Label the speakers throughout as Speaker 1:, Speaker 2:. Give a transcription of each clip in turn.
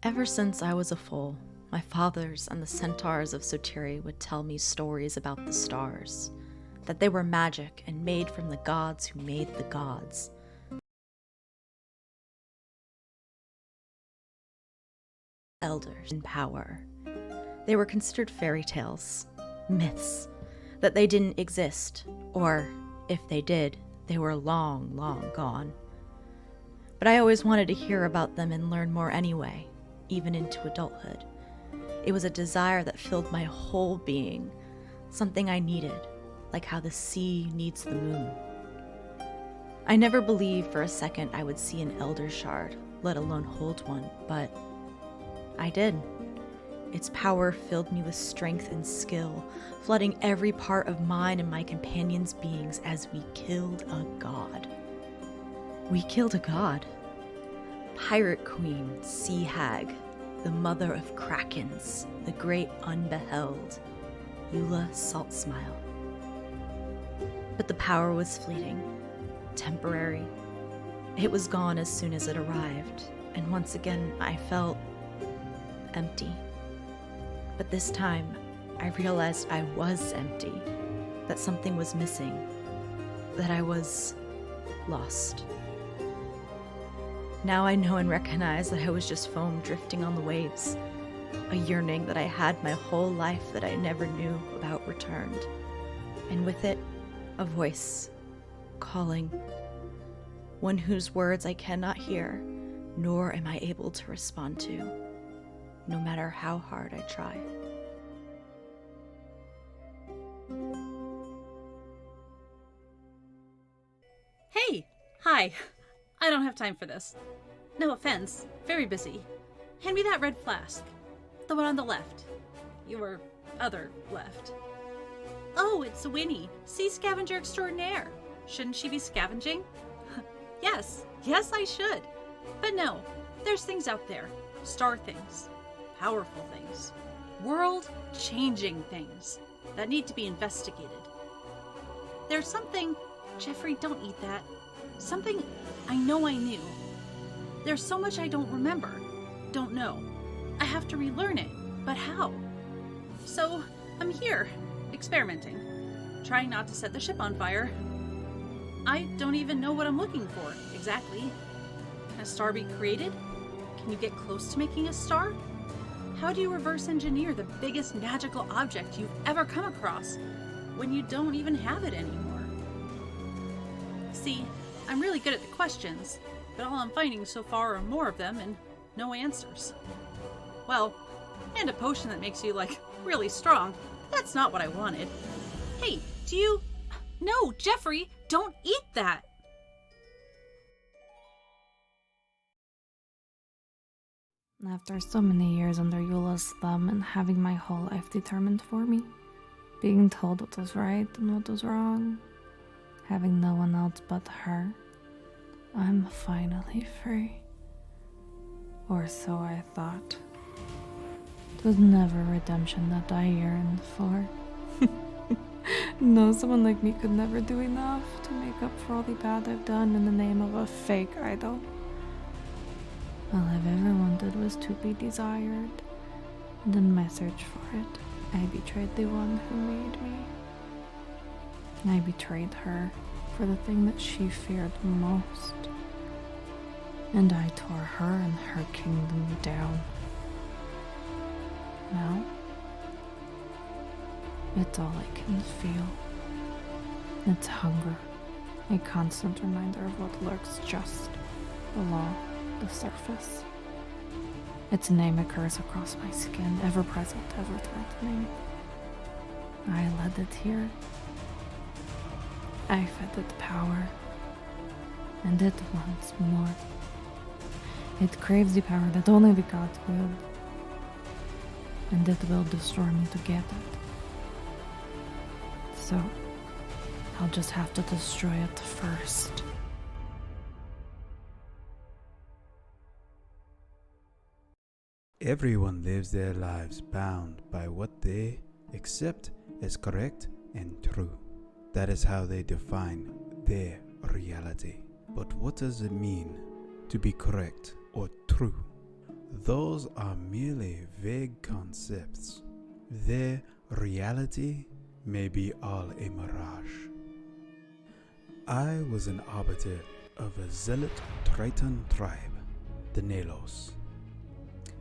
Speaker 1: Ever since I was a foal, my fathers and the centaurs of Sotiri would tell me stories about the stars, that they were magic and made from the gods who made the gods. Elders in power. They were considered fairy tales, myths, that they didn't exist, or if they did, they were long, long gone. But I always wanted to hear about them and learn more anyway, even into adulthood. It was a desire that filled my whole being, something I needed, like how the sea needs the moon. I never believed for a second I would see an elder shard, let alone hold one, but I did. Its power filled me with strength and skill, flooding every part of mine and my companions' beings as we killed a god. We killed a god. Pirate Queen, Sea Hag, the mother of krakens, the great unbeheld, Eula Saltsmile. But the power was fleeting, temporary. It was gone as soon as it arrived, and once again I felt empty. But this time, I realized I was empty, that something was missing, that I was lost. Now I know and recognize that I was just foam drifting on the waves, a yearning that I had my whole life that I never knew about returned, and with it, a voice, calling, one whose words I cannot hear, nor am I able to respond to, no matter how hard I try.
Speaker 2: Hey! Hi! I don't have time for this. No offense, very busy. Hand me that red flask. The one on the left. Your other left. Oh, it's Wynni, sea scavenger extraordinaire. Shouldn't she be scavenging? Yes, I should. But no, there's things out there. Star things. Powerful things. World-changing things that need to be investigated. There's something... Jeffrey, don't eat that. Something I know I knew. There's so much I don't remember, don't know. I have to relearn it, but how? So, I'm here, experimenting, trying not to set the ship on fire. I don't even know what I'm looking for, exactly. Can a star be created? Can you get close to making a star? How do you reverse engineer the biggest magical object you've ever come across when you don't even have it anymore? See, I'm really good at the questions, but all I'm finding so far are more of them and no answers. Well, and a potion that makes you, really strong. That's not what I wanted. Hey, do you... No, Jeffrey, don't eat that!
Speaker 3: After so many years under Eula's thumb and having my whole life determined for me, being told what was right and what was wrong, having no one else but her, I'm finally free. Or so I thought. It was never redemption that I yearned for. No, someone like me could never do enough to make up for all the bad I've done in the name of a fake idol. All I've ever wanted was to be desired, and in my search for it, I betrayed the one who made me. I betrayed her for the thing that she feared most, and I tore her and her kingdom down. Now, it's all I can feel. It's hunger, a constant reminder of what lurks just below the surface. Its name occurs across my skin, ever present, ever threatening. I led it here. I fed it power, and it wants more. It craves the power that only the gods wield, and it will destroy me to get it. So, I'll just have to destroy it first.
Speaker 4: Everyone lives their lives bound by what they accept as correct and true. That is how they define their reality. But what does it mean to be correct or true? those are merely vague concepts. Their reality may be all a mirage. I was an arbiter of a zealot Triton tribe, the Nalos.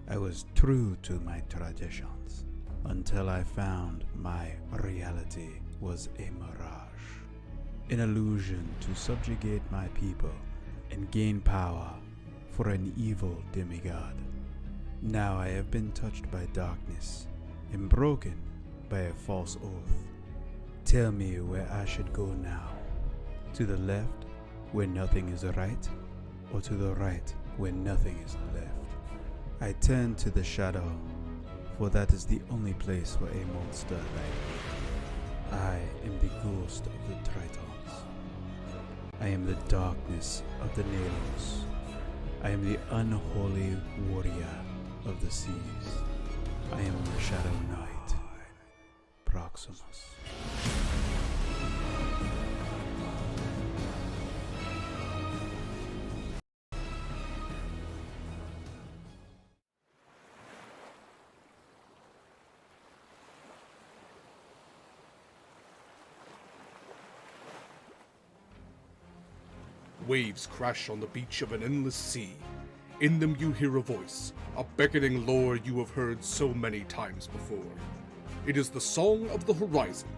Speaker 4: I was true to my traditions until I found my reality was a mirage, an illusion to subjugate my people and gain power for an evil demigod. Now I have been touched by darkness and broken by a false oath. Tell me where I should go now. To the left, where nothing is right, or to the right, where nothing is left? I turn to the shadow, for that is the only place for a monster like me. I am the ghost of the Tritons. I am the darkness of the Nalos. I am the unholy warrior of the seas. I am the Shadow Knight, Proximus.
Speaker 5: Waves crash on the beach of an endless sea. In them you hear a voice, a beckoning lure you have heard so many times before. It is the song of the horizon.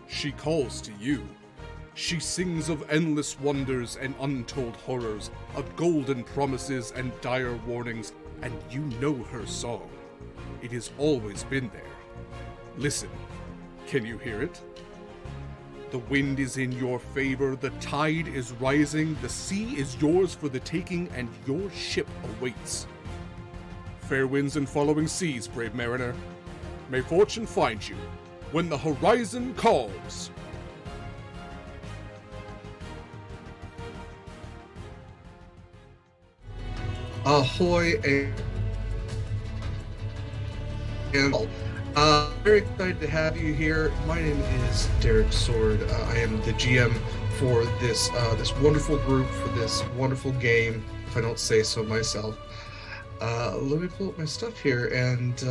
Speaker 5: She calls to you. She sings of endless wonders and untold horrors, of golden promises and dire warnings, and you know her song. It has always been there. Listen, can you hear it? The wind is in your favor, the tide is rising, the sea is yours for the taking, and your ship awaits. Fair winds and following seas, brave mariner. May fortune find you when the horizon calls.
Speaker 6: Ahoy and very excited to have you here. My name is Derek Sword. I am the GM for this wonderful group, for this wonderful game, if I don't say so myself. Let me pull up my stuff here and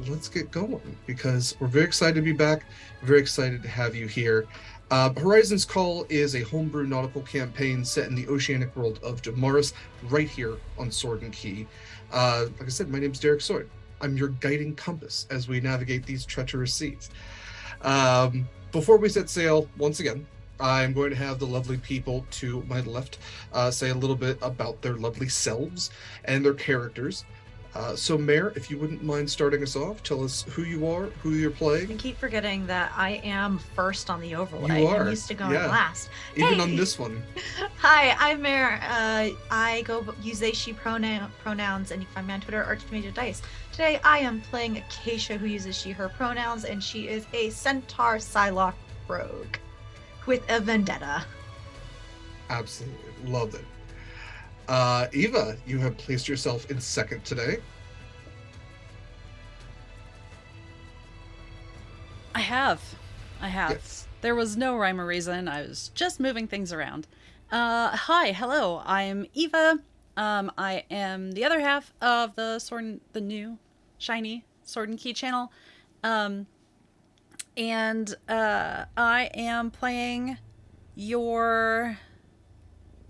Speaker 6: let's get going, because we're very excited to be back, very excited to have you here. Horizon's Call is a homebrew nautical campaign set in the oceanic world of Damaris, right here on Sword and Key. Like I said, my name's Derek Sword. I'm your guiding compass as we navigate these treacherous seas. Before we set sail, once again, I'm going to have the lovely people to my left say a little bit about their lovely selves and their characters. So, Mare, if you wouldn't mind starting us off, tell us who you are, who you're playing.
Speaker 1: I keep forgetting that I am first on the overlay.
Speaker 6: You are.
Speaker 1: I'm used to going last.
Speaker 6: Even
Speaker 1: Hey!
Speaker 6: on this one.
Speaker 1: Hi, I'm Mare. I use they, she pronouns, and you can find me on Twitter, Archmage Dice. Today, I am playing Acacia, who uses she, her pronouns, and she is a centaur Psylocke rogue with a vendetta.
Speaker 6: Absolutely. Love it. Eva, you have placed yourself in second today.
Speaker 2: I have.
Speaker 6: Yes.
Speaker 2: There was no rhyme or reason. I was just moving things around. Hi, hello. I'm Eva. I am the other half of the new, shiny Sword and Key channel. And I am playing your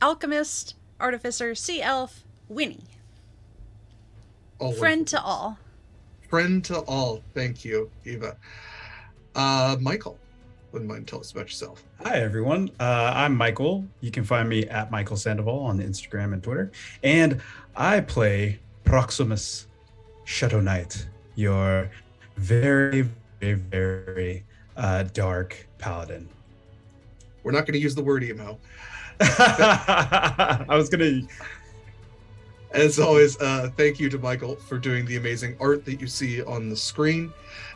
Speaker 2: alchemist, artificer, sea elf, Wynni. Friend to all.
Speaker 6: Friend to all. Thank you, Eva. Mikyl, wouldn't mind tell us about yourself.
Speaker 7: Hi, everyone. I'm Mikyl. You can find me at Mikyl Sandoval on Instagram and Twitter. And I play Proximus, Shadow Knight, your very, very, very dark paladin.
Speaker 6: We're not going to use the word emo.
Speaker 7: I was going to...
Speaker 6: As always, thank you to Mikyl for doing the amazing art that you see on the screen.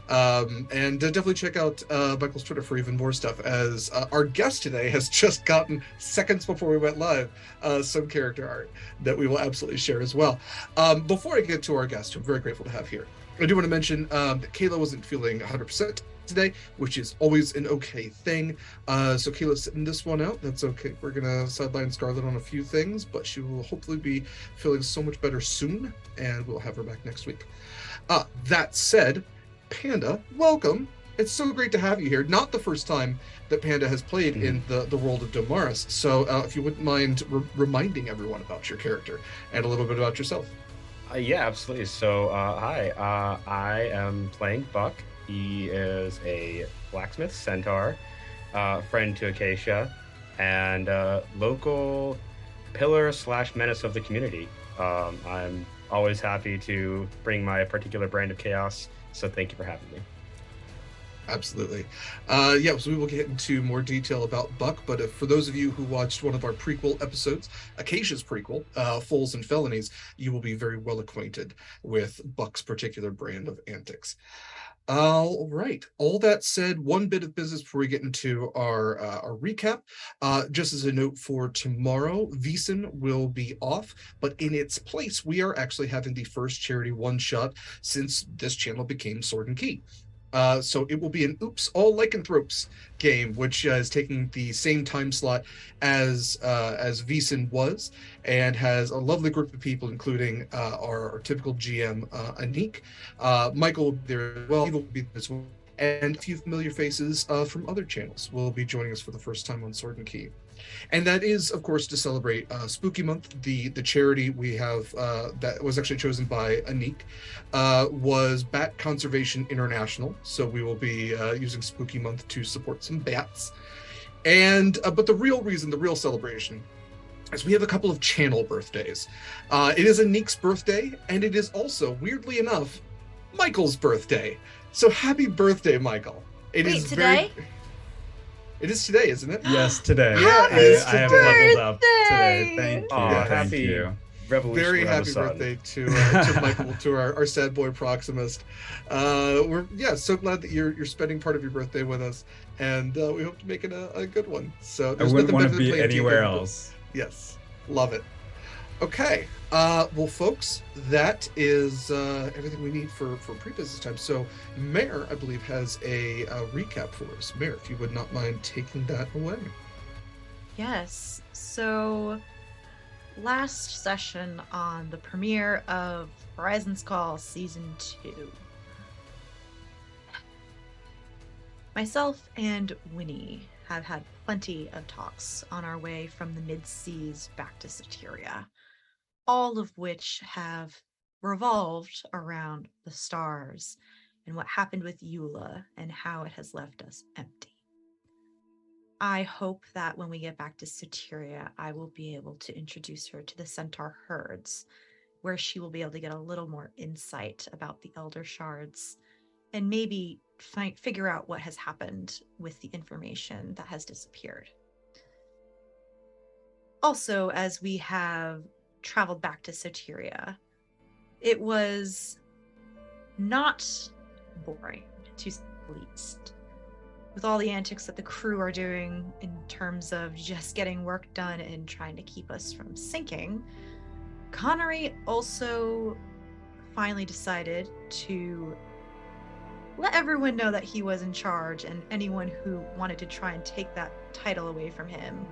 Speaker 6: And definitely check out Mykyl's Twitter for even more stuff, as our guest today has just gotten, seconds before we went live, some character art that we will absolutely share as well. Before I get to our guest, who I'm very grateful to have here, I do want to mention that Kaila wasn't feeling 100%, today, which is always an okay thing. So Kayla's sitting this one out. That's okay. We're gonna sideline Scarlett on a few things, but she will hopefully be feeling so much better soon, and we'll have her back next week. That said, Panda, welcome. It's so great to have you here. Not the first time that Panda has played in the world of Domaris. So if you wouldn't mind reminding everyone about your character and a little bit about yourself.
Speaker 8: Yeah, absolutely. So, hi, I am playing Buck. He is a blacksmith centaur, friend to Acacia, and local pillar / menace of the community. I'm always happy to bring my particular brand of chaos, so thank you for having me.
Speaker 6: Absolutely. So we will get into more detail about Buck, but for those of you who watched one of our prequel episodes, Acacia's prequel, Foals and Felonies, you will be very well acquainted with Buck's particular brand of antics. All right. All that said, one bit of business before we get into our recap. Just as a note for tomorrow, Veasan will be off, but in its place, we are actually having the first charity one-shot since this channel became Sword and Key. So it will be an Oops All Lycanthropes game, which is taking the same time slot as Veasan was, and has a lovely group of people, including our typical GM, Anik. Mikyl will be there as well. He will be there as well. And a few familiar faces from other channels will be joining us for the first time on Sword and Key. And that is, of course, to celebrate Spooky Month. The charity we have that was actually chosen by Anik was Bat Conservation International. So we will be using Spooky Month to support some bats. And but the real celebration is we have a couple of channel birthdays. It is Anik's birthday, and it is also, weirdly enough, Mykyl's birthday. So happy birthday, Mikyl. It is today, isn't it?
Speaker 7: Yes, today.
Speaker 6: Yeah,
Speaker 7: I have leveled up today. Thank you. Thank
Speaker 8: Happy
Speaker 7: you.
Speaker 8: Revolution.
Speaker 6: Very
Speaker 8: around
Speaker 6: happy
Speaker 8: the sun.
Speaker 6: birthday to Mikyl, to our sad boy Proximus. We're so glad that you're spending part of your birthday with us, and we hope to make it a good one. So
Speaker 7: I wouldn't want to be anywhere else.
Speaker 6: Yes, love it. Okay, well, folks, that is everything we need for pre-business time. So, Mare, I believe, has a recap for us. Mare, if you would not mind taking that away.
Speaker 1: Yes. So, last session on the premiere of Horizon's Call Season 2. Myself and Wynni have had plenty of talks on our way from the mid-seas back to Soteria, all of which have revolved around the stars and what happened with Eula and how it has left us empty. I hope that when we get back to Soteria, I will be able to introduce her to the centaur herds, where she will be able to get a little more insight about the Elder Shards and maybe figure out what has happened with the information that has disappeared. Also, as we have traveled back to Soteria, it was not boring, to say the least. With all the antics that the crew are doing in terms of just getting work done and trying to keep us from sinking, Connery also finally decided to let everyone know that he was in charge, and anyone who wanted to try and take that title away from him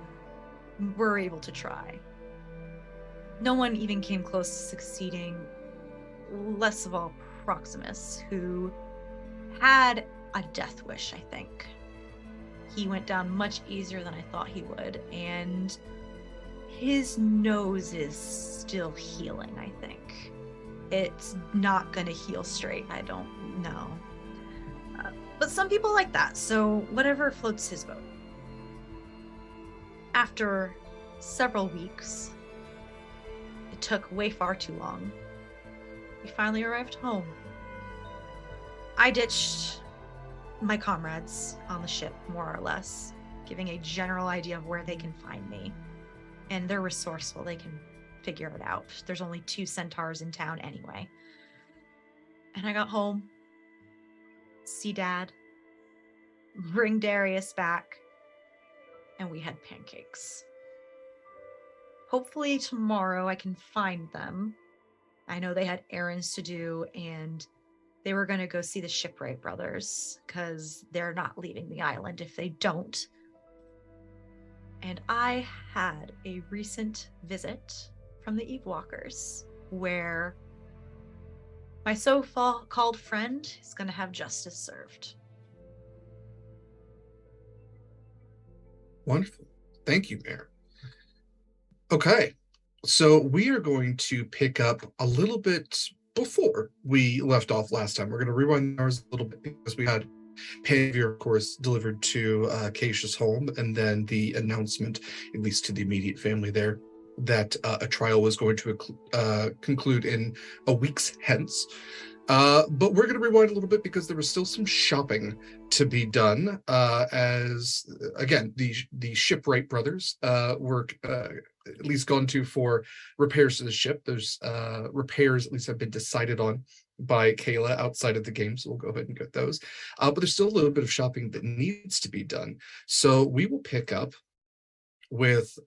Speaker 1: were able to try. No one even came close to succeeding, less of all Proximus, who had a death wish, I think. He went down much easier than I thought he would, and his nose is still healing, I think. It's not gonna heal straight, I don't know. But some people like that, so whatever floats his boat. After several weeks, it took way far too long, we finally arrived home. I ditched my comrades on the ship, more or less, giving a general idea of where they can find me. And they're resourceful, they can figure it out. There's only 2 centaurs in town anyway. And I got home, see Dad, bring Darius back, and we had pancakes. Hopefully tomorrow I can find them. I know they had errands to do, and
Speaker 9: they were going to go see the Shipwright brothers because they're not leaving the island if they don't. And I had a recent visit from the Evewalkers where my so-called friend is going to have justice served.
Speaker 6: Wonderful. Thank you, Mayor. Okay, so we are going to pick up a little bit before we left off last time. We're going to rewind ours a little bit because we had behavior, of course, delivered to Keisha's home, and then the announcement, at least to the immediate family there, that a trial was going to conclude in a week's hence. But we're going to rewind a little bit because there was still some shopping to be done, as, again, the Shipwright brothers were at least gone to for repairs to the ship. Those repairs at least have been decided on by Kaila outside of the game, so we'll go ahead and get those. But there's still a little bit of shopping that needs to be done. So we will pick up with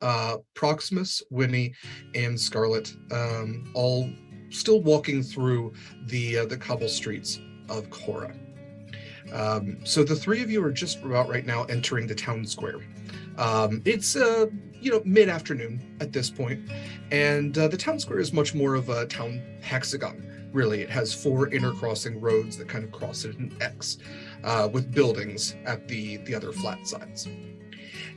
Speaker 6: Proximus, Wynni, and Scarlett, all still walking through the cobble streets of Cora. So the three of you are just about right now entering the town square. It's mid-afternoon at this point, and the town square is much more of a town hexagon. Really, it has 4 intercrossing roads that kind of cross it in X, with buildings at the other flat sides.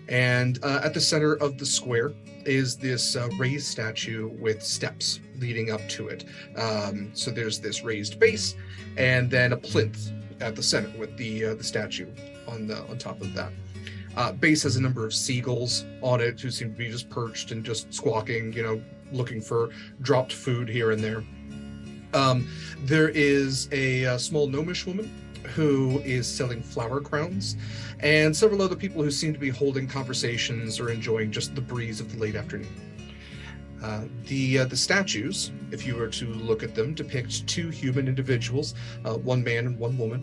Speaker 6: And at the center of the square is this raised statue with steps leading up to it. So there's this raised base, and then a plinth at the center with the statue on top of that. Base has a number of seagulls on it who seem to be just perched and just squawking, looking for dropped food here and there. There is a small gnomish woman who is selling flower crowns, and several other people who seem to be holding conversations or enjoying just the breeze of the late afternoon. The statues, if you were to look at them, depict 2 human individuals, one man and one woman.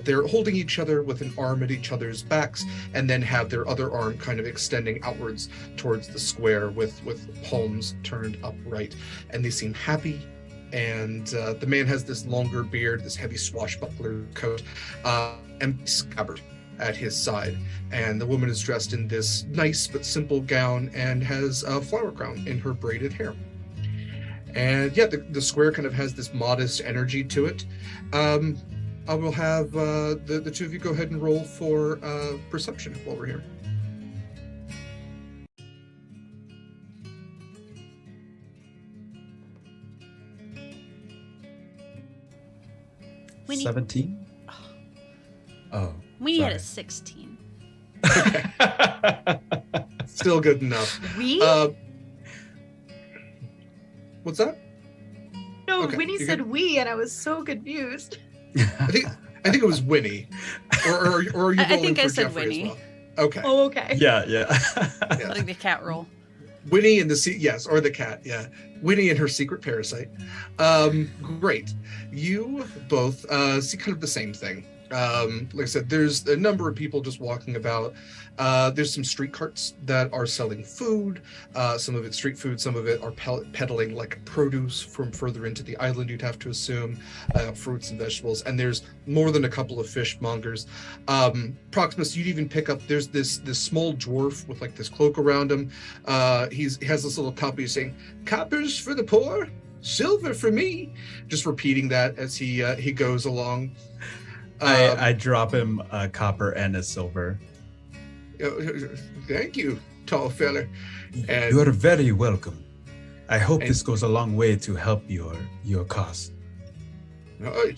Speaker 6: They're holding each other with an arm at each other's backs, and then have their other arm kind of extending outwards towards the square with palms turned upright, and they seem happy. And the man has this longer beard, this heavy swashbuckler coat, and scabbard at his side. And the woman is dressed in this nice but simple gown and has a flower crown in her braided hair. And yeah, the square kind of has this modest energy to it. I will have the 2 of you go ahead and roll for perception while we're here.
Speaker 2: Wynni.
Speaker 7: 17? Oh.
Speaker 2: We had
Speaker 7: sorry.
Speaker 2: a 16.
Speaker 6: Still good enough.
Speaker 9: We?
Speaker 6: What's that?
Speaker 9: No,
Speaker 6: Okay,
Speaker 9: Winnie
Speaker 6: you
Speaker 9: said
Speaker 6: good?
Speaker 9: we, and I was so confused.
Speaker 6: I think it was Wynni, or are you rolling
Speaker 2: I think
Speaker 6: for
Speaker 2: I said
Speaker 6: Jeffrey
Speaker 2: Wynni.
Speaker 6: as well? Okay.
Speaker 9: Oh, okay.
Speaker 7: Yeah.
Speaker 6: Yeah.
Speaker 2: Like the cat roll.
Speaker 6: Wynni and or the cat, yeah. Wynni and her secret parasite. Great. You both see kind of the same thing. Like I said, there's a number of people just walking about. There's some street carts that are selling food. Some of it's street food, some of it are peddling like produce from further into the island, you'd have to assume, fruits and vegetables. And there's more than a couple of fishmongers. Proximus, you'd even pick up, there's this small dwarf with like this cloak around him. He has this little copy saying, "Coppers for the poor, silver for me," just repeating that as he goes along.
Speaker 7: I drop him a copper and a silver.
Speaker 6: Thank you, tall fella. And
Speaker 4: You are very welcome. I hope this goes a long way to help your cause.
Speaker 6: oh,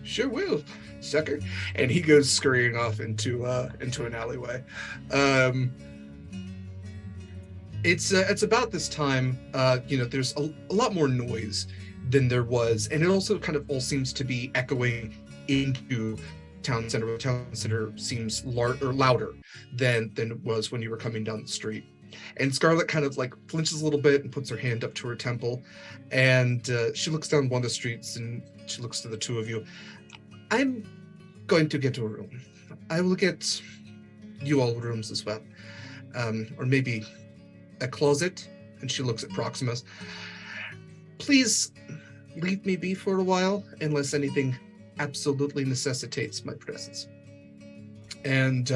Speaker 6: sure will, sucker. And he goes scurrying off into an alleyway. It's about this time, there's a lot more noise than there was, and it also kind of all seems to be echoing into town center. Town center seems louder than it was when you were coming down the street. And Scarlett kind of like flinches a little bit and puts her hand up to her temple, and she looks down one of the streets and she looks to the 2 of you. I'm going to get a room. I will get you all rooms as well, or maybe a closet. And she looks at Proximus. Please leave me be for a while unless anything absolutely necessitates my presence. And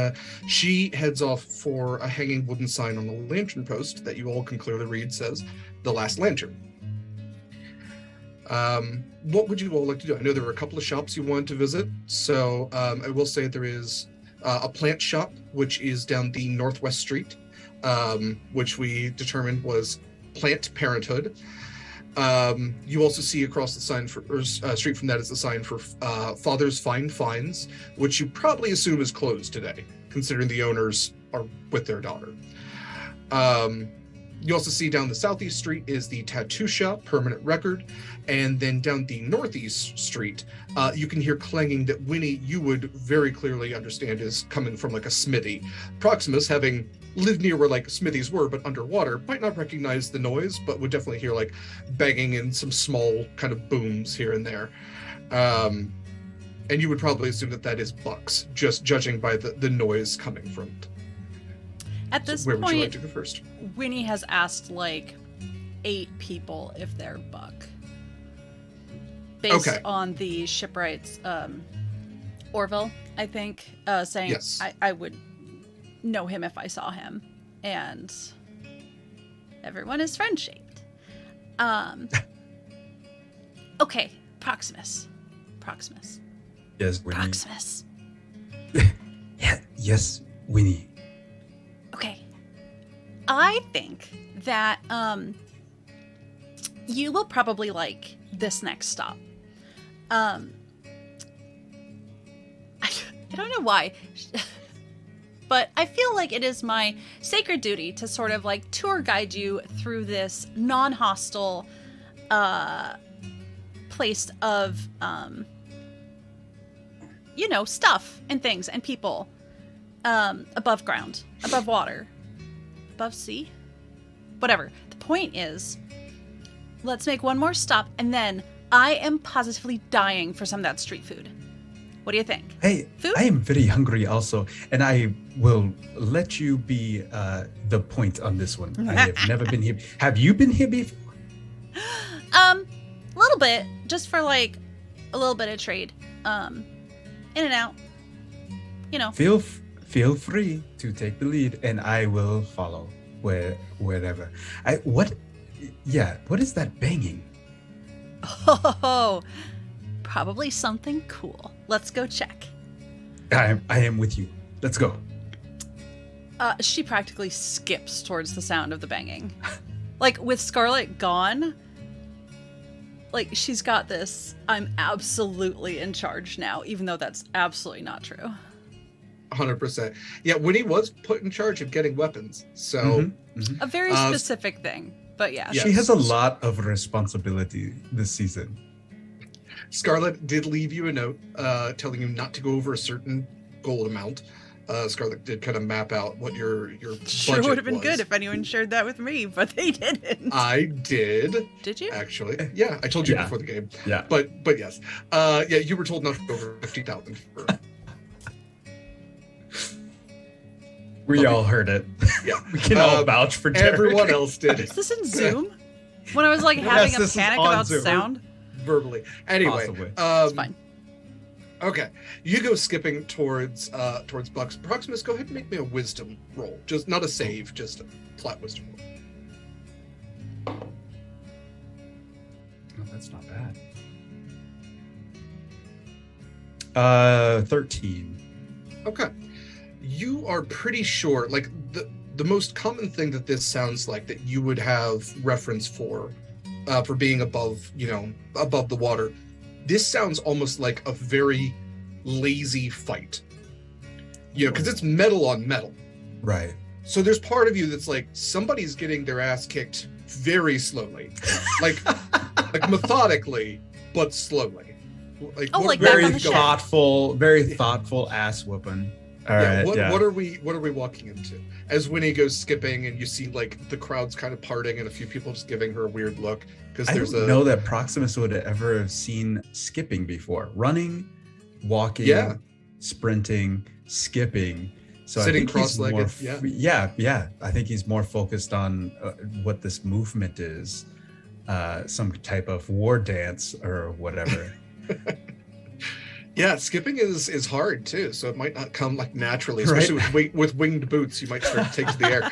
Speaker 6: she heads off for a hanging wooden sign on the lantern post that you all can clearly read says, "The Last Lantern." What would you all like to do? I know there were a couple of shops you wanted to visit, so I will say there is a plant shop, which is down the Northwest Street, which we determined was Plant Parenthood. You also see across the sign street from that is the sign for Father's Fine Finds, which you probably assume is closed today, considering the owners are with their daughter. You also see down the Southeast Street is the Tattoo Shop, Permanent Record, and then down the Northeast Street, you can hear clanging that Wynni, you would very clearly understand is coming from like a smithy. Proximus, having lived near where like smithies were, but underwater, might not recognize the noise, but would definitely hear like banging and some small kind of booms here and there. And you would probably assume that that is Buck's, just judging by the noise coming from it.
Speaker 2: At this
Speaker 6: Where
Speaker 2: point,
Speaker 6: would you like to go first?
Speaker 2: Wynni has asked like 8 people if they're Buck. Based on the shipwright's Orville, I think, saying
Speaker 6: Yes.
Speaker 2: I would know him if I saw him. And everyone is friend-shaped. Okay, Proximus.
Speaker 7: Yes, Wynni.
Speaker 2: Proximus.
Speaker 7: Yeah, yes, Wynni.
Speaker 2: Okay. I think that you will probably like this next stop. I don't know why, but I feel like it is my sacred duty to sort of like tour guide you through this non-hostile place of stuff and things and people above ground, above water, above sea, whatever. The point is, let's make one more stop, and then I am positively dying for some of that street food. What do you think?
Speaker 7: Hey,
Speaker 2: Food?
Speaker 7: I am very hungry also, and I will let you be the point on this one. I have never been here. Have you been here before?
Speaker 2: A little bit, just for like a little bit of trade. In and out.
Speaker 7: Feel free to take the lead, and I will follow wherever. What is that banging?
Speaker 2: Oh, probably something cool. Let's go check.
Speaker 7: I am with you. Let's go.
Speaker 2: She practically skips towards the sound of the banging. Like, with Scarlett gone, like, she's got this, I'm absolutely in charge now, even though that's absolutely not true.
Speaker 6: 100%. Yeah, Wynni was put in charge of getting weapons, so...
Speaker 2: A very specific thing, but yeah.
Speaker 7: She has a lot of responsibility this season.
Speaker 6: Scarlett did leave you a note telling you not to go over a certain gold amount. Scarlett did kind of map out what your
Speaker 2: Sure
Speaker 6: budget
Speaker 2: would have been
Speaker 6: was.
Speaker 2: good if anyone shared that with me, but they didn't.
Speaker 6: I did.
Speaker 2: Did you?
Speaker 6: Actually, yeah, I told you before the game.
Speaker 7: Yeah,
Speaker 6: but yes, you were told not to go over 50,000.
Speaker 7: We all heard it.
Speaker 6: Yeah,
Speaker 7: we can all vouch for Derek.
Speaker 6: Everyone else did.
Speaker 2: Is this in Zoom? When I was like having a
Speaker 7: this is
Speaker 2: panic
Speaker 7: on
Speaker 2: about
Speaker 7: Zoom.
Speaker 2: sound?
Speaker 6: Verbally. Anyway,
Speaker 7: Possibly.
Speaker 2: It's fine.
Speaker 6: Okay, you go skipping towards Bucks. Proximus, go ahead and make me a wisdom roll. Just not a save, just a flat wisdom roll.
Speaker 7: Oh, that's not bad. 13.
Speaker 6: Okay. You are pretty sure, like, the most common thing that this sounds like that you would have reference for being above the water, this sounds almost like a very lazy fight. Because it's metal on metal.
Speaker 7: Right.
Speaker 6: So there's part of you that's like, somebody's getting their ass kicked very slowly. like methodically, but slowly. Like,
Speaker 2: like
Speaker 6: where
Speaker 2: back
Speaker 7: Very
Speaker 2: on the ship.
Speaker 7: thoughtful ass whooping. All right.
Speaker 6: What are we walking into? As Wynni goes skipping, and you see like the crowd's kind of parting, and a few people just giving her a weird look because
Speaker 7: I
Speaker 6: there's
Speaker 7: don't know that Proximus would have ever seen skipping before. Running, walking, sprinting, skipping. So
Speaker 6: sitting
Speaker 7: I think
Speaker 6: cross-legged.
Speaker 7: he's more, I think he's more focused on what this movement is. some type of war dance or whatever.
Speaker 6: Yeah, skipping is hard too, so it might not come like naturally, especially with winged boots. You might start to take to the air.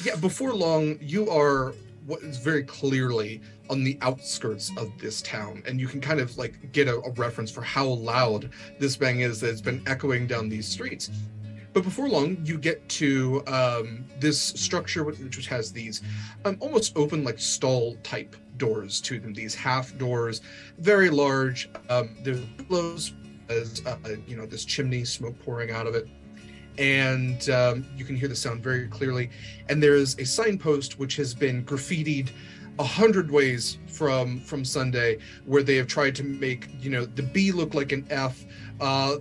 Speaker 6: Yeah, before long, you are what is very clearly on the outskirts of this town, and you can kind of like get a reference for how loud this bang is that has been echoing down these streets. But before long, you get to this structure which has these almost open like stall type doors to them. These half doors, very large. There's windows, as this chimney, smoke pouring out of it, and you can hear the sound very clearly. And there is a signpost which has been graffitied 100 ways from Sunday, where they have tried to make the B look like an F.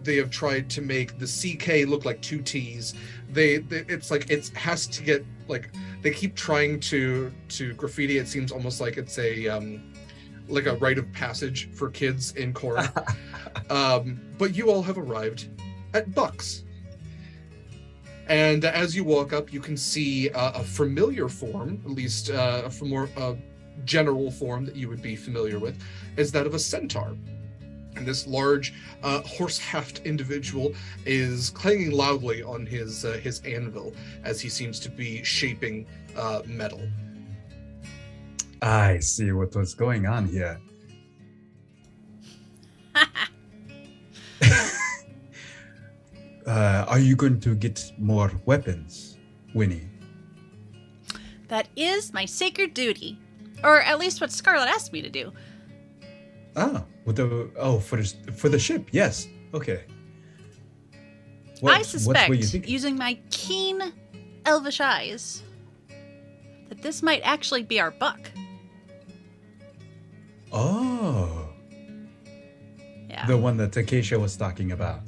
Speaker 6: They have tried to make the CK look like 2 T's. It's like it has to get like they keep trying to graffiti. It seems almost like it's a like a rite of passage for kids in Cora. But you all have arrived at Buck's. And as you walk up, you can see a familiar form, at least a more general form that you would be familiar with, is that of a centaur. And this large horse-haft individual is clanging loudly on his anvil as he seems to be shaping metal.
Speaker 7: I see what was going on here. Are you going to get more weapons, Wynni?
Speaker 2: That is my sacred duty. Or at least what Scarlett asked me to do.
Speaker 7: For the ship, yes. Okay.
Speaker 2: I suspect, using my keen elvish eyes, that this might actually be our Buck.
Speaker 7: Oh.
Speaker 2: Yeah.
Speaker 7: The one that Acacia was talking about.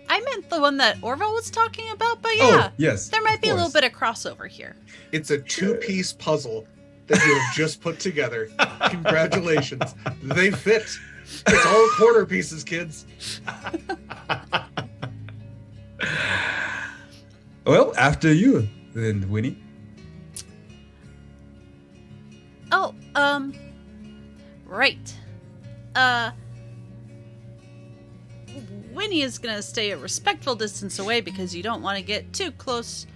Speaker 2: I meant the one that Orville was talking about, but yeah.
Speaker 7: Oh, yes.
Speaker 2: There might be a little bit of crossover here.
Speaker 6: It's a 2-piece puzzle that you have just put together. Congratulations. They fit. It's all quarter pieces, kids.
Speaker 7: Well, after you, then, Wynni.
Speaker 2: Oh, right. Wynni is gonna stay a respectful distance away because you don't want to get too close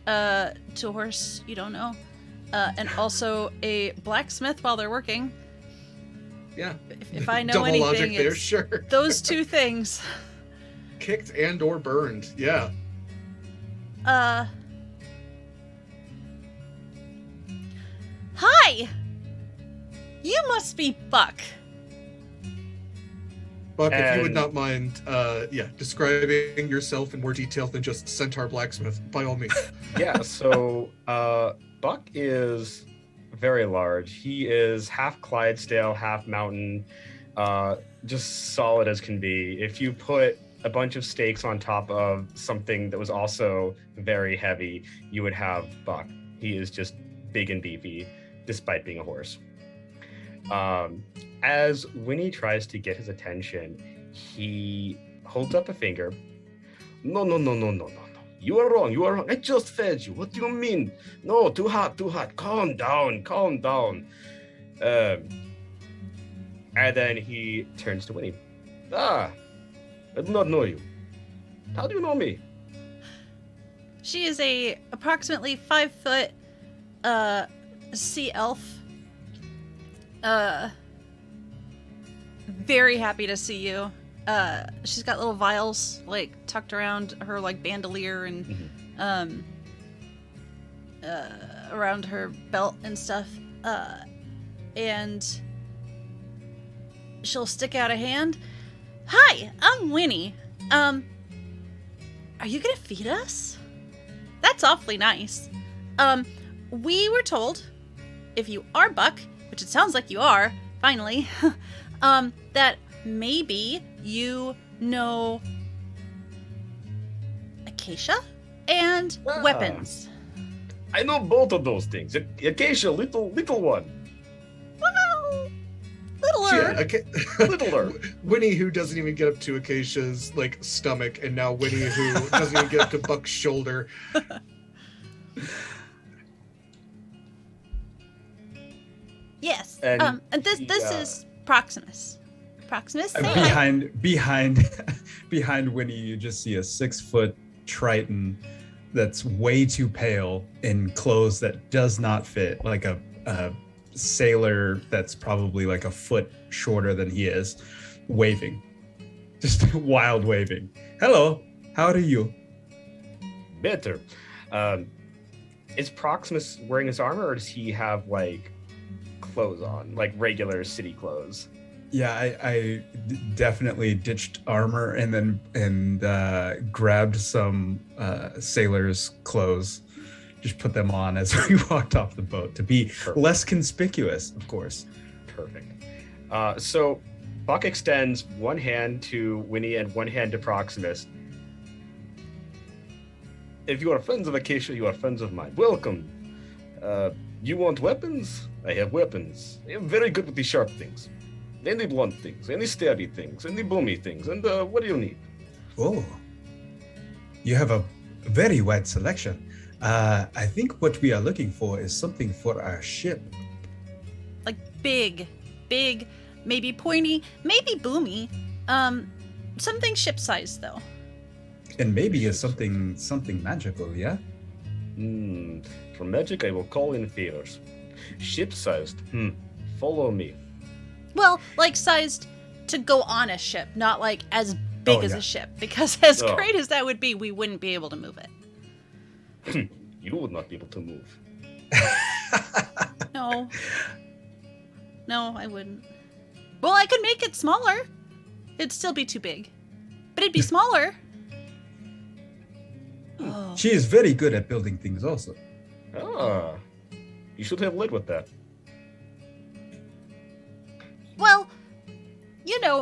Speaker 2: to a horse you don't know. And also a blacksmith while they're working.
Speaker 6: Yeah.
Speaker 2: If I know
Speaker 6: Double
Speaker 2: anything,
Speaker 6: logic there,
Speaker 2: it's
Speaker 6: sure.
Speaker 2: those two things.
Speaker 6: Kicked and or burned, yeah.
Speaker 2: Hi! You must be Buck.
Speaker 6: Buck, if you would not mind, describing yourself in more detail than just centaur blacksmith, by all means.
Speaker 8: Yeah, so Buck is very large. He is half Clydesdale, half mountain, just solid as can be. If you put a bunch of stakes on top of something that was also very heavy, you would have Buck. He is just big and beefy, despite being a horse. As Wynni tries to get his attention, he holds up a finger. No. You are wrong. I just fed you. What do you mean? No, too hot. Calm down. And then he turns to Wynni. I do not know you. How do you know me?
Speaker 2: She is a approximately 5-foot sea elf. Very happy to see you. She's got little vials like tucked around her like bandolier and around her belt and stuff. And she'll stick out a hand. Hi, I'm Wynni. Are you gonna feed us? That's awfully nice. We were told if you are Buck, which it sounds like you are, finally, that maybe you know Acacia and weapons.
Speaker 8: I know both of those things. Acacia, little one.
Speaker 2: Well, littler.
Speaker 8: Littler.
Speaker 6: Wynni, who doesn't even get up to Acacia's like stomach, and now Wynni, who doesn't even get up to Buck's shoulder.
Speaker 2: Yes.
Speaker 8: And
Speaker 2: And this is Proximus. Proximus, say hi.
Speaker 7: Behind Winnie, you just see a 6-foot Triton that's way too pale in clothes that does not fit, like a sailor that's probably like a foot shorter than he is, waving, just wild waving. Hello, how are you?
Speaker 8: Better. Is Proximus wearing his armor, or does he have like clothes on, like regular city clothes?
Speaker 7: Yeah, I definitely ditched armor and grabbed some sailor's clothes, just put them on as we walked off the boat to be less conspicuous, of course.
Speaker 8: Perfect. So Buck extends one hand to Wynni and one hand to Proximus. If you are friends of Acacia, you are friends of mine. Welcome. You want weapons? I have weapons. I am very good with the sharp things. And the blunt things, and the stabby things, and the boomy things, and what do you need?
Speaker 7: Oh, you have a very wide selection. I think what we are looking for is something for our ship.
Speaker 2: Like big, maybe pointy, maybe boomy. Something ship-sized though.
Speaker 7: And maybe it's something magical, yeah?
Speaker 8: For magic, I will call in favors. Ship-sized. Follow me.
Speaker 2: Well, like sized to go on a ship, not like as big as a ship. Because as great as that would be, we wouldn't be able to move it.
Speaker 8: You would not be able to move.
Speaker 2: No, I wouldn't. Well, I could make it smaller. It'd still be too big. But it'd be smaller. Oh.
Speaker 7: She is very good at building things also.
Speaker 8: You should have led with that.
Speaker 2: Well,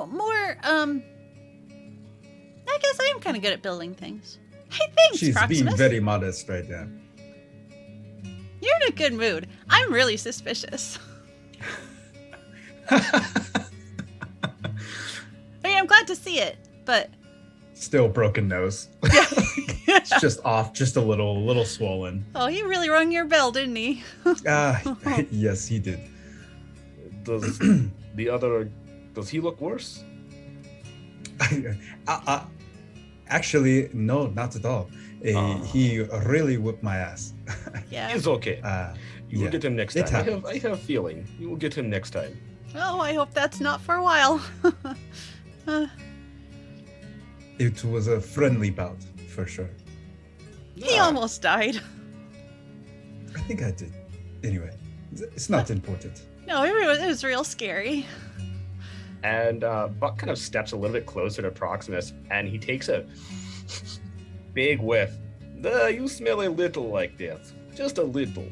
Speaker 2: more, I guess I am kind of good at building things. Hey, thanks,
Speaker 7: She's
Speaker 2: Proximus.
Speaker 7: being very modest right now.
Speaker 2: You're in a good mood. I'm really suspicious. I mean, I'm glad to see it, but...
Speaker 7: Still broken nose. It's just off, just a little swollen.
Speaker 2: Oh, he really rung your bell, didn't he?
Speaker 7: Yes, he did.
Speaker 8: Does does he look worse?
Speaker 7: Actually, no, not at all. He really whipped my ass.
Speaker 2: Yeah.
Speaker 8: He's okay. You will get him next time. I have a feeling you will get him next time.
Speaker 2: Oh, I hope that's not for a while.
Speaker 7: It was a friendly bout, for sure.
Speaker 2: He almost died.
Speaker 7: I think I did. Anyway, it's not important.
Speaker 2: No, it was real scary.
Speaker 8: And Buck kind of steps a little bit closer to Proximus, and he takes a big whiff. You smell a little like death. Just a little.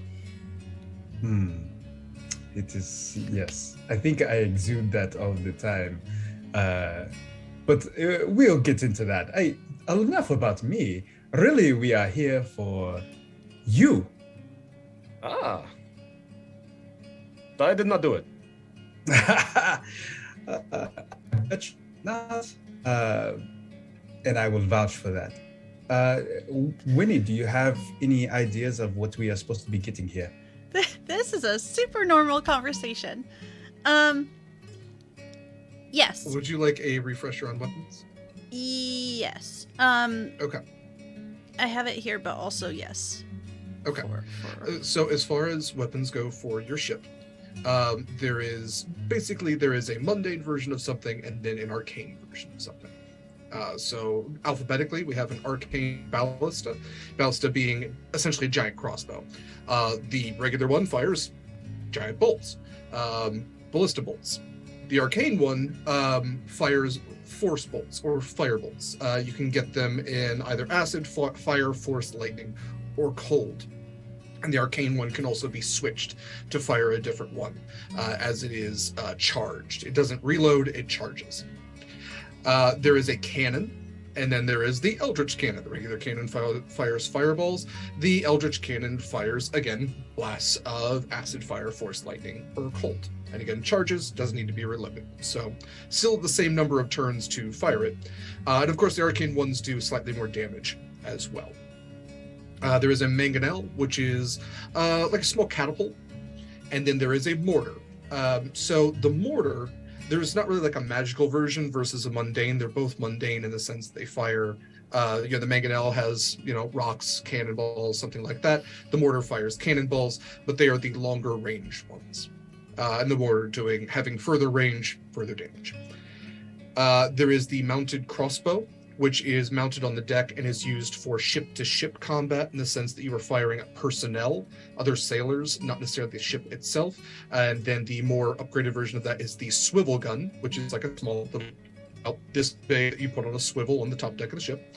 Speaker 7: It is, yes. I think I exude that all the time. But we'll get into that. Enough about me. Really, we are here for you.
Speaker 8: I did not do it.
Speaker 7: But not. And I will vouch for that. Wynni, do you have any ideas of what we are supposed to be getting here?
Speaker 2: This is a super normal conversation. Yes.
Speaker 6: Would you like a refresher on weapons?
Speaker 2: Yes.
Speaker 6: Okay.
Speaker 2: I have it here, but also yes.
Speaker 6: Okay. So as far as weapons go for your ship, there is a mundane version of something and then an arcane version of something. So alphabetically, we have an arcane ballista being essentially a giant crossbow. The regular one fires giant bolts, ballista bolts. The arcane one fires force bolts or fire bolts. You can get them in either acid, fire, force, lightning, or cold. And the arcane one can also be switched to fire a different one as it is charged. It doesn't reload, it charges. There is a cannon, and then there is the Eldritch Cannon. The regular cannon fires fireballs. The Eldritch Cannon fires, again, blasts of acid, fire, force, lightning, or cold. And again, charges, doesn't need to be reloaded. So still the same number of turns to fire it. And of course, the arcane ones do slightly more damage as well. There is a mangonel, which is like a small catapult. And then there is a mortar. So the mortar, there's not really like a magical version versus a mundane. They're both mundane in the sense they fire. The mangonel has, rocks, cannonballs, something like that. The mortar fires cannonballs, but they are the longer range ones. And the mortar having further range, further damage. There is the mounted crossbow, which is mounted on the deck and is used for ship-to-ship combat in the sense that you are firing at personnel, other sailors, not necessarily the ship itself. And then the more upgraded version of that is the swivel gun, which is like a small little, this big that you put on a swivel on the top deck of the ship.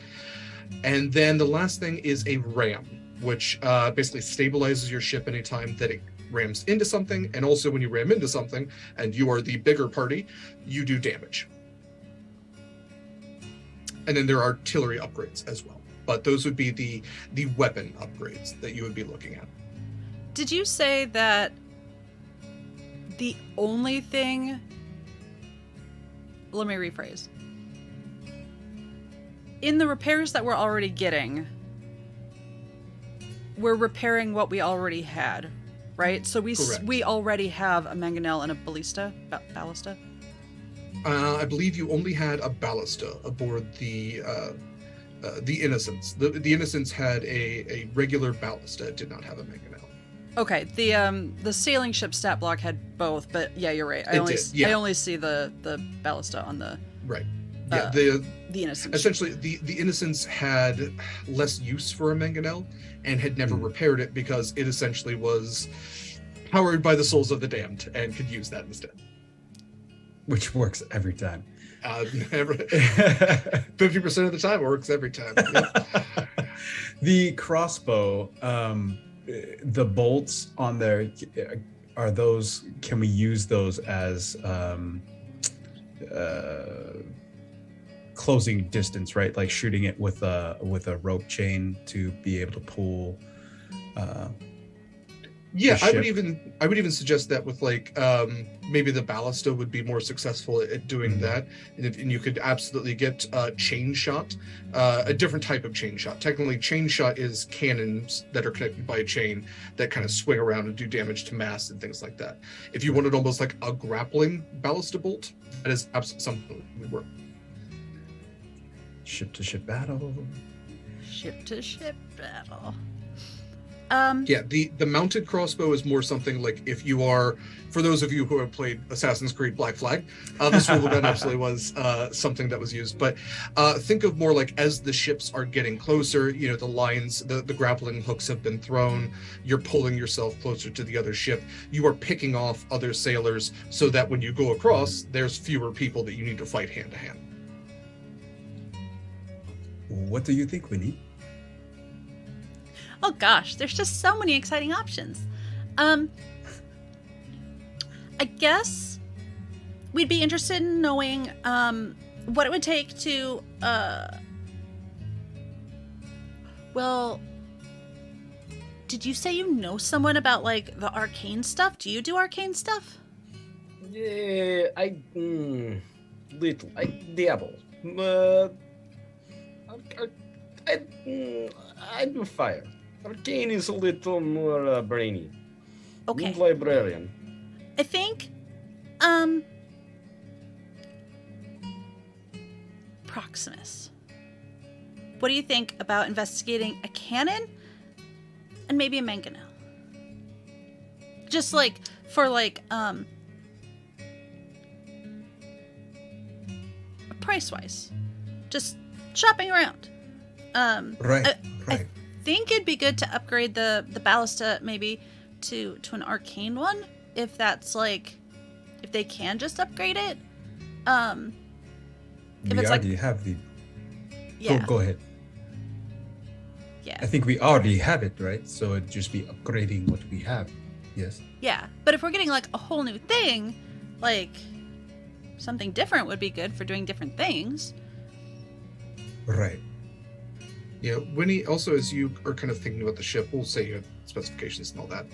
Speaker 6: And then the last thing is a ram, which basically stabilizes your ship anytime that it rams into something. And also when you ram into something and you are the bigger party, you do damage. And then there are artillery upgrades as well. But those would be the weapon upgrades that you would be looking at.
Speaker 2: Did you say that the only thing... Let me rephrase. In the repairs that we're already getting, we're repairing what we already had, right? So we already have a mangonel and a ballista?
Speaker 6: I believe you only had a ballista aboard the Innocence. The Innocence had a regular ballista. It did not have a mangonel.
Speaker 2: Okay, the sailing ship stat block had both, but yeah, you're right. I only see the ballista on the
Speaker 6: right. Yeah,
Speaker 2: the Innocence.
Speaker 6: Essentially, the Innocence had less use for a mangonel and had never repaired it because it essentially was powered by the souls of the damned and could use that instead.
Speaker 7: Which works every time.
Speaker 6: 50% of the time, it works every time. Yep.
Speaker 7: The crossbow, the bolts on there, are those? Can we use those as closing distance? Right, like shooting it with a rope chain to be able to pull.
Speaker 6: Yeah, I would even suggest that with like maybe the ballista would be more successful at doing that, and you could absolutely get chain shot, a different type of chain shot. Technically, chain shot is cannons that are connected by a chain that kind of swing around and do damage to masts and things like that. If you wanted almost like a grappling ballista bolt, that is absolutely something that would work.
Speaker 7: Ship-to-ship battle.
Speaker 2: Ship-to-ship battle.
Speaker 6: Yeah, the mounted crossbow is more something like if you are, for those of you who have played Assassin's Creed Black Flag, the swivel gun absolutely was something that was used. But think of more like as the ships are getting closer, the lines, the grappling hooks have been thrown, you're pulling yourself closer to the other ship, you are picking off other sailors so that when you go across, there's fewer people that you need to fight hand to hand.
Speaker 7: What do you think, Wynni?
Speaker 2: Oh gosh, there's just so many exciting options. I guess we'd be interested in knowing what it would take to well, did you say you know someone about like the arcane stuff? Do you do arcane stuff?
Speaker 8: Yeah, I dabble. I do fire. Arcane is a little more brainy.
Speaker 2: Okay.
Speaker 8: Good librarian.
Speaker 2: I think, Proximus. What do you think about investigating a cannon and maybe a mangonel? Just like for like price-wise, just shopping around.
Speaker 7: Right.
Speaker 2: I think it'd be good to upgrade the ballista maybe to an arcane one, if that's like, if they can just upgrade it.
Speaker 7: We already have the.
Speaker 2: Yeah.
Speaker 7: Go ahead.
Speaker 2: Yeah.
Speaker 7: I think we already have it, right? So it'd just be upgrading what we have. Yes.
Speaker 2: Yeah, but if we're getting like a whole new thing, like something different would be good for doing different things.
Speaker 7: Right.
Speaker 6: Yeah, Wynni, also as you are kind of thinking about the ship, we'll say you have specifications and all that.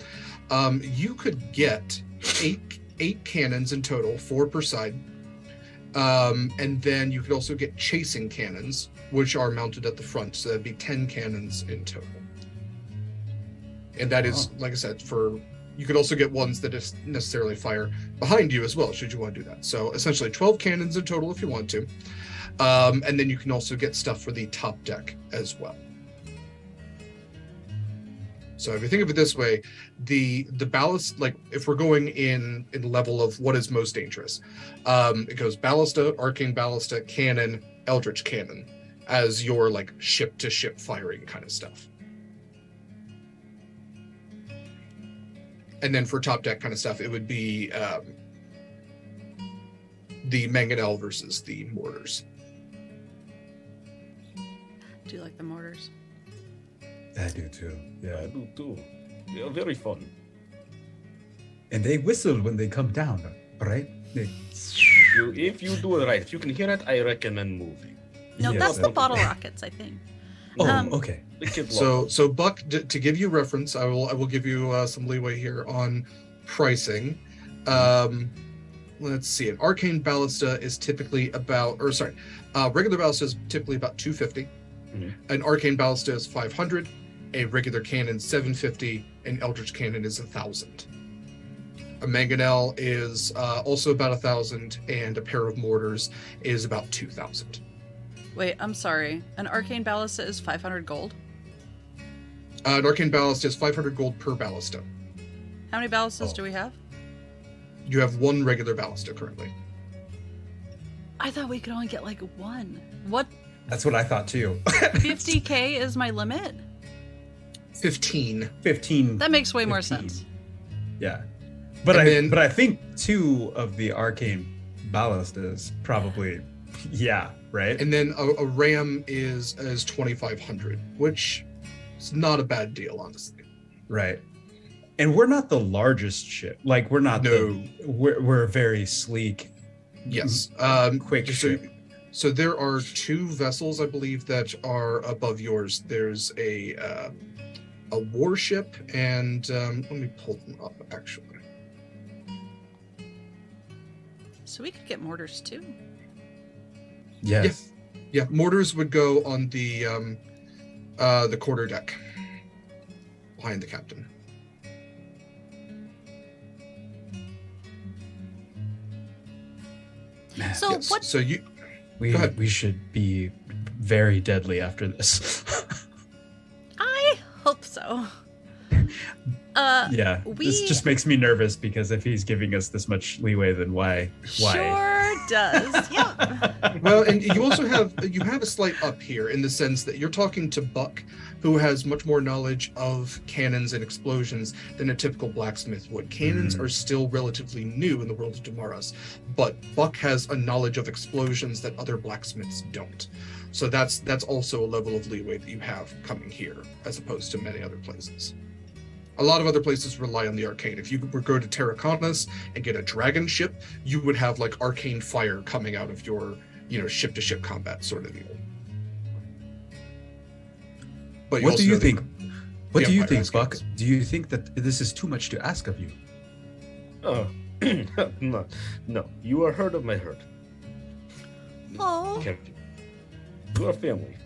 Speaker 6: You could get eight cannons in total, 4 per side. And then you could also get chasing cannons, which are mounted at the front. So that'd be 10 cannons in total. And that is, like I said, for you could also get ones that just necessarily fire behind you as well, should you want to do that. So essentially 12 cannons in total if you want to. And then you can also get stuff for the top deck as well. So if you think of it this way, the ballast, like if we're going in level of what is most dangerous, it goes ballista, arcane ballista, cannon, eldritch cannon as your like ship to ship firing kind of stuff. And then for top deck kind of stuff, it would be the mangonel versus the mortars.
Speaker 2: Do you like the mortars?
Speaker 7: I do too. Yeah.
Speaker 8: I do too. They are very fun.
Speaker 7: And they whistle when they come down, right?
Speaker 8: If you do it right, if you can hear it, I recommend moving.
Speaker 2: No,
Speaker 7: Yes,
Speaker 2: that's the
Speaker 7: okay.
Speaker 2: bottle rockets, I think.
Speaker 7: Oh, okay.
Speaker 8: The kids love
Speaker 6: So Buck, to give you reference, I will give you some leeway here on pricing. Let's see. An arcane ballista is typically about, regular ballista is typically about 250.
Speaker 8: Mm-hmm.
Speaker 6: An arcane ballista is 500. A regular cannon 750. An eldritch cannon is 1,000. A mangonel is also about 1,000, and a pair of mortars is about 2,000.
Speaker 2: Wait, I'm sorry. An arcane ballista is 500 gold?
Speaker 6: An arcane ballista is 500 gold per ballista.
Speaker 2: How many ballistas do we have?
Speaker 6: You have one regular ballista currently.
Speaker 2: I thought we could only get like one. What?
Speaker 7: That's what I thought too.
Speaker 2: 50k is my limit?
Speaker 6: 15.
Speaker 7: 15.
Speaker 2: That makes way more
Speaker 7: 15.
Speaker 2: sense.
Speaker 7: Yeah. But
Speaker 6: And
Speaker 7: I think 2 of the arcane ballistas probably, yeah, right?
Speaker 6: And then a ram is 2,500, which is not a bad deal, honestly.
Speaker 7: Right. And we're not the largest ship. Like we're not we're very sleek.
Speaker 6: Yes.
Speaker 7: Quick ship.
Speaker 6: So there are 2 vessels, I believe, that are above yours. There's a warship, and let me pull them up, actually.
Speaker 2: So we could get mortars too.
Speaker 7: Yes.
Speaker 6: Yeah, mortars would go on the quarter deck behind the captain.
Speaker 2: So
Speaker 6: Yes.
Speaker 2: what?
Speaker 6: So you
Speaker 7: We
Speaker 6: Go ahead.
Speaker 7: we should be very deadly after this.
Speaker 2: I hope so.
Speaker 7: Yeah. This just makes me nervous because if he's giving us this much leeway, then why?
Speaker 2: Sure does. Yeah.
Speaker 6: well, and you also have a slight up here in the sense that you're talking to Buck, who has much more knowledge of cannons and explosions than a typical blacksmith would. Cannons are still relatively new in the world of Damaras, but Buck has a knowledge of explosions that other blacksmiths don't. So that's also a level of leeway that you have coming here, as opposed to many other places. A lot of other places rely on the arcane. If you were go to Terraconas and get a dragon ship, you would have like arcane fire coming out of your, ship to ship combat sort of deal. But
Speaker 7: What do you think? What do you
Speaker 6: Empire
Speaker 7: think,
Speaker 6: has
Speaker 7: Buck?
Speaker 6: cannons.
Speaker 7: Do you think that this is too much to ask of you?
Speaker 8: Oh, no. You are hurt of my hurt.
Speaker 2: Oh.
Speaker 8: Captain. You are family.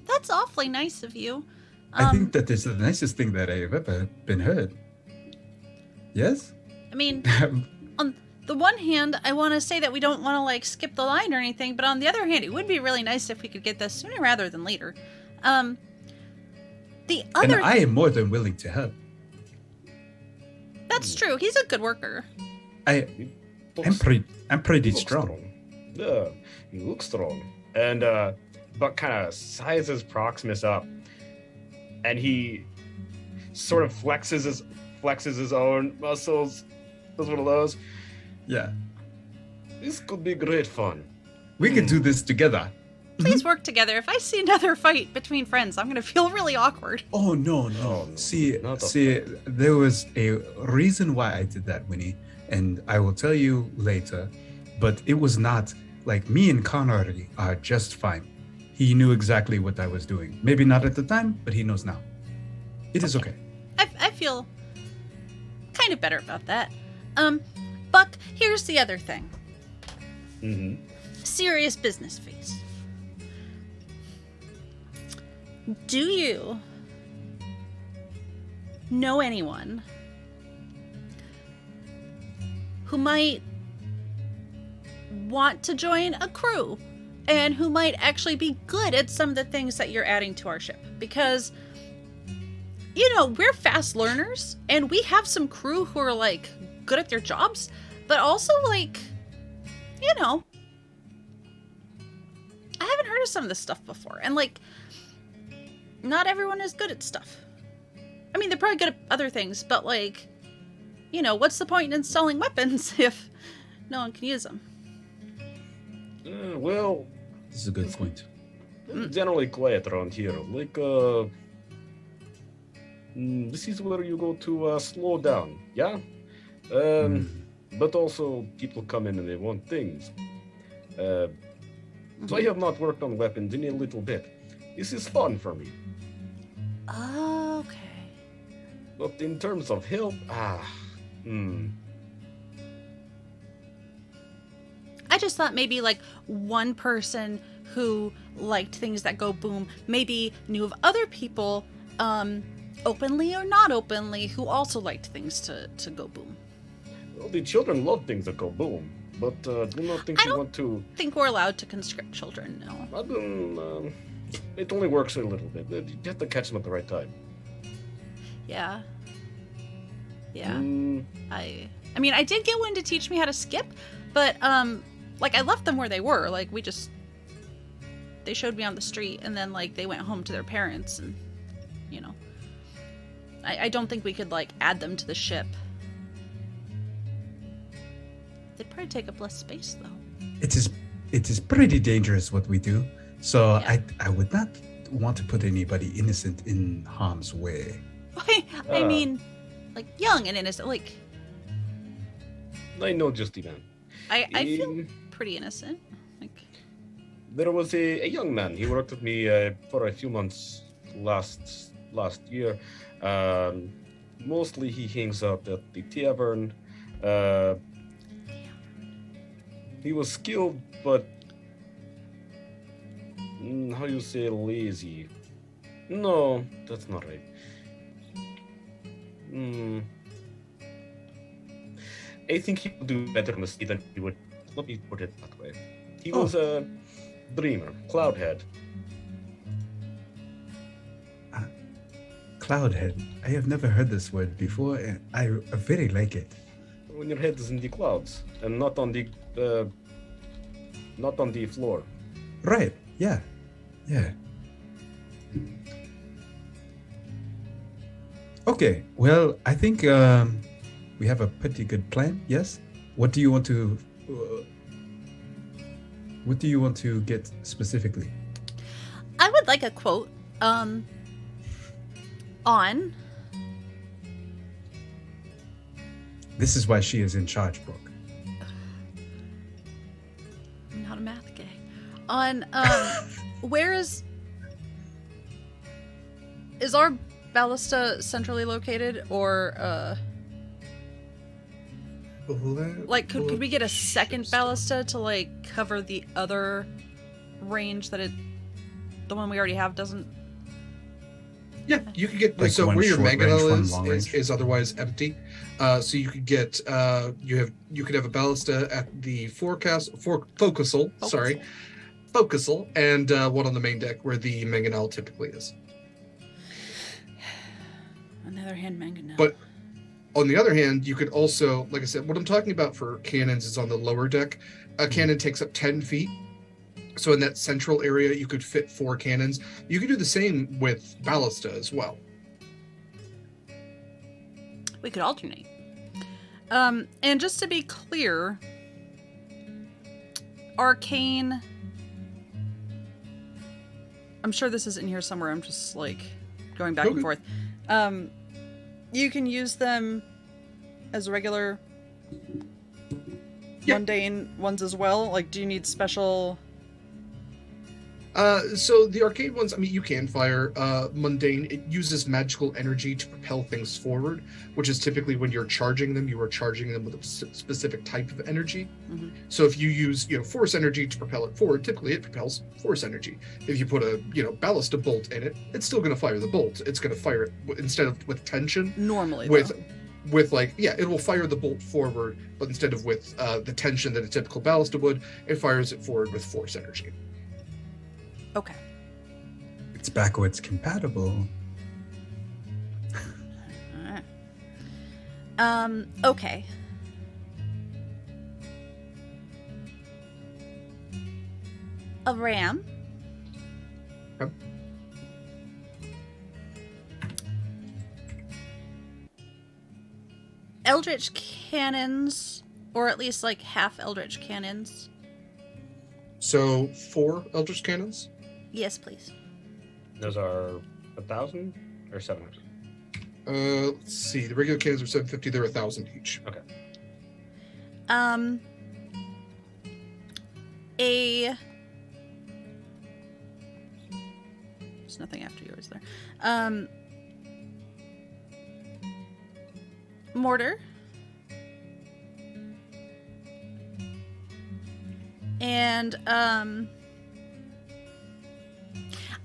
Speaker 2: That's awfully nice of you.
Speaker 7: I think that is the nicest thing that I've ever been heard. Yes?
Speaker 2: I mean, on the one hand, I want to say that we don't want to skip the line or anything, but on the other hand, it would be really nice if we could get this sooner rather than later. The
Speaker 7: And
Speaker 2: other
Speaker 7: I am more than willing to help.
Speaker 2: That's true. He's a good worker.
Speaker 7: I'm pretty strong.
Speaker 8: Yeah, you look strong. And Buck kind of sizes Proximus up, and he sort of flexes his own muscles. Does one of those.
Speaker 7: Yeah.
Speaker 8: This could be great fun.
Speaker 7: We could do this together.
Speaker 2: Please work together. If I see another fight between friends, I'm going to feel really awkward.
Speaker 7: Oh, no.
Speaker 8: no.
Speaker 7: See,
Speaker 8: Not the
Speaker 7: there was a reason why I did that, Wynni, and I will tell you later, but it was not like me and Connery are just fine. He knew exactly what I was doing. Maybe not at the time, but he knows now. It is okay.
Speaker 2: I feel kind of better about that. Buck, here's the other thing.
Speaker 8: Mm-hmm.
Speaker 2: Serious business face. Do you know anyone who might want to join a crew and who might actually be good at some of the things that you're adding to our ship. Because, you know, we're fast learners and we have some crew who are like good at their jobs, but also like, you know, I haven't heard of some of this stuff before. And like, not everyone is good at stuff. I mean, they're probably good at other things, but like, you know, what's the point in selling weapons if no one can use them?
Speaker 8: Well,
Speaker 7: This is a good point.
Speaker 8: it's generally quiet around here. Like, this is where you go to slow down, yeah? But also, people come in and they want things. So I have not worked on weapons in a little bit. This is fun for me.
Speaker 2: Okay.
Speaker 8: But in terms of help,
Speaker 2: I just thought maybe like one person who liked things that go boom maybe knew of other people, openly or not openly, who also liked things to go boom.
Speaker 8: Well, the children love things that go boom, but do not think you want to.
Speaker 2: I think we're allowed to conscript children, no.
Speaker 8: It only works a little bit. You have to catch them at the right time.
Speaker 2: Yeah. Yeah. I mean, I did get one to teach me how to skip, but like I left them where they were. Like they showed me on the street, and then like they went home to their parents, and you know, I don't think we could like add them to the ship. They'd probably take up less space though.
Speaker 4: It is pretty dangerous what we do. So
Speaker 2: Yeah.
Speaker 4: I would not want to put anybody innocent in harm's way.
Speaker 2: I mean, like young and innocent. Like
Speaker 8: I know just the man.
Speaker 2: I feel pretty innocent. Like
Speaker 8: There was a young man. He worked with me for a few months last year. Mostly he hangs out at the tavern. He was skilled, but how do you say lazy? No, that's not right. I think he would do better in the sea than he would. Let me put it that way. He was a dreamer, cloudhead.
Speaker 4: Cloudhead. I have never heard this word before, and I very like it.
Speaker 8: When your head is in the clouds and not on the floor.
Speaker 4: Right. Yeah. Yeah. Okay. Well, I think we have a pretty good plan. Yes. What do you want to get specifically?
Speaker 2: I would like a quote on
Speaker 4: This is why she is in charge, Brooke.
Speaker 2: I'm not a math gay. On where is our ballista centrally located, or like could we get a second ballista to like cover the other range that the one we already have doesn't?
Speaker 6: Yeah, you could get
Speaker 4: Like
Speaker 6: so
Speaker 4: one
Speaker 6: where your
Speaker 4: short range,
Speaker 6: mangonel
Speaker 4: one long range?
Speaker 6: is otherwise empty. So you could get you could have a ballista at the forecastle, and one on the main deck where the mangonel typically is.
Speaker 2: On the other hand, mangonel.
Speaker 6: But on the other hand, you could also, like I said, what I'm talking about for cannons is on the lower deck. A cannon takes up 10 feet. So in that central area, you could fit 4 cannons. You could do the same with ballista as well.
Speaker 2: We could alternate. And just to be clear, arcane. I'm sure this is in here somewhere. I'm just like going back and forth. You can use them as regular mundane ones as well. Like, do you need special?
Speaker 6: So the arcade ones, I mean, you can fire mundane. It uses magical energy to propel things forward, which is typically when you're charging them, you are charging them with a specific type of energy.
Speaker 2: Mm-hmm.
Speaker 6: So if you use, force energy to propel it forward, typically it propels force energy. If you put a, ballista bolt in it, it's still going to fire the bolt. It's going to fire it instead of with tension.
Speaker 2: Normally,
Speaker 6: with like, it will fire the bolt forward, but instead of with the tension that a typical ballista would, it fires it forward with force energy.
Speaker 2: Okay.
Speaker 7: It's backwards compatible.
Speaker 2: Alright. Okay. A ram.
Speaker 6: Yep.
Speaker 2: Eldritch cannons, or at least like half Eldritch cannons.
Speaker 6: So 4 Eldritch cannons?
Speaker 2: Yes, please.
Speaker 8: Those are 1,000 or 700?
Speaker 6: Let's see. The regular cannons are 750. They're 1,000 each.
Speaker 8: Okay.
Speaker 2: There's nothing after yours there. Mortar. And,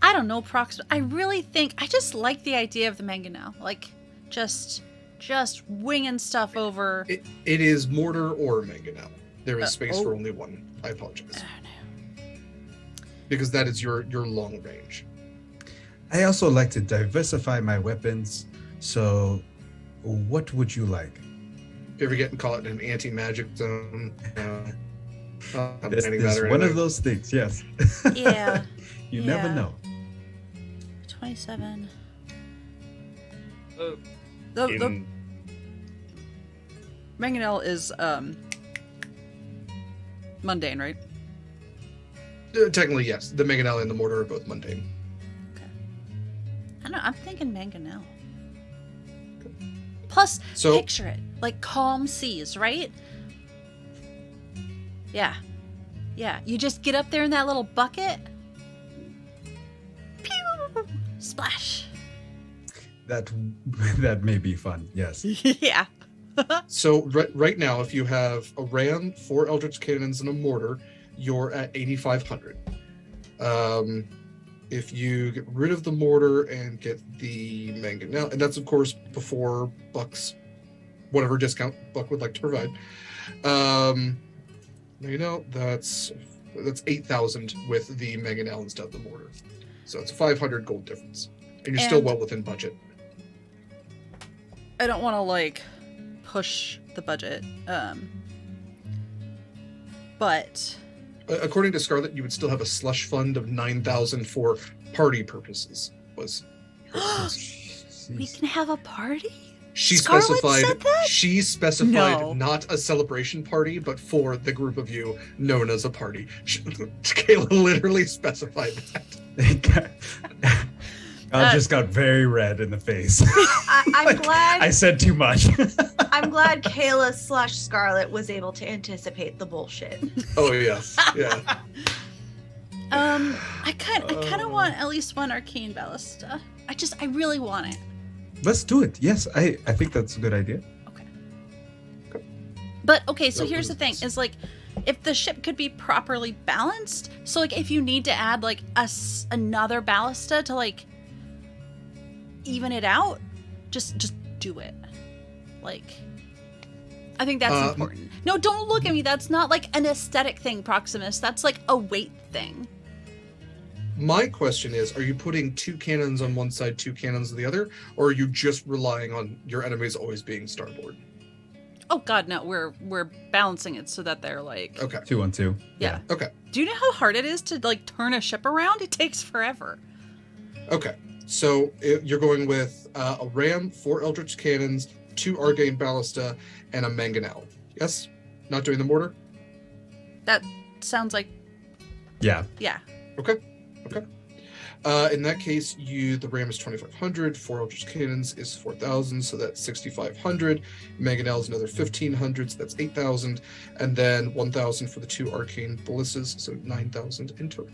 Speaker 2: I don't know, Proximus. I really think, I just like the idea of the mangonel. Like, just winging stuff over.
Speaker 6: It is mortar or mangonel. There is space
Speaker 2: oh.
Speaker 6: for only one. I apologize.
Speaker 2: I don't know.
Speaker 6: Because that is your long range.
Speaker 7: I also like to diversify my weapons. So, what would you like?
Speaker 6: If you ever get caught in an anti-magic zone,
Speaker 7: This is one of those things, yes.
Speaker 2: Yeah.
Speaker 7: You never know.
Speaker 2: 27.
Speaker 8: In-
Speaker 2: The mangonel is mundane, right?
Speaker 6: Technically, yes. The mangonel and the mortar are both mundane.
Speaker 2: Okay. I don't know. I'm thinking mangonel. Plus,
Speaker 6: So-
Speaker 2: picture it like calm seas, right? Yeah. Yeah. You just get up there in that little bucket. Pew! Splash.
Speaker 7: That may be fun, yes.
Speaker 2: Yeah.
Speaker 6: So right now, if you have a ram, 4 eldritch cannons, and a mortar, you're at 8,500. If you get rid of the mortar and get the mangonel, and that's of course before Buck's whatever discount Buck would like to provide. That's 8,000 with the mangonel instead of the mortar. So it's a 500 gold difference, and you're still well within budget.
Speaker 2: I don't want to like push the budget, but
Speaker 6: According to Scarlett, you would still have a slush fund of 9,000 for party purposes.
Speaker 2: we can have a party.
Speaker 6: She
Speaker 2: Scarlett
Speaker 6: specified
Speaker 2: said that?
Speaker 6: she specified
Speaker 2: No.
Speaker 6: not a celebration party, but for the group of you known as a party. Kaila literally specified that.
Speaker 7: I just got very red in the face.
Speaker 9: I'm glad.
Speaker 7: I said too much.
Speaker 9: I'm glad Kaila / Scarlett was able to anticipate the bullshit.
Speaker 6: Oh yes, yeah.
Speaker 2: I kind of want at least one arcane ballista. I really want it.
Speaker 7: Let's do it. Yes, I think that's a good idea.
Speaker 2: Okay. But okay, so
Speaker 6: That
Speaker 2: here's the thing: is like, if the ship could be properly balanced. So like, if you need to add like another ballista to like even it out, just do it. Like, I think that's important. No, don't look at me. That's not like an aesthetic thing, Proximus. That's like a weight thing.
Speaker 6: My question is, are you putting 2 cannons on one side, 2 cannons on the other, or are you just relying on your enemies always being starboard?
Speaker 2: Oh God, no. We're balancing it so that they're like.
Speaker 6: Okay.
Speaker 7: 2 on 2.
Speaker 2: Yeah.
Speaker 6: Okay.
Speaker 2: Do you know how hard it is to like turn a ship around? It takes forever.
Speaker 6: Okay. So you're going with a ram, 4 eldritch cannons, 2 arcane ballista, and a mangonel. Yes? Not doing the mortar?
Speaker 2: That sounds like.
Speaker 7: Yeah.
Speaker 2: Yeah.
Speaker 6: Okay. In that case, the ram is 2,500, 4 eldritch cannons is 4,000, so that's 6,500. Mangonel is another 1,500, so that's 8,000, and then 1,000 for the 2 arcane ballistas, so 9,000 in total.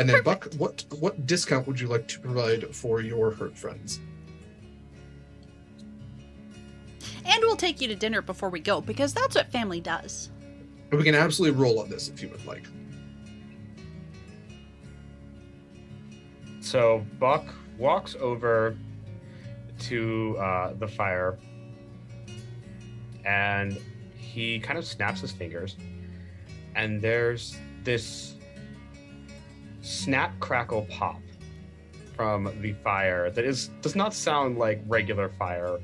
Speaker 6: And then
Speaker 2: Perfect.
Speaker 6: Buck, what discount would you like to provide for your hurt friends?
Speaker 2: And we'll take you to dinner before we go, because that's what family does.
Speaker 6: And we can absolutely roll on this if you would like.
Speaker 8: So Buck walks over to the fire, and he kind of snaps his fingers, and there's this snap, crackle, pop from the fire that does not sound like regular fire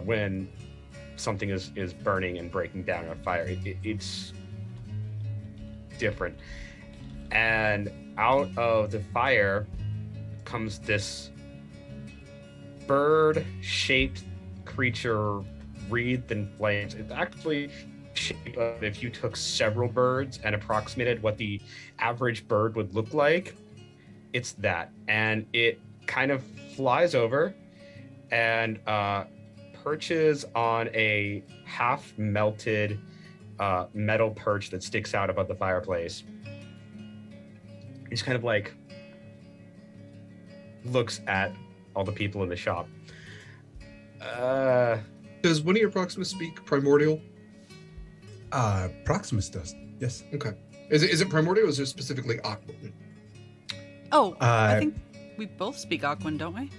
Speaker 8: when something is burning and breaking down in a fire. It's different. And out of the fire comes this bird-shaped creature wreathed in flames. It's actually shaped of if you took several birds and approximated what the average bird would look like. It's that. And it kind of flies over and perches on a half-melted metal perch that sticks out above the fireplace. He's kind of like looks at all the people in the shop.
Speaker 6: Does Wynni or Proximus speak Primordial?
Speaker 4: Proximus does. Yes.
Speaker 6: Okay. Is it Primordial or is it specifically Aquan?
Speaker 2: Oh, I think we both speak Aquan, don't we?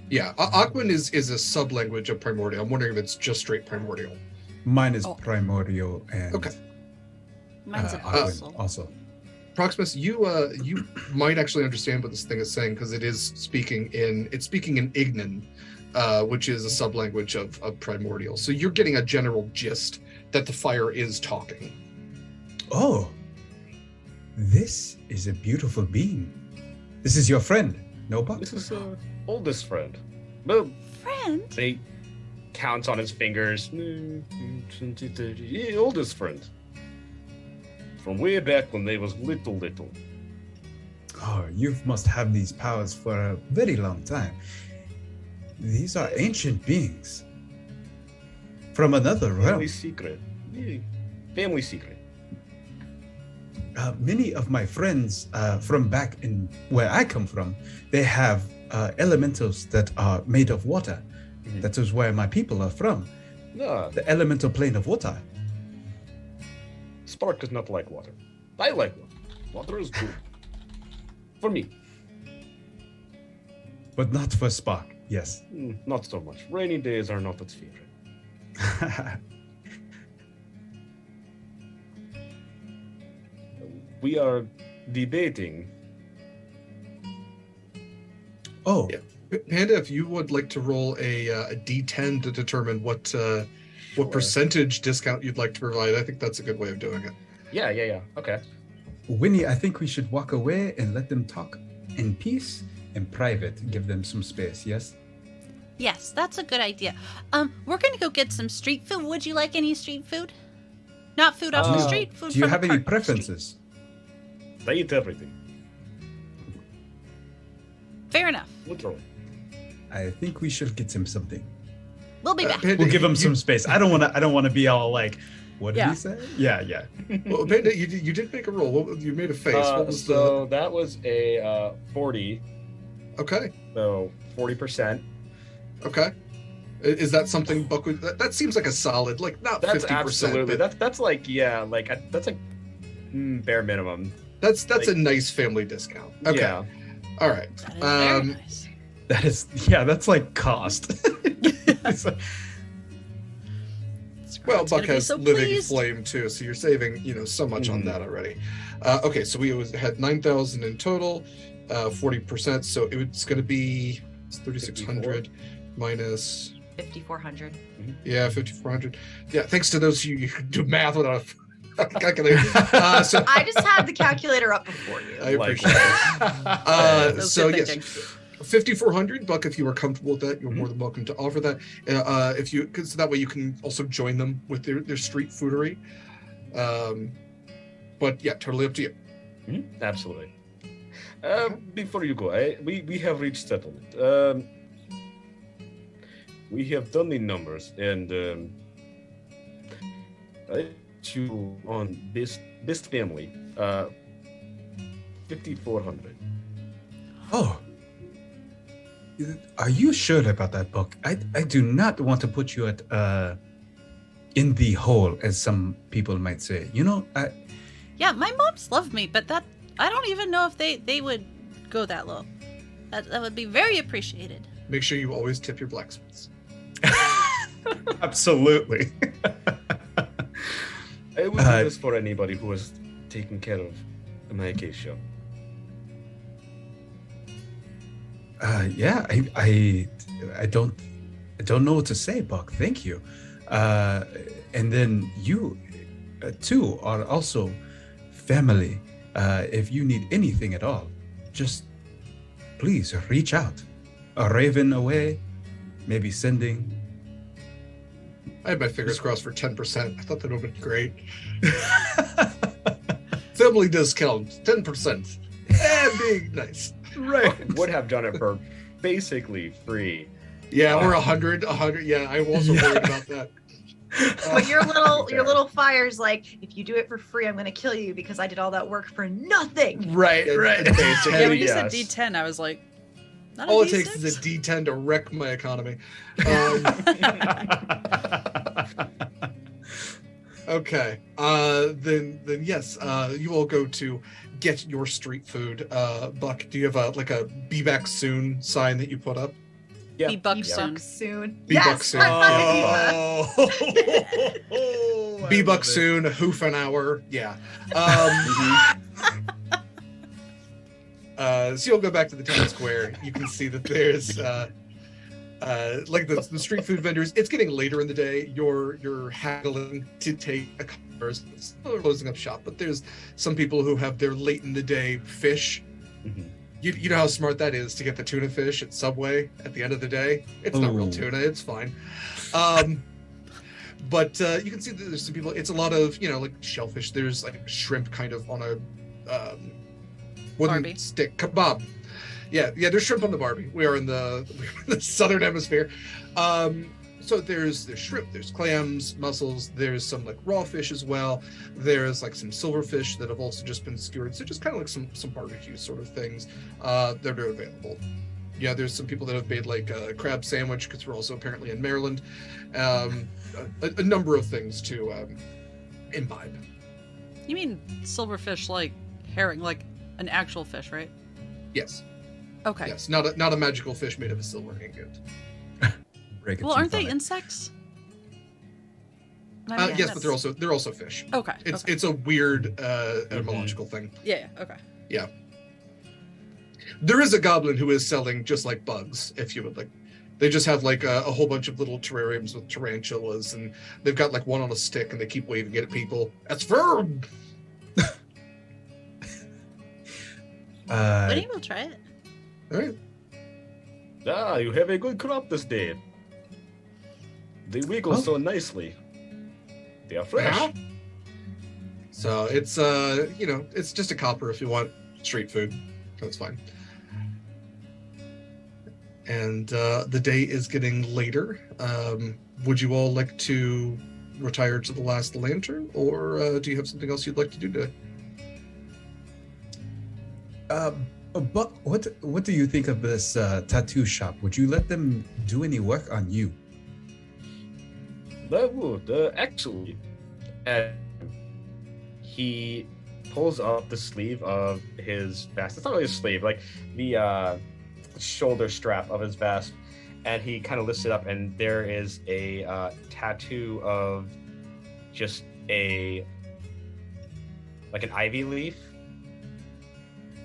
Speaker 6: Yeah, Aquan is a sub-language of Primordial. I'm wondering if it's just straight Primordial.
Speaker 4: Mine is primordial and
Speaker 6: Okay.
Speaker 2: Mine's an
Speaker 4: Aquan also.
Speaker 6: Proximus, you might actually understand what this thing is saying because it's speaking in Ignan, which is a sub-language of Primordial. So you're getting a general gist that the fire is talking.
Speaker 4: Oh, this is a beautiful being. This is your friend, no, Buck?
Speaker 8: This is oldest friend. Well,
Speaker 2: Friend?
Speaker 8: he counts on his fingers. 20, 30, yeah, oldest friend. From way back when they was little.
Speaker 4: Oh, you must have these powers for a very long time. These are ancient beings from another realm.
Speaker 8: Family secret. Yeah, family secret.
Speaker 4: Many of my friends from back in where I come from, they have elementals that are made of water.
Speaker 8: Mhm.
Speaker 4: That is where my people are from.
Speaker 8: No,
Speaker 4: The elemental plane of water.
Speaker 8: Spark is not like water. I like water. Water is good. For me.
Speaker 4: But not for Spark, yes.
Speaker 8: Not so much. Rainy days are not its favorite. We are debating.
Speaker 4: Oh,
Speaker 6: Yeah. Panda, if you would like to roll a D10 to determine what percentage discount you'd like to provide, I think that's a good way of doing it.
Speaker 8: Yeah. Okay.
Speaker 4: Winnie, I think we should walk away and let them talk in peace, in private, give them some space, yes?
Speaker 2: Yes, that's a good idea. We're gonna go get some street food. Would you like any street food? Not food off the street, food
Speaker 4: Do you
Speaker 2: from
Speaker 4: have
Speaker 2: the
Speaker 4: any
Speaker 2: cart.
Speaker 4: preferences?
Speaker 8: They eat everything.
Speaker 2: Fair enough.
Speaker 8: Literally.
Speaker 4: I think we should get him something.
Speaker 2: We'll be back.
Speaker 6: Panda,
Speaker 4: We'll give him
Speaker 6: you-
Speaker 4: some space. I don't want to be all like, what did
Speaker 2: Yeah.
Speaker 4: he say? Yeah.
Speaker 6: Well, Panda, you did make a roll. You made a face. What was
Speaker 8: So that was a 40.
Speaker 6: the? Okay.
Speaker 8: So 40%.
Speaker 6: Okay. Is that something Buck would? That seems like a solid, like not 50%.
Speaker 8: That's absolutely.
Speaker 6: But
Speaker 8: That's like that's like bare minimum.
Speaker 6: that's
Speaker 8: like-
Speaker 6: a nice family discount. Okay.
Speaker 8: Yeah.
Speaker 6: All right.
Speaker 2: That is very
Speaker 6: Um,
Speaker 2: nice.
Speaker 4: That's like cost. It's like-
Speaker 6: Well,
Speaker 2: Scarlett's
Speaker 6: Buck
Speaker 2: gonna be
Speaker 6: has
Speaker 2: so
Speaker 6: living
Speaker 2: pleased.
Speaker 6: flame too, so you're saving so much on
Speaker 8: Mhm.
Speaker 6: that already. Okay, so we had 9,000 in total, 40%. So it's going to be 3,600 minus
Speaker 9: 5,400.
Speaker 6: 5,400. Yeah, thanks to those you can do math without a calculator. So
Speaker 9: I just had the calculator up before you.
Speaker 6: I appreciate
Speaker 8: Likewise.
Speaker 6: it.
Speaker 2: That's
Speaker 6: So
Speaker 2: good
Speaker 6: yes,
Speaker 2: thinking.
Speaker 6: 5,400, Buck. If you are comfortable with that, you're
Speaker 8: Mm-hmm.
Speaker 6: more than welcome to offer that. Because that way you can also join them with their street foodery. But yeah, totally up to you.
Speaker 8: Absolutely. Before you go, we have reached settlement. We have done the numbers, and I you on best family. 5,400.
Speaker 7: Oh. Are you sure about that book? I do not want to put you at in the hole, as some people might say. You know,
Speaker 2: Yeah, my moms love me, but that I don't even know if they would go that low. That would be very appreciated.
Speaker 6: Make sure you always tip your blacksmiths.
Speaker 7: absolutely.
Speaker 8: I would do this for anybody who was taking care of my acacia.
Speaker 7: Yeah, I don't know what to say, Buck. Thank you. And then you, too, are also family. If you need anything at all, just please reach out. A raven away, maybe sending.
Speaker 6: I had my fingers crossed for 10%. I thought that would have been great. Family discount, 10%. And being nice.
Speaker 7: Right.
Speaker 8: Would have done it for basically free.
Speaker 6: Yeah, or 100. Yeah, I was also worried about that.
Speaker 9: But your little fire's like, if you do it for free, I'm going to kill you because I did all that work for nothing.
Speaker 6: Right.
Speaker 8: Basically,
Speaker 2: Yeah, when you
Speaker 8: yes.
Speaker 2: said D10, I was like, not
Speaker 6: All
Speaker 2: a
Speaker 6: it takes
Speaker 2: D6?
Speaker 6: is a D10 to wreck my economy. Okay. Then yes. You all go to get your street food. Buck, do you have a "Be back soon" sign that you put up?
Speaker 8: Yeah.
Speaker 2: Be buck
Speaker 9: Be
Speaker 2: soon.
Speaker 9: buck soon.
Speaker 6: Be
Speaker 9: Yes!
Speaker 6: buck soon. Be buck soon. Hoof an hour. Yeah. So you'll go back to the town square. You can see that there's like the street food vendors. It's getting later in the day. You're haggling to take a cars. It's still closing up shop, but there's some people who have their late in the day fish.
Speaker 8: Mm-hmm.
Speaker 6: You know how smart that is to get the tuna fish at Subway at the end of the day. It's not real tuna. It's fine. But you can see that there's some people. It's a lot of like shellfish. There's like shrimp kind of on a wooden
Speaker 2: Barbie.
Speaker 6: stick kebab. Yeah. There's shrimp on the Barbie. We are in the southern hemisphere. So there's shrimp, there's clams, mussels, there's some like raw fish as well. There's like some silverfish that have also just been skewered. So just kind of like some barbecue sort of things that are available. Yeah, there's some people that have made like a crab sandwich because we're also apparently in Maryland. A number of things to imbibe.
Speaker 2: You mean silverfish like herring, like an actual fish, right?
Speaker 6: Yes.
Speaker 2: Okay.
Speaker 6: Yes, not a magical fish made of a silver ingot.
Speaker 2: Well, aren't they insects?
Speaker 6: Yes, but they're also fish.
Speaker 2: Okay.
Speaker 6: It's a weird etymological thing.
Speaker 2: Yeah. Okay.
Speaker 6: Yeah. There is a goblin who is selling just like bugs, if you would like. They just have like a whole bunch of little terrariums with tarantulas, and they've got like one on a stick, and they keep waving it at people. That's verb.
Speaker 2: Winnie will try it.
Speaker 6: All right.
Speaker 8: Ah, you have a good crop this day. They wiggle so nicely. They are fresh.
Speaker 6: Yeah. So it's it's just a copper if you want street food. That's fine. And the day is getting later. Would you all like to retire to the last lantern, or do you have something else you'd like to do today?
Speaker 7: But what do you think of this tattoo shop? Would you let them do any work on you?
Speaker 8: That would actually. And he pulls up the sleeve of his vest. It's not really a sleeve, like the shoulder strap of his vest, and he kind of lifts it up, and there is a tattoo of just an ivy leaf.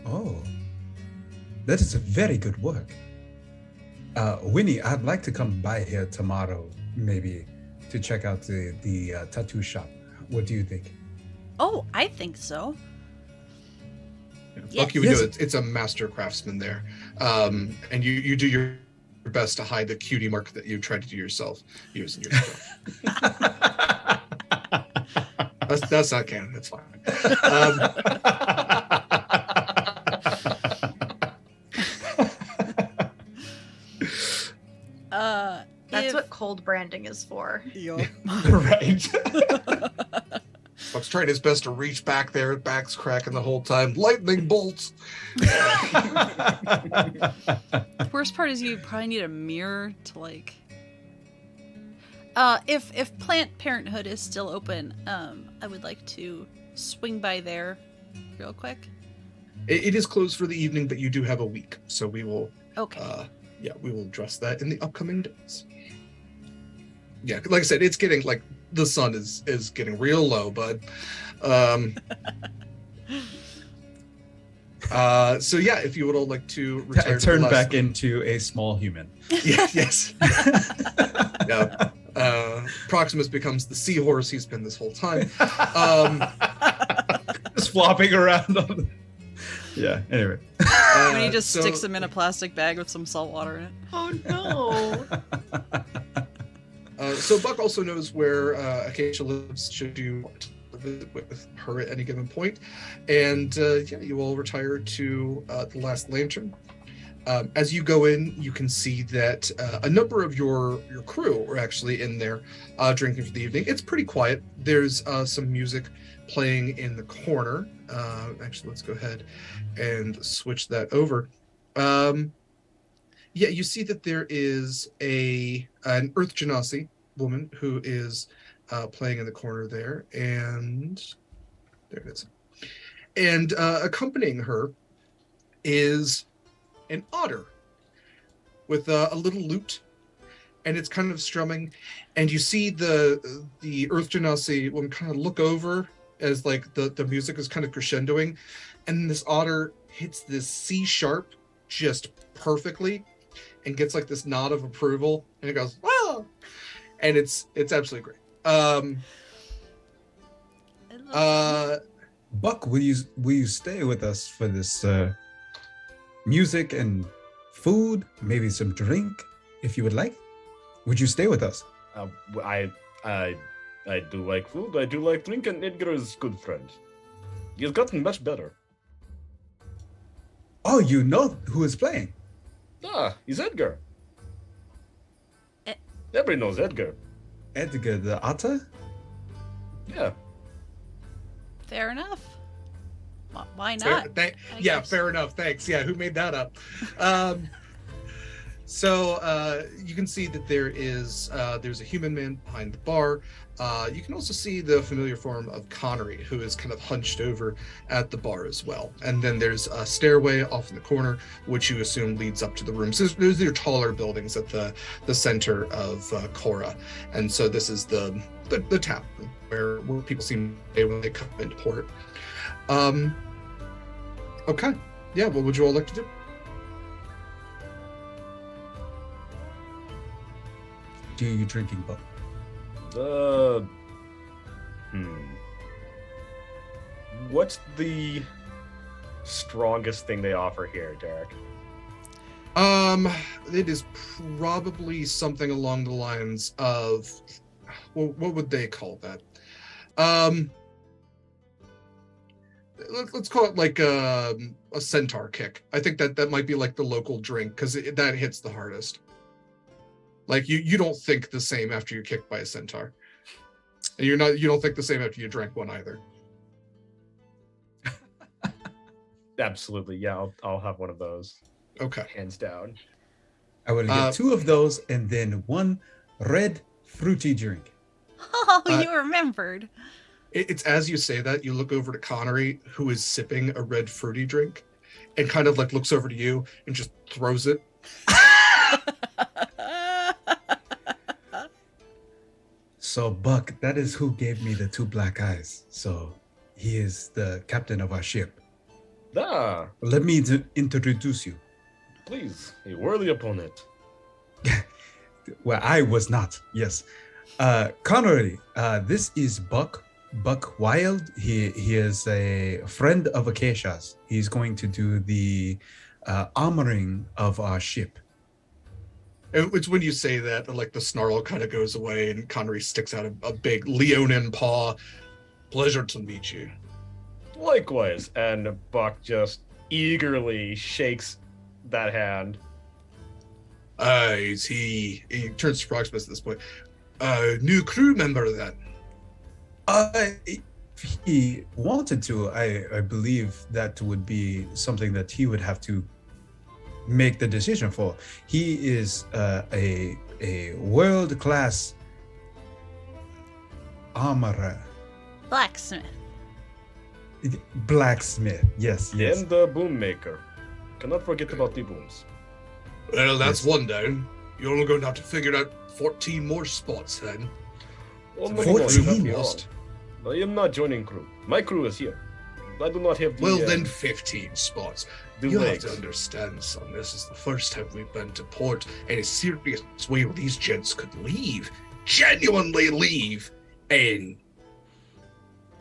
Speaker 7: Oh, that is a very good work. Wynni, I'd like to come by here tomorrow, maybe, to check out the tattoo shop. What do you think?
Speaker 2: Oh, I think so.
Speaker 6: Buck, you would do it. It's a master craftsman there, and you do your best to hide the cutie mark that you tried to do yourself using your stuff. That's not canon. It's fine.
Speaker 9: That's what cold branding is for.
Speaker 7: Right.
Speaker 6: Buck's trying his best to reach back there. Back's cracking the whole time. Lightning bolts.
Speaker 2: The worst part is you probably need a mirror to like. If Planned Parenthood is still open, I would like to swing by there, real quick.
Speaker 6: It is closed for the evening, but you do have a week, so we will.
Speaker 2: Okay.
Speaker 6: We will address that in the upcoming days. Yeah, like I said, it's getting like the sun is getting real low, bud. So yeah, if you would all like to retire,
Speaker 7: turn back into a small human.
Speaker 6: Yeah, yes. Yeah. Proximus becomes the seahorse he's been this whole time.
Speaker 7: Just flopping around on the... Yeah, anyway.
Speaker 2: When he just sticks him in a plastic bag with some salt water in it.
Speaker 9: Oh no.
Speaker 6: So Buck also knows where Acacia lives should you want to visit with her at any given point. And you all retire to the last lantern. As you go in, you can see that a number of your crew are actually in there drinking for the evening. It's pretty quiet. There's some music playing in the corner. Actually, let's go ahead and switch that over. You see that there is an Earth Genasi woman who is playing in the corner there, and there it is. And accompanying her is an otter with a little lute, and it's kind of strumming. And you see the Earth Genasi woman kind of look over as like the music is kind of crescendoing, and this otter hits this C sharp just perfectly and gets like this nod of approval, and it goes, "Wow!" And it's absolutely great.
Speaker 7: Buck, will you stay with us for this music and food, maybe some drink, if you would like? Would you stay with us?
Speaker 8: I do like food. I do like drink, and Edgar is a good friend. He has gotten much better.
Speaker 7: Oh, you know who is playing?
Speaker 8: Ah, he's Edgar. Everybody knows Edgar.
Speaker 7: Edgar the otter?
Speaker 8: Yeah.
Speaker 2: Fair enough. Why not?
Speaker 6: Fair enough. Thanks. Yeah, who made that up? So you can see that there's a human man behind the bar. You can also see the familiar form of Connery, who is kind of hunched over at the bar as well. And then there's a stairway off in the corner, which you assume leads up to the rooms. Those are taller buildings at the center of Cora. And so this is the tap room where people seem to stay when they come into port. Okay. Yeah, what would you all like to do?
Speaker 7: Do you drinking, Buck?
Speaker 8: What's the strongest thing they offer here, Derek?
Speaker 6: It is probably something along the lines of, what would they call that? Let's call it like a centaur kick. I think that might be like the local drink, because that hits the hardest. Like you don't think the same after you're kicked by a centaur, and you don't think the same after you drank one either.
Speaker 8: Absolutely, yeah. I'll have one of those.
Speaker 6: Okay,
Speaker 8: hands down.
Speaker 7: I will get 2 of those and then 1 red fruity drink.
Speaker 2: Oh, you remembered.
Speaker 6: It's as you say that, you look over to Connery, who is sipping a red fruity drink, and kind of like looks over to you and just throws it.
Speaker 7: So, Buck, that is who gave me the 2 black eyes. So, he is the captain of our ship.
Speaker 8: Ah.
Speaker 7: Let me introduce you.
Speaker 8: Please, a worthy opponent.
Speaker 7: Well, I was not, yes. Connery, this is Buck Wild. He is a friend of Acacia's. He's going to do the armoring of our ship.
Speaker 6: It's when you say that, like the snarl kind of goes away, and Connery sticks out a big leonine paw. Pleasure to meet you.
Speaker 8: Likewise. And Buck just eagerly shakes that hand.
Speaker 6: He turns to Proximus at this point. New crew member then?
Speaker 7: he wanted to, I believe that would be something that he would have to make the decision for. He is a world-class armorer. Blacksmith. Yes.
Speaker 8: And the boom maker. Cannot forget about the booms.
Speaker 6: Well, that's one down. You're only going to have to figure out 14 more spots then.
Speaker 8: Oh,
Speaker 6: So
Speaker 7: 14
Speaker 6: we've lost.
Speaker 8: I am not joining crew. My crew is here. I do not have the...
Speaker 6: Well, then 15 spots.
Speaker 8: the
Speaker 6: You have
Speaker 8: legs.
Speaker 6: to understand, son, this is the first time we've been to port in a serious way where these gents could leave. Genuinely leave. And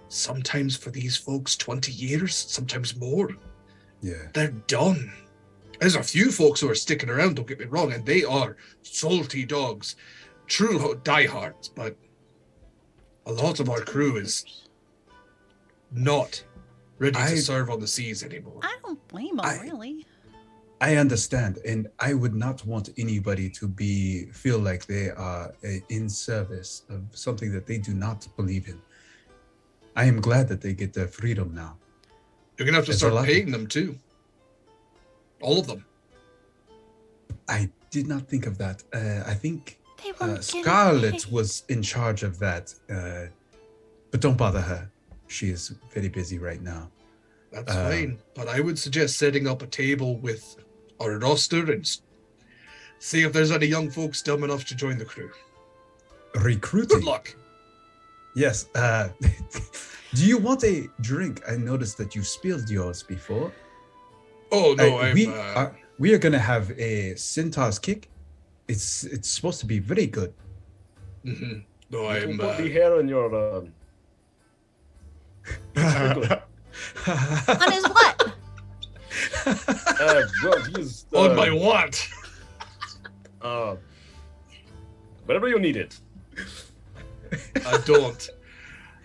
Speaker 6: sometimes for these folks, 20 years, sometimes more.
Speaker 7: Yeah.
Speaker 6: They're done. There's a few folks who are sticking around, don't get me wrong, and they are salty dogs. True diehards, but a lot of our crew is not ready to serve on the seas anymore.
Speaker 2: I don't blame them, really.
Speaker 7: I understand, and I would not want anybody to feel like they are in service of something that they do not believe in. I am glad that they get their freedom now.
Speaker 6: You're gonna have to
Speaker 7: It's a
Speaker 6: start
Speaker 7: lot.
Speaker 6: paying them too. All of them.
Speaker 7: I did not think of that. I think
Speaker 2: They weren't getting
Speaker 7: Scarlett
Speaker 2: paid.
Speaker 7: was in charge of that, but don't bother her. She is very busy right now.
Speaker 6: That's fine. But I would suggest setting up a table with our roster and see if there's any young folks dumb enough to join the crew.
Speaker 7: Recruiting.
Speaker 6: Good luck.
Speaker 7: Yes. Do you want a drink? I noticed that you spilled yours before.
Speaker 6: Oh no,
Speaker 7: We are gonna have a centaur's kick. It's supposed to be very good.
Speaker 6: Mhm. No,
Speaker 8: You
Speaker 6: I'm.
Speaker 8: put the hair in your...
Speaker 2: On his what?
Speaker 8: well, he's...
Speaker 6: on my what?
Speaker 8: Whenever you need it.
Speaker 6: I don't.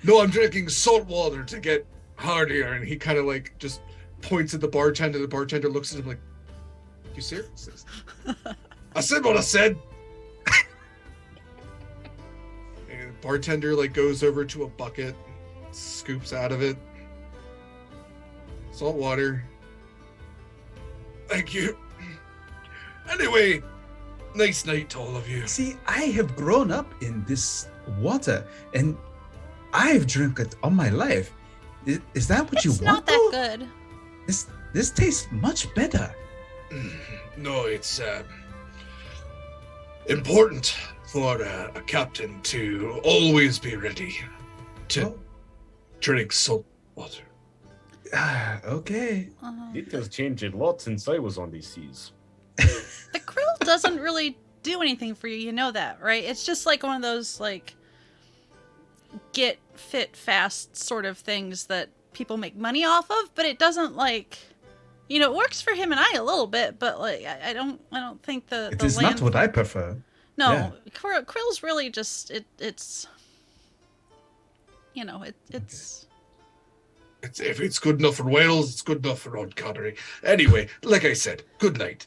Speaker 6: No, I'm drinking salt water to get hardier, and he kind of like just points at the bartender. The bartender looks at him like, "You serious?" I said what I said. And the bartender like goes over to a bucket, scoops out of it salt water. Thank you. Anyway, nice night to all of you.
Speaker 7: See, I have grown up in this water, and I've drank it all my life. Is that what you
Speaker 2: It's
Speaker 7: want?
Speaker 2: not that good.
Speaker 7: This tastes much better.
Speaker 6: No, it's important for a captain to always be ready to drink salt water.
Speaker 7: Okay.
Speaker 8: It has changed a lot since I was on these seas.
Speaker 2: The krill doesn't really do anything for you. You know that, right? It's just like one of those like get fit fast sort of things that people make money off of, but it doesn't like, you know, it works for him and I a little bit, but like I don't think
Speaker 7: It
Speaker 2: the
Speaker 7: is
Speaker 2: land...
Speaker 7: not what I prefer.
Speaker 2: No,
Speaker 7: Yeah.
Speaker 2: krill's really just it's you know, it's
Speaker 6: If it's good enough for Wales, it's good enough for Rod Connery. Anyway, like I said, good night.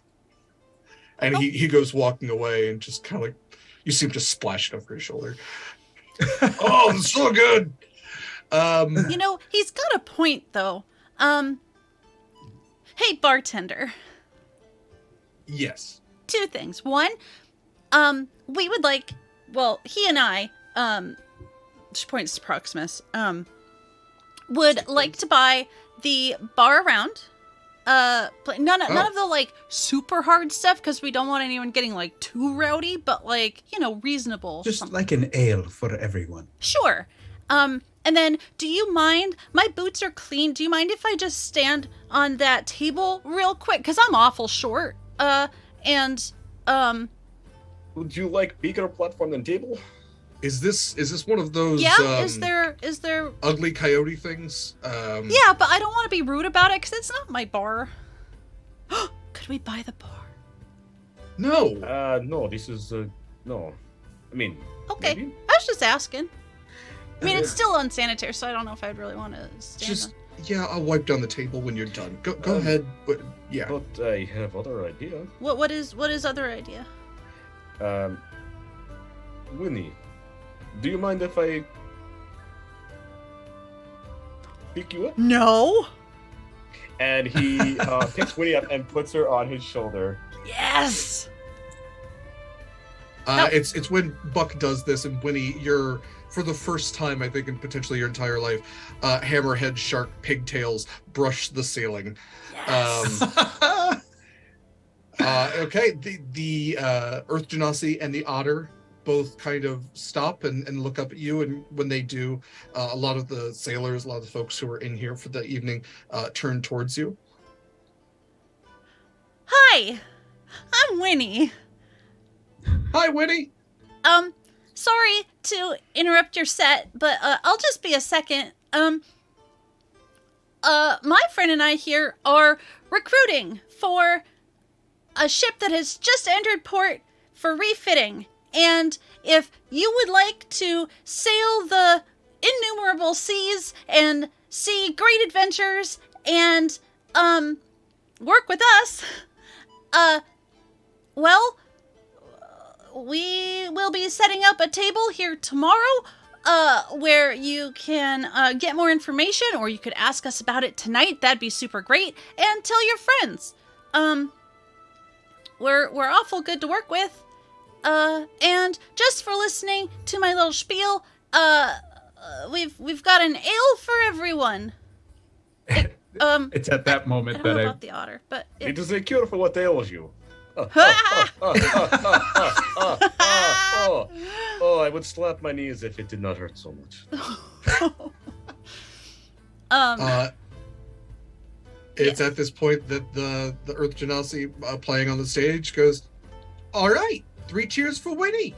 Speaker 6: And he goes walking away and just kind of like, you see him just splashing over his shoulder. Oh, it's so good.
Speaker 2: you know, he's got a point though. Hey bartender.
Speaker 6: Yes.
Speaker 2: Two things. One, we would like, well, he and I, she points to Proximus, would like to buy the bar around. None of the like super hard stuff because we don't want anyone getting like too rowdy, but like, you know, reasonable.
Speaker 7: Just
Speaker 2: something.
Speaker 7: like an ale for everyone.
Speaker 2: Sure. And then, do you mind? My boots are clean. Do you mind if I just stand on that table real quick? Because I'm awful short. And
Speaker 8: Would you like bigger platform than table?
Speaker 6: Is this one of those
Speaker 2: yeah, is there
Speaker 6: ugly coyote things?
Speaker 2: Yeah, but I don't want to be rude about it because it's not my bar. Could we buy the bar?
Speaker 6: No.
Speaker 8: No, this is, no. I mean,
Speaker 2: Okay,
Speaker 8: maybe?
Speaker 2: I was just asking. I mean, it's still unsanitary, so I don't know if I'd really want to stand
Speaker 6: Just
Speaker 2: on-
Speaker 6: yeah, I'll wipe down the table when you're done. Go ahead. But yeah.
Speaker 8: But I have other idea.
Speaker 2: What is other idea?
Speaker 8: Wynni, do you mind if I pick you up?
Speaker 1: No.
Speaker 8: And he picks Wynni up and puts her on his shoulder.
Speaker 1: Yes.
Speaker 6: It's when Buck does this, and Wynni, you're, for the first time, I think, in potentially your entire life, hammerhead shark pigtails brush the ceiling.
Speaker 1: Yes.
Speaker 6: Okay, the Earth Genasi and the otter both kind of stop and look up at you, and when they do, a lot of the sailors, a lot of the folks who are in here for the evening, turn towards you.
Speaker 2: Hi, I'm Wynni.
Speaker 6: Hi, Wynni.
Speaker 2: Sorry to interrupt your set, but I'll just be a second. My friend and I here are recruiting for a ship that has just entered port for refitting. And if you would like to sail the innumerable seas and see great adventures and work with us, well, we will be setting up a table here tomorrow where you can get more information, or you could ask us about it tonight. That'd be super great. And tell your friends. We're awful good to work with. And just for listening to my little spiel, we've got an ale for everyone.
Speaker 7: It's at that moment
Speaker 2: I don't
Speaker 7: that
Speaker 2: know about the otter, but
Speaker 8: It is a cure for what ails you. Oh, I would slap my knees if it did not hurt so much.
Speaker 6: It's at this point that the Earth Genasi playing on the stage goes, all right, 3 cheers for Wynni.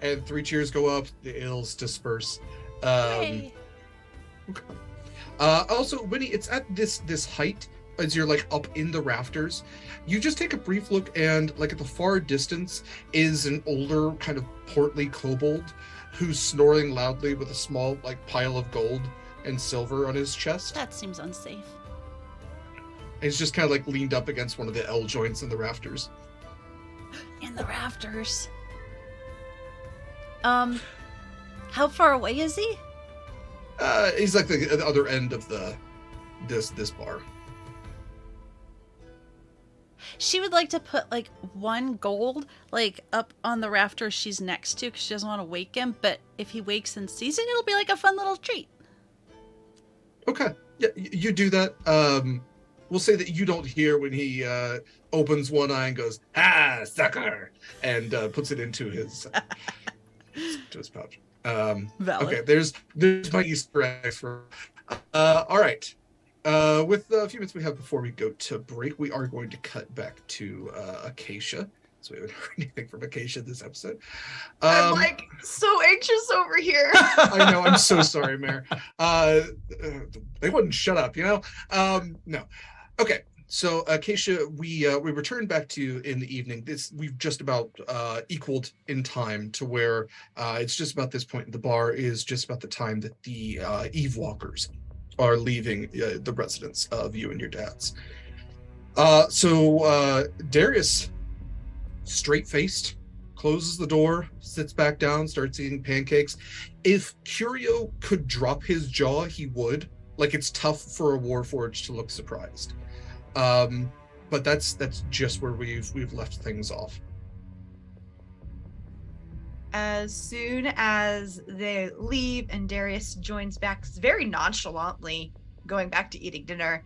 Speaker 6: And 3 cheers go up, the ales disperse. Also, Wynni, it's at this height, as you're like up in the rafters. You just take a brief look, and like at the far distance is an older kind of portly kobold who's snoring loudly with a small like pile of gold and silver on his chest.
Speaker 2: that seems unsafe.
Speaker 6: He's just kind of like leaned up against one of the L joints in the rafters.
Speaker 2: In the rafters. How far away is he?
Speaker 6: He's like the other end of this bar.
Speaker 2: She would like to put like 1 gold like up on the rafters she's next to because she doesn't want to wake him, but if he wakes and sees it, it'll be like a fun little treat.
Speaker 6: Okay, yeah, you do that. We'll say that you don't hear when he opens one eye and goes, "Ah, sucker," and puts it into his pouch.
Speaker 2: Valid.
Speaker 6: Okay, there's my Easter eggs for. All right. With the few minutes we have before we go to break, we are going to cut back to Acacia. So we haven't heard anything from Acacia this episode.
Speaker 9: I'm like so anxious over here.
Speaker 6: I know. I'm so sorry, Mare. They wouldn't shut up, you know. No. Okay. So Acacia, we return back to you in the evening. We've just about equaled in time to where it's just about this point. The bar is just about the time that the Eve Walkers are leaving the residence of you and your dads. So Darius, straight-faced, closes the door, sits back down, starts eating pancakes. If Curio could drop his jaw, he would. Like, it's tough for a Warforged to look surprised. But that's just where we've left things off.
Speaker 9: As soon as they leave and Darius joins back very nonchalantly, going back to eating dinner,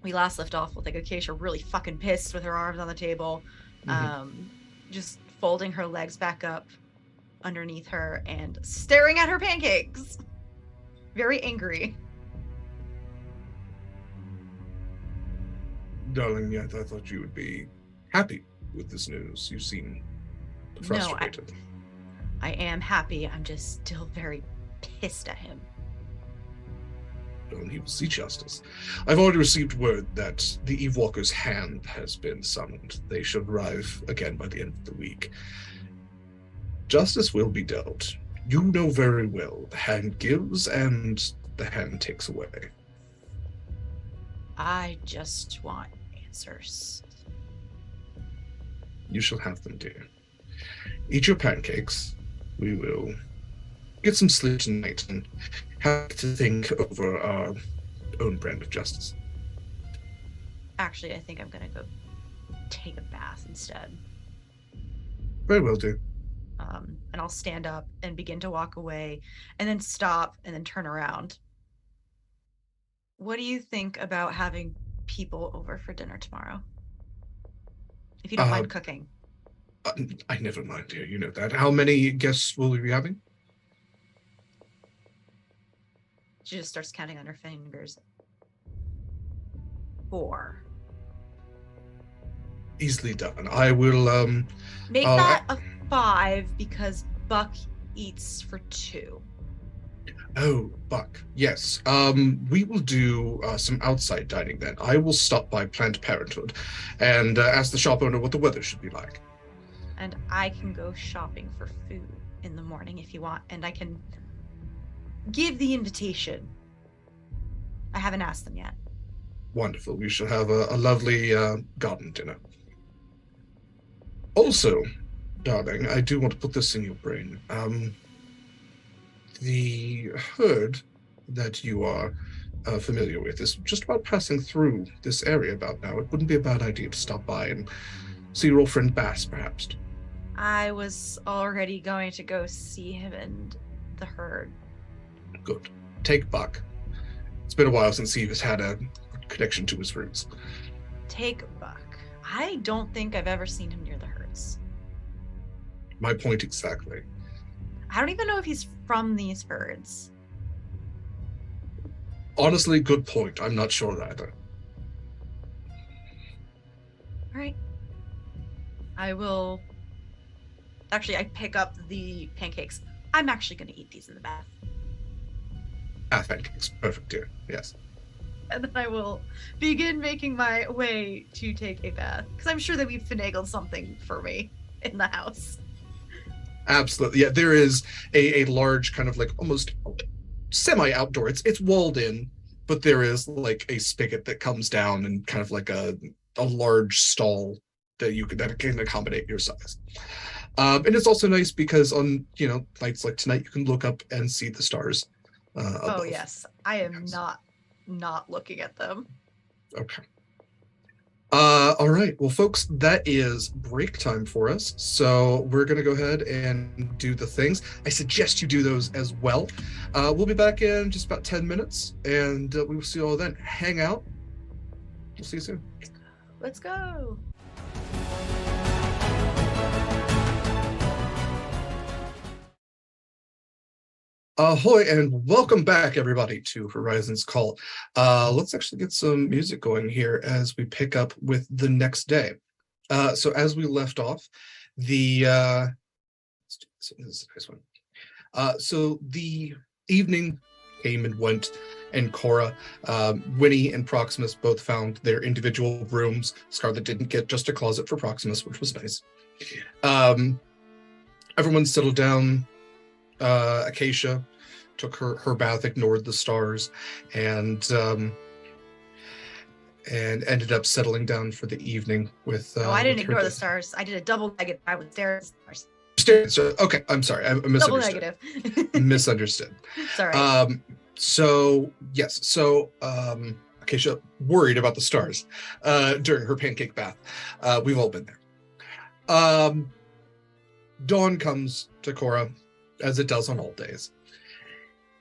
Speaker 9: we last left off with like Acacia really fucking pissed with her arms on the table, just folding her legs back up underneath her and staring at her pancakes. Very angry.
Speaker 6: Darling, yet I thought you would be happy with this news. You seem frustrated.
Speaker 9: No, I am happy. I'm just still very pissed at him.
Speaker 6: And he will see justice. I've already received word that the Eve Walker's hand has been summoned. They should arrive again by the end of the week. Justice will be dealt. You know very well the hand gives and the hand takes away.
Speaker 9: I just want answers.
Speaker 6: You shall have them, dear. Eat your pancakes. We will get some sleep tonight and have to think over our own brand of justice.
Speaker 9: Actually, I think I'm gonna go take a bath instead.
Speaker 6: Very well, do.
Speaker 9: And I'll stand up and begin to walk away, and then stop and then turn around. What do you think about having people over for dinner tomorrow? If you don't mind cooking.
Speaker 6: I never mind, dear. You know that. How many guests will we be having?
Speaker 9: She just starts counting on her fingers. 4.
Speaker 6: Easily done. I will,
Speaker 9: Make that a 5 because Buck eats for 2.
Speaker 6: Oh, Buck. Yes. We will do some outside dining then. I will stop by Planned Parenthood and ask the shop owner what the weather should be like.
Speaker 9: And I can go shopping for food in the morning if you want, and I can give the invitation. I haven't asked them yet.
Speaker 6: Wonderful. We shall have a lovely garden dinner. Also, darling, I do want to put this in your brain. The herd that you are familiar with is just about passing through this area about now. It wouldn't be a bad idea to stop by and see your old friend Bass, perhaps.
Speaker 9: I was already going to go see him and the herd.
Speaker 6: Good. Take Buck. It's been a while since he has had a connection to his roots.
Speaker 9: Take Buck. I don't think I've ever seen him near the herds.
Speaker 6: My point exactly.
Speaker 9: I don't even know if he's from these herds.
Speaker 6: Honestly, good point. I'm not sure either.
Speaker 9: All right. I will... Actually, I pick up the pancakes. I'm actually going to eat these in the bath.
Speaker 6: Pancakes. Perfect, dear. Yes.
Speaker 9: And then I will begin making my way to take a bath. Because I'm sure that we've finagled something for me in the house.
Speaker 6: Absolutely. Yeah, there is a large kind of like almost semi-outdoor. It's walled in, but there is like a spigot that comes down and kind of like a large stall that can accommodate your size. And it's also nice because on, nights like tonight, you can look up and see the stars above.
Speaker 9: Oh, yes. I am not looking at them.
Speaker 6: Okay. All right. Well, folks, that is break time for us. So we're going to go ahead and do the things. I suggest you do those as well. We'll be back in just about 10 minutes, and we will see you all then. Hang out. We'll see you soon.
Speaker 9: Let's go.
Speaker 6: Ahoy and welcome back, everybody, to Horizon's Call. Let's actually get some music going here as we pick up with the next day. So as we left off, this is a nice one. So the evening came and went, and Cora, Wynni and Proximus both found their individual rooms. Scarlett didn't get just a closet for Proximus, which was nice. Everyone settled down. Acacia took her bath, ignored the stars, and ended up settling down for the evening with.
Speaker 9: I didn't ignore the stars. I did a double negative. I was staring at the stars.
Speaker 6: Okay, I'm sorry. I misunderstood.
Speaker 9: Double negative.
Speaker 6: Misunderstood.
Speaker 9: It's all right.
Speaker 6: So yes. So Acacia worried about the stars during her pancake bath. We've all been there. Dawn comes to Cora, as it does on all days.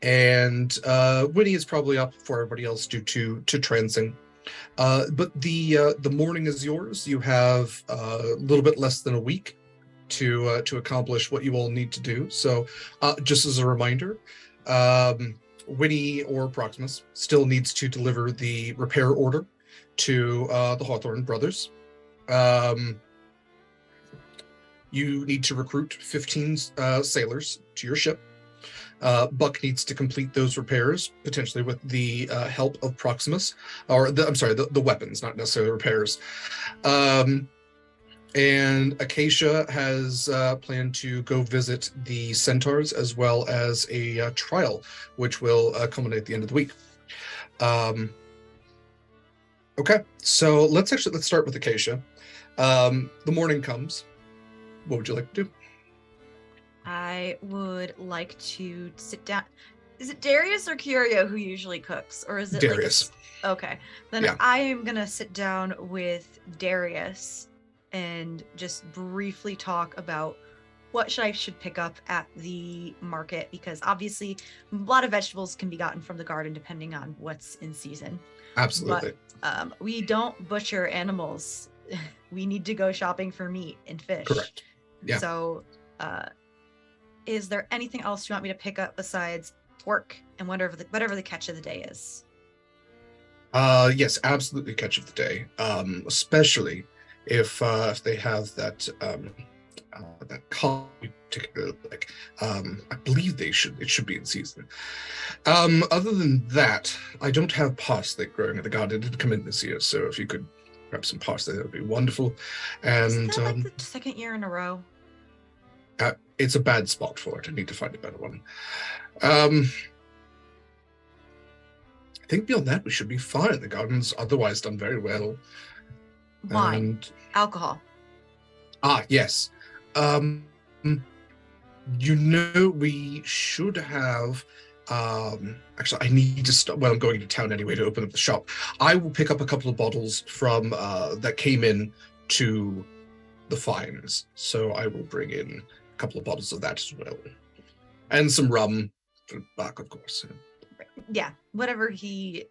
Speaker 6: And Wynni is probably up before everybody else due to transing. But the morning is yours. You have a little bit less than a week to accomplish what you all need to do. So just as a reminder, Wynni or Proximus still needs to deliver the repair order to the Hawthorne brothers. You need to recruit 15 sailors to your ship. Buck needs to complete those repairs, potentially with the help of Proximus, the weapons, not necessarily repairs. And Acacia has planned to go visit the centaurs as well as a trial, which will culminate at the end of the week. Okay, so let's start with Acacia. The morning comes. What would you like to do?
Speaker 9: I would like to sit down. Is it Darius or Curio who usually cooks, or is it
Speaker 6: Darius.
Speaker 9: Okay, then
Speaker 6: Yeah.
Speaker 9: I am gonna sit down with Darius and just briefly talk about what I should pick up at the market, because obviously a lot of vegetables can be gotten from the garden depending on what's in season.
Speaker 6: Absolutely.
Speaker 9: But we don't butcher animals. We need to go shopping for meat and fish.
Speaker 6: Correct. Yeah.
Speaker 9: So, is there anything else you want me to pick up besides pork and whatever the catch of the day is?
Speaker 6: Yes, absolutely catch of the day. Especially if they have that color particularly like. I believe it should be in season. Other than that, I don't have parsley growing at the garden. It did come in this year, so if you could grab some parsley, that would be wonderful. And
Speaker 9: Isn't that like the second year in a row?
Speaker 6: it's a bad spot for it. I need to find a better one. I think beyond that, we should be fine. The garden's otherwise done very well.
Speaker 9: Wine,
Speaker 6: And,
Speaker 9: alcohol.
Speaker 6: yes. We should have. Actually, I need to stop. Well, I'm going to town anyway to open up the shop. I will pick up a couple of bottles from that came in to the fines. So I will bring in a couple of bottles of that as well, and some rum for Buck, of course.
Speaker 9: Yeah, whatever he.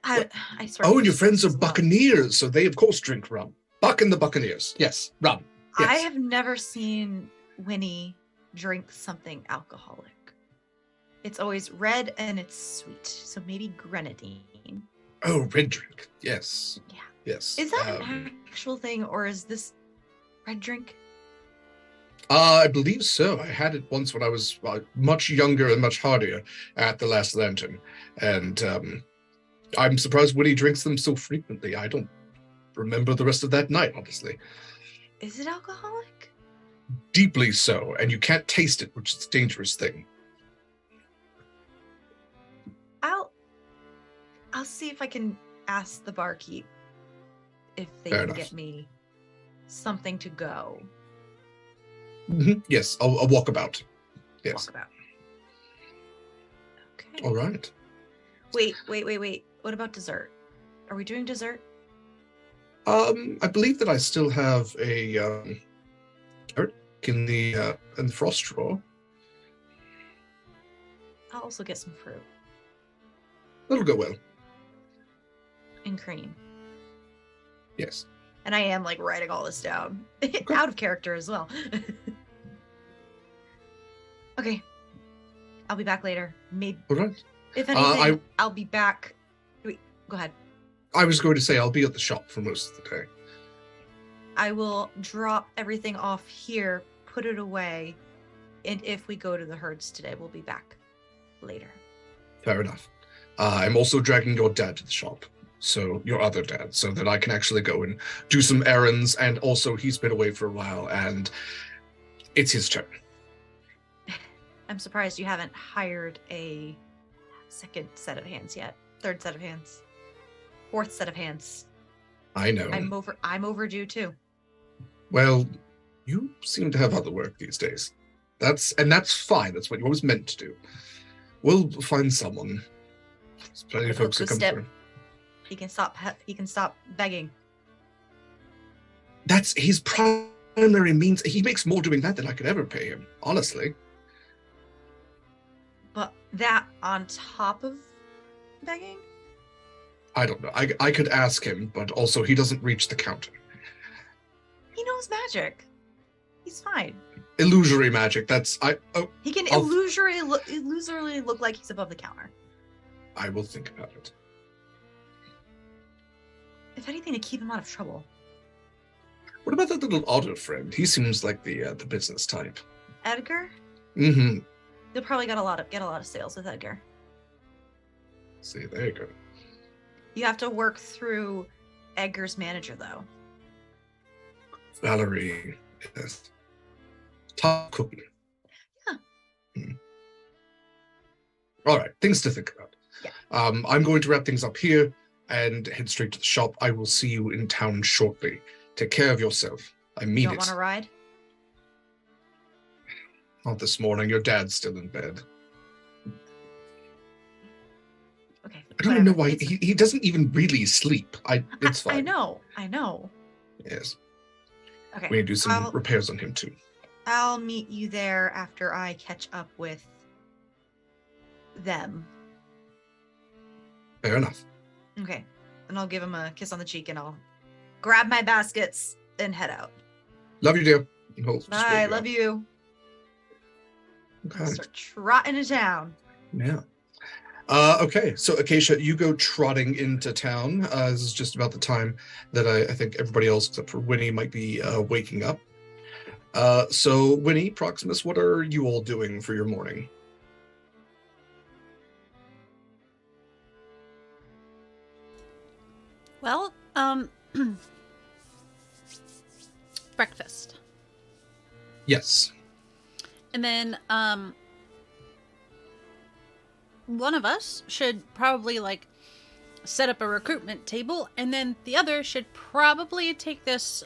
Speaker 9: I sort
Speaker 6: Oh,
Speaker 9: of
Speaker 6: and your friends are
Speaker 9: as well.
Speaker 6: buccaneers, so they of course drink rum. Buck and the Buccaneers. Yes, rum. Yes.
Speaker 9: I have never seen Wynni drink something alcoholic. It's always red and it's sweet, so maybe grenadine.
Speaker 6: Oh, red drink. Yes.
Speaker 9: Yeah.
Speaker 6: Yes.
Speaker 9: Is that an actual thing, or is this red drink?
Speaker 6: I believe so. I had it once when I was much younger and much hardier at the Last Lantern, and I'm surprised Wynni drinks them so frequently. I don't remember the rest of that night, honestly.
Speaker 9: Is it alcoholic?
Speaker 6: Deeply so, and you can't taste it, which is a dangerous thing.
Speaker 9: I'll see if I can ask the barkeep if they
Speaker 6: Fair
Speaker 9: can
Speaker 6: enough.
Speaker 9: get me something to go.
Speaker 6: Yes, I'll walk about. Yes.
Speaker 9: Walk about. Okay.
Speaker 6: All right.
Speaker 9: Wait. What about dessert? Are we doing dessert?
Speaker 6: I believe that I still have a carrot in the frost drawer.
Speaker 9: I'll also get some fruit
Speaker 6: That'll go well.
Speaker 9: and cream.
Speaker 6: Yes.
Speaker 9: And I am like writing all this down. Out of character as well. Okay. I'll be back later. Maybe
Speaker 6: All right.
Speaker 9: if anything, I'll be back. Wait, go ahead.
Speaker 6: I was going to say I'll be at the shop for most of the day.
Speaker 9: I will drop everything off here, put it away, and if we go to the herds today, we'll be back later.
Speaker 6: Fair enough. I'm also dragging your dad to the shop, so your other dad, so that I can actually go and do some errands, and also he's been away for a while, and it's his turn.
Speaker 9: I'm surprised you haven't hired a second set of hands yet. Third set of hands. Fourth set of hands.
Speaker 6: I know.
Speaker 9: I'm overdue too.
Speaker 6: Well, you seem to have other work these days. That's fine. That's what you always meant to do. We'll find someone. There's plenty of
Speaker 9: Look,
Speaker 6: folks who
Speaker 9: the
Speaker 6: come
Speaker 9: step.
Speaker 6: through.
Speaker 9: He can stop begging.
Speaker 6: That's his primary means. He makes more doing that than I could ever pay him, honestly.
Speaker 9: But that on top of begging?
Speaker 6: I don't know. I could ask him, but also he doesn't reach the counter.
Speaker 9: He knows magic. He's fine.
Speaker 6: Illusory magic.
Speaker 9: He can
Speaker 6: I'll-
Speaker 9: illusorily look like he's above the counter.
Speaker 6: I will think about it.
Speaker 9: If anything, to keep him out of trouble.
Speaker 6: What about that little otter friend? He seems like the business type.
Speaker 9: Edgar?
Speaker 6: Mm-hmm.
Speaker 9: You'll probably get a lot of sales with Edgar.
Speaker 6: See, there you go.
Speaker 9: You have to work through Edgar's manager, though.
Speaker 6: Valerie, yes. Top cookie.
Speaker 9: Yeah.
Speaker 6: All right, things to think about.
Speaker 9: Yeah.
Speaker 6: I'm going to wrap things up here and head straight to the shop. I will see you in town shortly. Take care of yourself. I mean
Speaker 9: You don't
Speaker 6: it.
Speaker 9: want to ride?
Speaker 6: Not this morning. Your dad's still in bed. I don't even know why he doesn't even really sleep. It's fine.
Speaker 9: I know.
Speaker 6: Yes.
Speaker 9: Okay.
Speaker 6: We need to do some repairs on him too.
Speaker 9: I'll meet you there after I catch up with them.
Speaker 6: Fair enough.
Speaker 9: Okay. And I'll give him a kiss on the cheek and I'll grab my baskets and head out.
Speaker 6: Love you, dear.
Speaker 9: Bye. Love you.
Speaker 6: Okay.
Speaker 9: Start trotting to town.
Speaker 6: Yeah. Okay, so Acacia, you go trotting into town. This is just about the time that I think everybody else except for Wynni might be waking up. So Wynni, Proximus, what are you all doing for your morning?
Speaker 2: Well, breakfast.
Speaker 6: Yes.
Speaker 2: And then, one of us should probably, like, set up a recruitment table, and then the other should probably take this,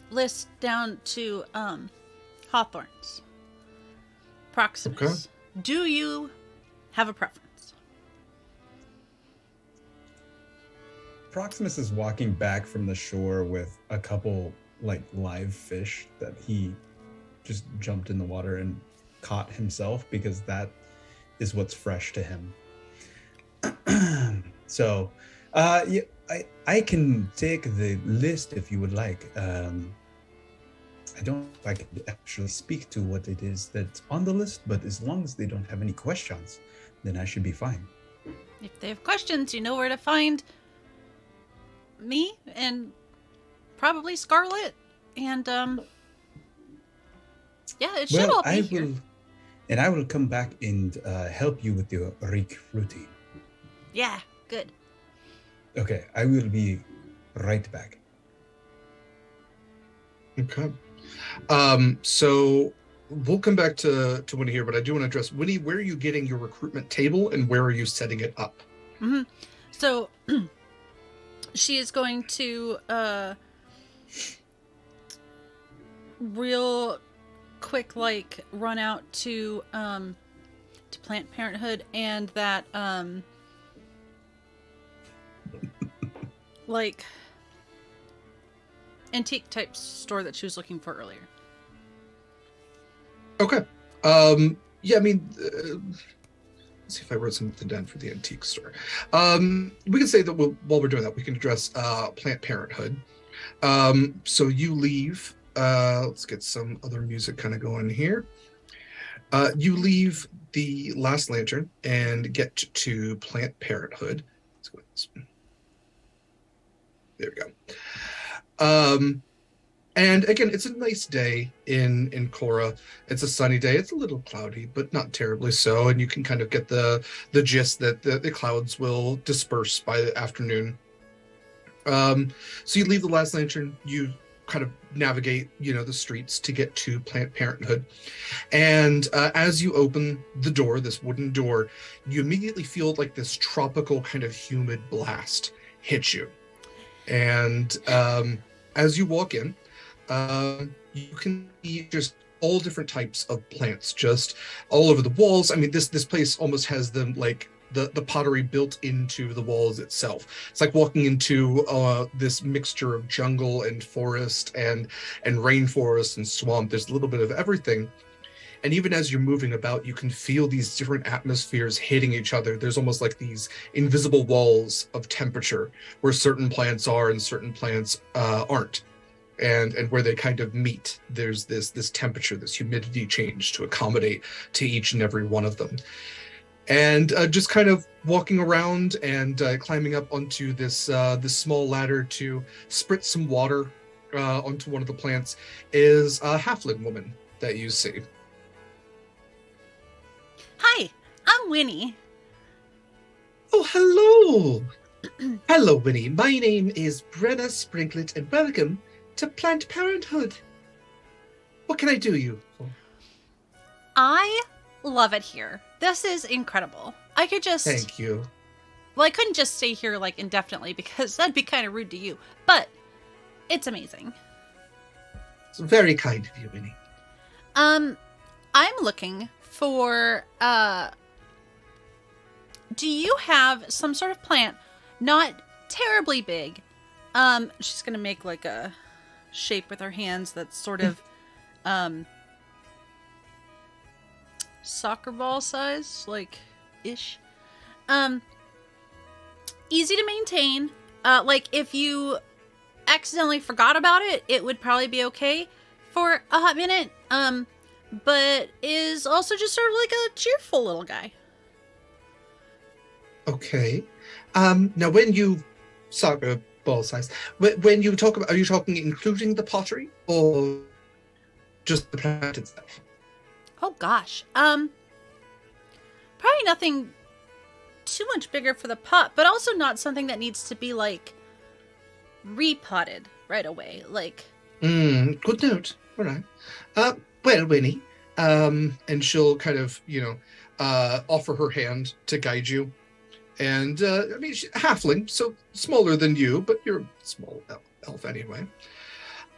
Speaker 2: list down to, Hawthorne's. Proximus.
Speaker 6: Okay.
Speaker 2: Do you have a preference?
Speaker 7: Proximus is walking back from the shore with a couple like live fish that he just jumped in the water and caught himself because that is what's fresh to him. So, yeah, I can take the list if you would like. I don't know if I can actually speak to what it is that's on the list, but as long as they don't have any questions, then I should be fine.
Speaker 2: If they have questions, you know where to find me and probably Scarlett. And, yeah, it should all be here.
Speaker 7: I will come back and help you with your recruiting.
Speaker 2: Yeah, good.
Speaker 7: Okay, I will be right back.
Speaker 6: Okay. So we'll come back to Wynni here, but I do want to address Wynni, where are you getting your recruitment table and where are you setting it up?
Speaker 2: Mm-hmm. So she is going to real quick like run out to Planned Parenthood and that like antique type store that she was looking for earlier.
Speaker 6: Okay. Yeah, I mean, let's see if I wrote something down for the antique store. We can say that while we're doing that, we can address Planned Parenthood. So you leave. Let's get some other music kind of going here. You leave the last lantern and get to Planned Parenthood. Let's go with this one. There we go. And again, it's a nice day in Cora. It's a sunny day. It's a little cloudy, but not terribly so. And you can kind of get the gist that the clouds will disperse by the afternoon. So you leave the last lantern. You kind of navigate, the streets to get to Planned Parenthood. And as you open the door, this wooden door, you immediately feel like this tropical kind of humid blast hit you. And as you walk in, you can see just all different types of plants just all over the walls. I mean, this place almost has them like the pottery built into the walls itself. It's like walking into this mixture of jungle and forest and rainforest and swamp. There's a little bit of everything. And even as you're moving about, you can feel these different atmospheres hitting each other. There's almost like these invisible walls of temperature where certain plants are and certain plants aren't. And where they kind of meet, there's this temperature, this humidity change to accommodate to each and every one of them. And just kind of walking around and climbing up onto this small ladder to spritz some water onto one of the plants is a halfling woman that you see.
Speaker 2: Hi, I'm Wynni.
Speaker 6: Oh, hello. Hello, Wynni. My name is Brenna Sprinklet, and welcome to Planned Parenthood. What can I do you for?
Speaker 2: I love it here. This is incredible. I could just...
Speaker 6: Thank you.
Speaker 2: Well, I couldn't just stay here, like, indefinitely, because that'd be kind of rude to you. But it's amazing.
Speaker 6: It's very kind of you, Wynni.
Speaker 2: I'm looking for, do you have some sort of plant, not terribly big? She's gonna make like a shape with her hands that's sort of, soccer ball size, like, ish. Easy to maintain. Like, if you accidentally forgot about it, it would probably be okay for a hot minute. But is also just sort of like a cheerful little guy.
Speaker 6: Okay. Now, when you soccer ball size, when you talk about, are you talking including the pottery or just the plant itself?
Speaker 2: Oh gosh. Probably nothing too much bigger for the pot, but also not something that needs to be like repotted right away. Like,
Speaker 6: Good note. All right. Well, Winnie, and she'll kind of, offer her hand to guide you. And, I mean, halfling, so smaller than you, but you're a small elf anyway.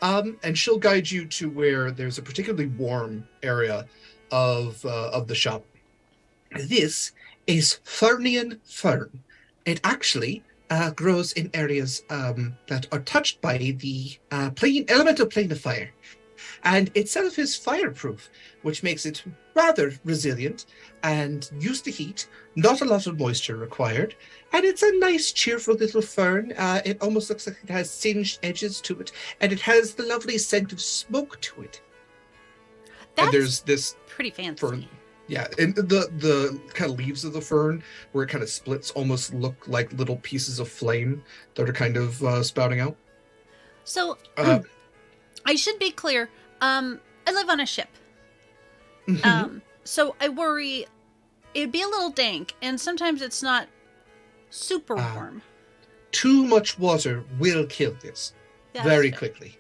Speaker 6: And she'll guide you to where there's a particularly warm area of the shop. This is Fernian fern. It actually grows in areas that are touched by the elemental plane of fire. And itself is fireproof, which makes it rather resilient and used to heat, not a lot of moisture required. And it's a nice, cheerful little fern. It almost looks like it has singed edges to it, and it has the lovely scent of smoke to it.
Speaker 2: that's
Speaker 6: And there's this
Speaker 2: pretty fancy.
Speaker 6: fern. Yeah, and the kind of leaves of the fern, where it kind of splits, almost look like little pieces of flame that are kind of spouting out.
Speaker 2: So, I should be clear. I live on a ship. So I worry it'd be a little dank, and sometimes it's not super warm.
Speaker 6: Too much water will kill this very quickly.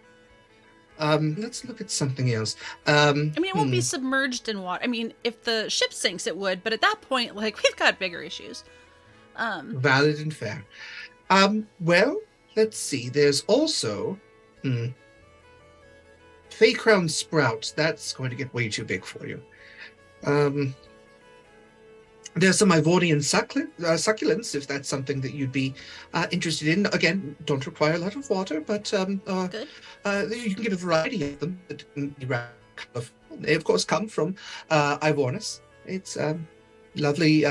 Speaker 6: Let's look at something else.
Speaker 2: I mean, it won't be submerged in water. I mean, if the ship sinks, it would. But at that point, like, we've got bigger issues.
Speaker 6: Valid and fair. Well, let's see. There's also Fey Crown Sprout. That's going to get way too big for you. There's some Ivorian succulents, if that's something that you'd be interested in. Again, don't require a lot of water, but
Speaker 2: Good.
Speaker 6: You can get a variety of them that can be rather colorful. They, of course, come from Ivornis. It's lovely,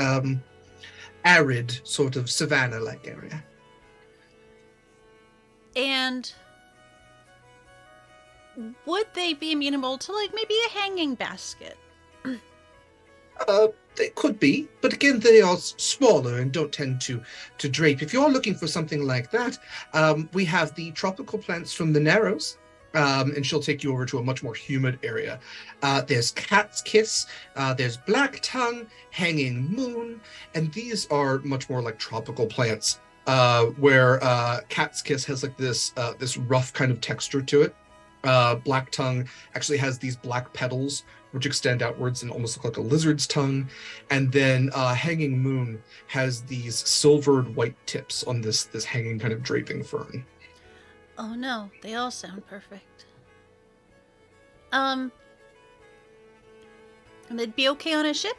Speaker 6: arid, sort of savanna-like area.
Speaker 2: And would they be amenable to, like, maybe a hanging basket?
Speaker 6: They could be, but again, they are smaller and don't tend to drape. If you're looking for something like that, we have the tropical plants from the Narrows, and she'll take you over to a much more humid area. There's Cat's Kiss, there's Black Tongue, Hanging Moon, and these are much more like tropical plants, where Cat's Kiss has like this rough kind of texture to it. Black Tongue actually has these black petals which extend outwards and almost look like a lizard's tongue. And then Hanging Moon has these silvered white tips on this hanging kind of draping fern.
Speaker 2: Oh no, they all sound perfect. And they'd be okay on a ship?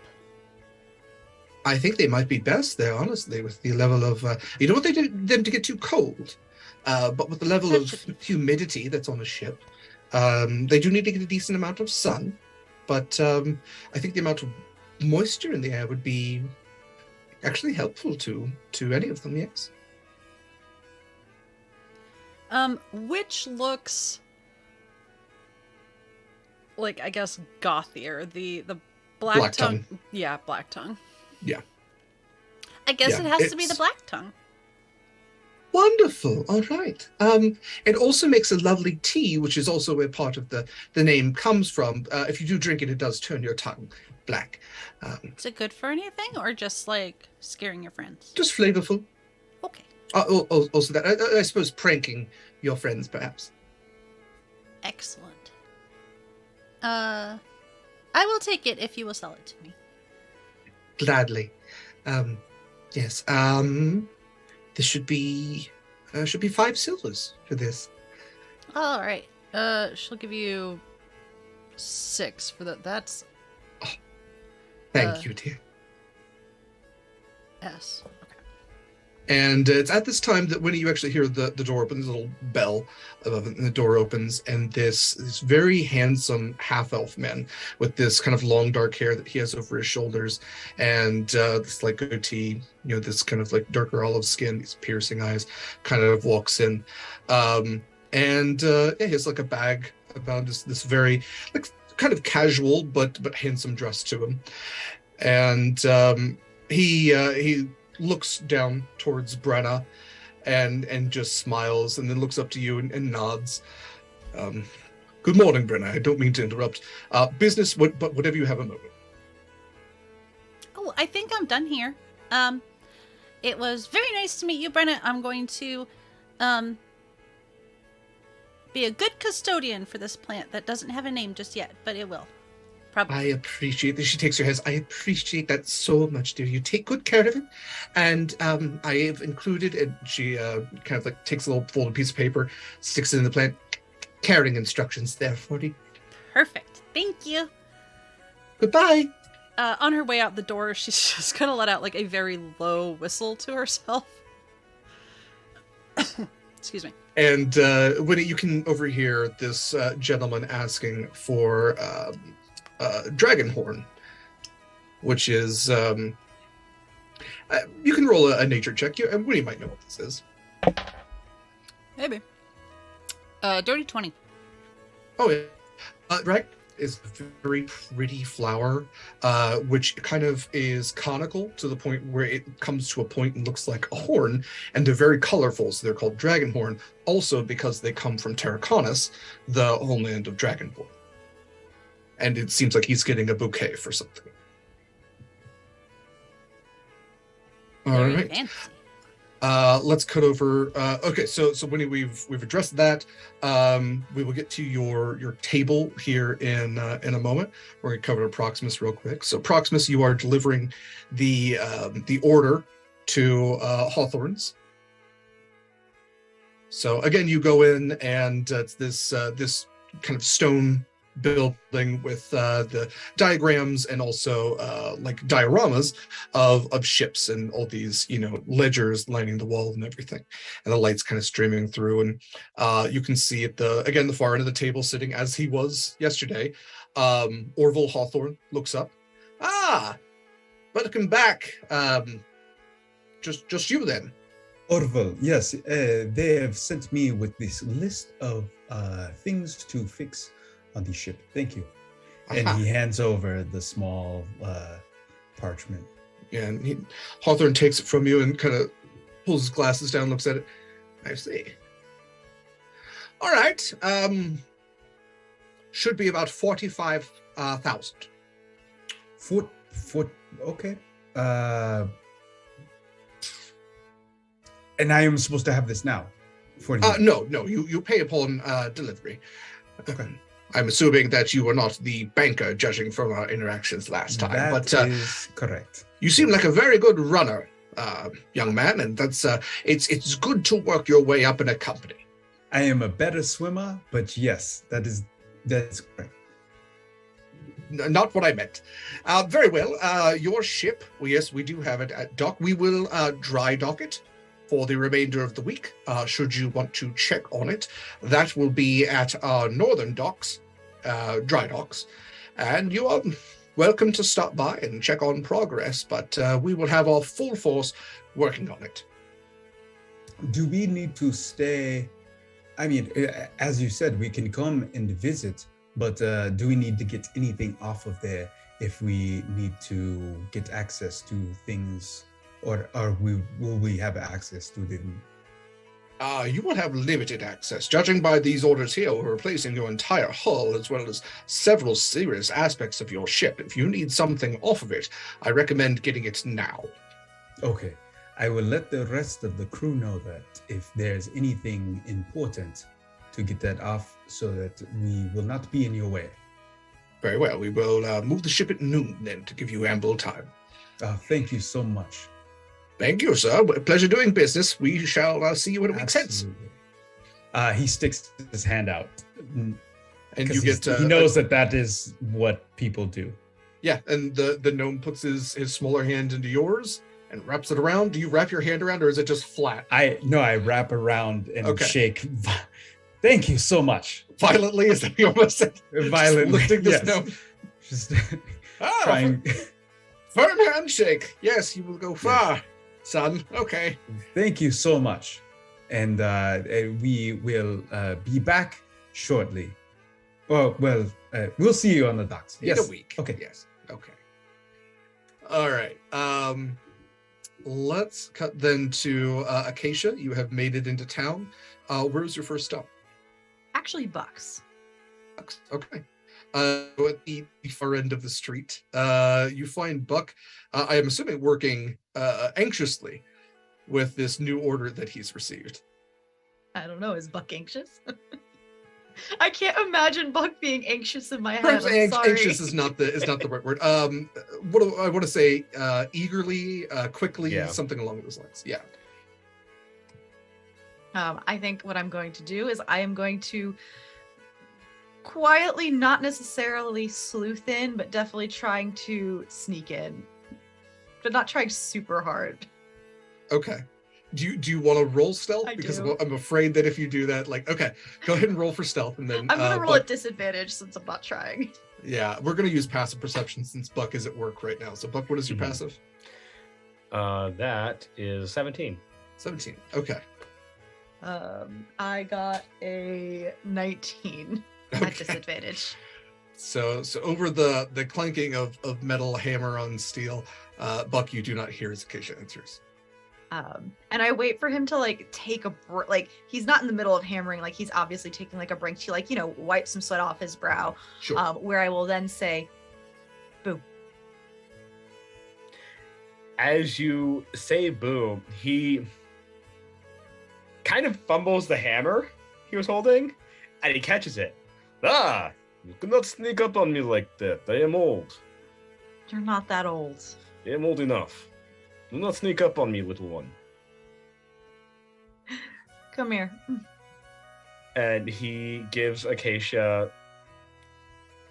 Speaker 6: I think they might be best there, honestly, with the level of... you don't want them to get too cold, but with the level of humidity that's on a ship, they do need to get a decent amount of sun. But I think the amount of moisture in the air would be actually helpful to any of them, yes.
Speaker 2: Which looks like, I guess, gothier. The black tongue. Yeah, Black Tongue.
Speaker 6: Yeah.
Speaker 2: I guess it has to be the Black Tongue.
Speaker 6: Wonderful. All right. It also makes a lovely tea, which is also where part of the name comes from. If you do drink it, it does turn your tongue black.
Speaker 2: Is it good for anything, or just like scaring your friends?
Speaker 6: Just flavorful.
Speaker 2: Okay.
Speaker 6: Also that, I suppose, pranking your friends, perhaps.
Speaker 2: Excellent. I will take it if you will sell it to me.
Speaker 6: Gladly. Yes. This should be 5 silvers for this.
Speaker 2: All right. She'll give you 6 for that. That's.
Speaker 6: Thank you, dear.
Speaker 2: S. Okay.
Speaker 6: And it's at this time that when you actually hear the door open, there's a little bell above it, and the door opens, and this very handsome half-elf man with this kind of long dark hair that he has over his shoulders, and this like goatee, this kind of like darker olive skin, these piercing eyes, kind of walks in, and he has like a bag about this very like kind of casual but handsome dress to him, and he looks down towards Brenna and just smiles, and then looks up to you and nods. Good morning, Brenna. I don't mean to interrupt. Business, but whatever you have a moment.
Speaker 2: Oh, I think I'm done here. It was very nice to meet you, Brenna. I'm going to be a good custodian for this plant that doesn't have a name just yet, but it will. Probably.
Speaker 6: I appreciate this. She takes her hands. I appreciate that so much, dear. You take good care of it. And I have included, and she kind of like takes a little folded piece of paper, sticks it in the plant, carrying instructions there for you.
Speaker 2: Perfect. Thank you.
Speaker 6: Goodbye.
Speaker 2: On her way out the door, she's just going to let out like a very low whistle to herself. Excuse me.
Speaker 6: And when you can overhear this gentleman asking for dragon horn, which is you can roll a nature check. And Wynni might know what this is.
Speaker 2: Maybe. Dirty 20.
Speaker 6: Oh yeah, right. Is a very pretty flower, which kind of is conical to the point where it comes to a point and looks like a horn, and they're very colorful, so they're called dragon horn. Also, because they come from Terraconis, the homeland of Dragonborn. And it seems like he's getting a bouquet for something. All right.
Speaker 2: Fancy.
Speaker 6: Let's cut over. Okay, so Wynni, we've addressed that. We will get to your table here in a moment. We're going to cover Proximus real quick. So Proximus, you are delivering the order to Hawthorne's. So again, you go in, and it's this kind of stone building with the diagrams and also like dioramas of ships and all these ledgers lining the wall and everything, and the lights kind of streaming through, and you can see at the far end of the table, sitting as he was yesterday, Orville Hawthorne looks up. Welcome back. Just you then.
Speaker 7: Orville, yes, they have sent me with this list of things to fix on the ship. Thank you. And he hands over the small parchment.
Speaker 6: Yeah, and Hawthorne takes it from you and kind of pulls his glasses down, looks at it. I see. All right. Should be about 45,000.
Speaker 7: Okay. And I am supposed to have this now.
Speaker 6: No. You pay upon delivery.
Speaker 7: Okay.
Speaker 6: I'm assuming that you were not the banker, judging from our interactions last time.
Speaker 7: That is correct.
Speaker 6: You seem like a very good runner, young man, and that's it's good to work your way up in a company.
Speaker 7: I am a better swimmer, but yes, that's correct.
Speaker 6: Not what I meant. Very well. Your ship, yes, we do have it at dock. We will dry dock it for the remainder of the week. Should you want to check on it, that will be at our northern docks, dry docks, and you are welcome to stop by and check on progress, but we will have our full force working on it.
Speaker 7: Do we need to stay? I mean, as you said, we can come and visit, but do we need to get anything off of there if we need to get access to things, or will we have access to them?
Speaker 6: You will have limited access. Judging by these orders here, we're replacing your entire hull as well as several serious aspects of your ship. If you need something off of it, I recommend getting it now.
Speaker 7: Okay. I will let the rest of the crew know that if there's anything important, to get that off so that we will not be in your way.
Speaker 6: Very well. We will move the ship at noon then to give you ample time.
Speaker 7: Thank you so much.
Speaker 6: Thank you, sir. Pleasure doing business. We shall see you in a week's hence.
Speaker 7: He sticks his hand out.
Speaker 6: And you get...
Speaker 7: he knows that is what people do.
Speaker 6: Yeah, and the gnome puts his smaller hand into yours, and wraps it around. Do you wrap your hand around, or is it just flat?
Speaker 7: I wrap around and
Speaker 6: Okay.
Speaker 7: shake. Thank you so much.
Speaker 6: Violently, is that what you almost said?
Speaker 7: Violently,
Speaker 6: Just lifting this
Speaker 7: yes.
Speaker 6: note.
Speaker 7: Just
Speaker 6: Ah,
Speaker 7: trying.
Speaker 6: firm handshake. Yes, you will go far, son. Okay.
Speaker 7: Thank you so much, and we will be back shortly. Oh well, we'll see you on the docks.
Speaker 6: In
Speaker 7: Yes.
Speaker 6: a week.
Speaker 7: Okay.
Speaker 6: Yes. Okay. All right. Let's cut then to Acacia. You have made it into town. Where's your first stop?
Speaker 9: Actually, Bucks.
Speaker 6: Okay. At the far end of the street, you find Buck, I am assuming, working anxiously with this new order that he's received.
Speaker 9: I don't know. Is Buck anxious? I can't imagine Buck being anxious in my head.
Speaker 6: Perhaps
Speaker 9: I'm sorry.
Speaker 6: anxious is not the right word. What do I want to say? Eagerly, quickly, something along those lines. Yeah.
Speaker 9: I think what I'm going to do is I am going to quietly, not necessarily sleuth in, but definitely trying to sneak in, but not trying super hard.
Speaker 6: Okay. Do you want to roll stealth?
Speaker 9: I
Speaker 6: Because
Speaker 9: do.
Speaker 6: I'm afraid that if you do that, okay, go ahead and roll for stealth, and then
Speaker 9: I'm gonna roll
Speaker 6: Buck,
Speaker 9: at disadvantage since I'm not trying.
Speaker 6: Yeah, we're gonna use passive perception since Buck is at work right now. So Buck, what is your passive?
Speaker 8: That is 17.
Speaker 6: 17. Okay.
Speaker 9: I got a 19 at
Speaker 6: Okay.
Speaker 9: disadvantage.
Speaker 6: So over the clanking of metal hammer on steel, Buck, you do not hear as Acacia answers.
Speaker 9: And I wait for him to take a he's not in the middle of hammering, he's obviously taking a break to wipe some sweat off his brow.
Speaker 6: Sure.
Speaker 9: Where I will then say, "Boo."
Speaker 8: As you say boo, he kind of fumbles the hammer he was holding, and he catches it. Ah, you cannot sneak up on me like that. I am old.
Speaker 9: You're not that old.
Speaker 8: I am old enough. Do not sneak up on me, little one.
Speaker 9: Come here.
Speaker 8: And he gives Acacia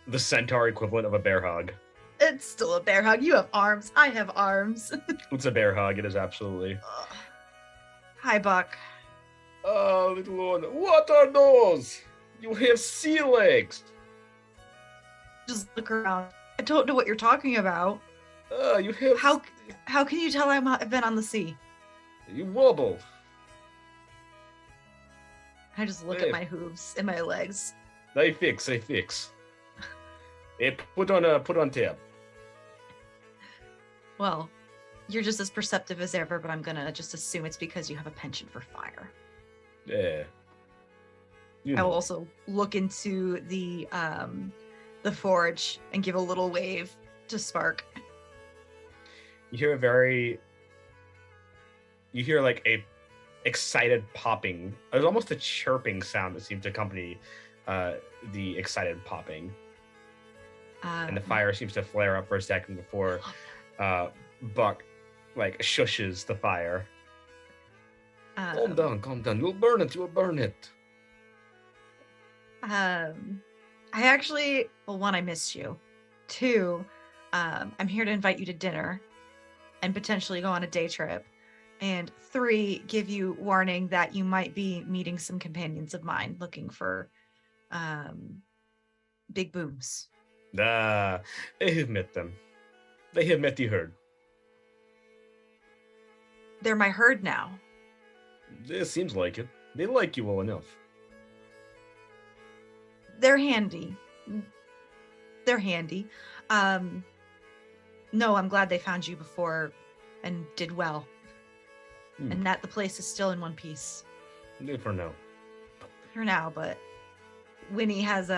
Speaker 8: the centaur equivalent of a bear hug.
Speaker 9: It's still a bear hug. You have arms. I have arms.
Speaker 8: It's a bear hug, it is absolutely.
Speaker 9: Hi, Buck.
Speaker 8: Oh, little one, what are those? You have sea legs.
Speaker 9: Just look around. I don't know what you're talking about.
Speaker 8: You have...
Speaker 9: How can you tell I've been on the sea?
Speaker 8: You wobble.
Speaker 9: I just look at my hooves and my legs.
Speaker 8: I fix. Put on tab.
Speaker 9: Well, you're just as perceptive as ever, but I'm gonna just assume it's because you have a penchant for fire.
Speaker 8: Yeah.
Speaker 9: I will also look into the forge and give a little wave to Spark.
Speaker 8: You hear a excited popping. There's almost a chirping sound that seems to accompany the excited popping. And the fire seems to flare up for a second before Buck shushes the fire. Calm down. You'll burn it.
Speaker 9: I actually, one, I missed you. Two, I'm here to invite you to dinner and potentially go on a day trip. And three, give you warning that you might be meeting some companions of mine looking for big booms.
Speaker 8: I have met them. They have met the herd.
Speaker 9: They're my herd now.
Speaker 8: It seems like it. They like you well enough.
Speaker 9: They're handy. No, I'm glad they found you before and did well. And that the place is still in one piece.
Speaker 8: For now.
Speaker 9: For now, but Wynni has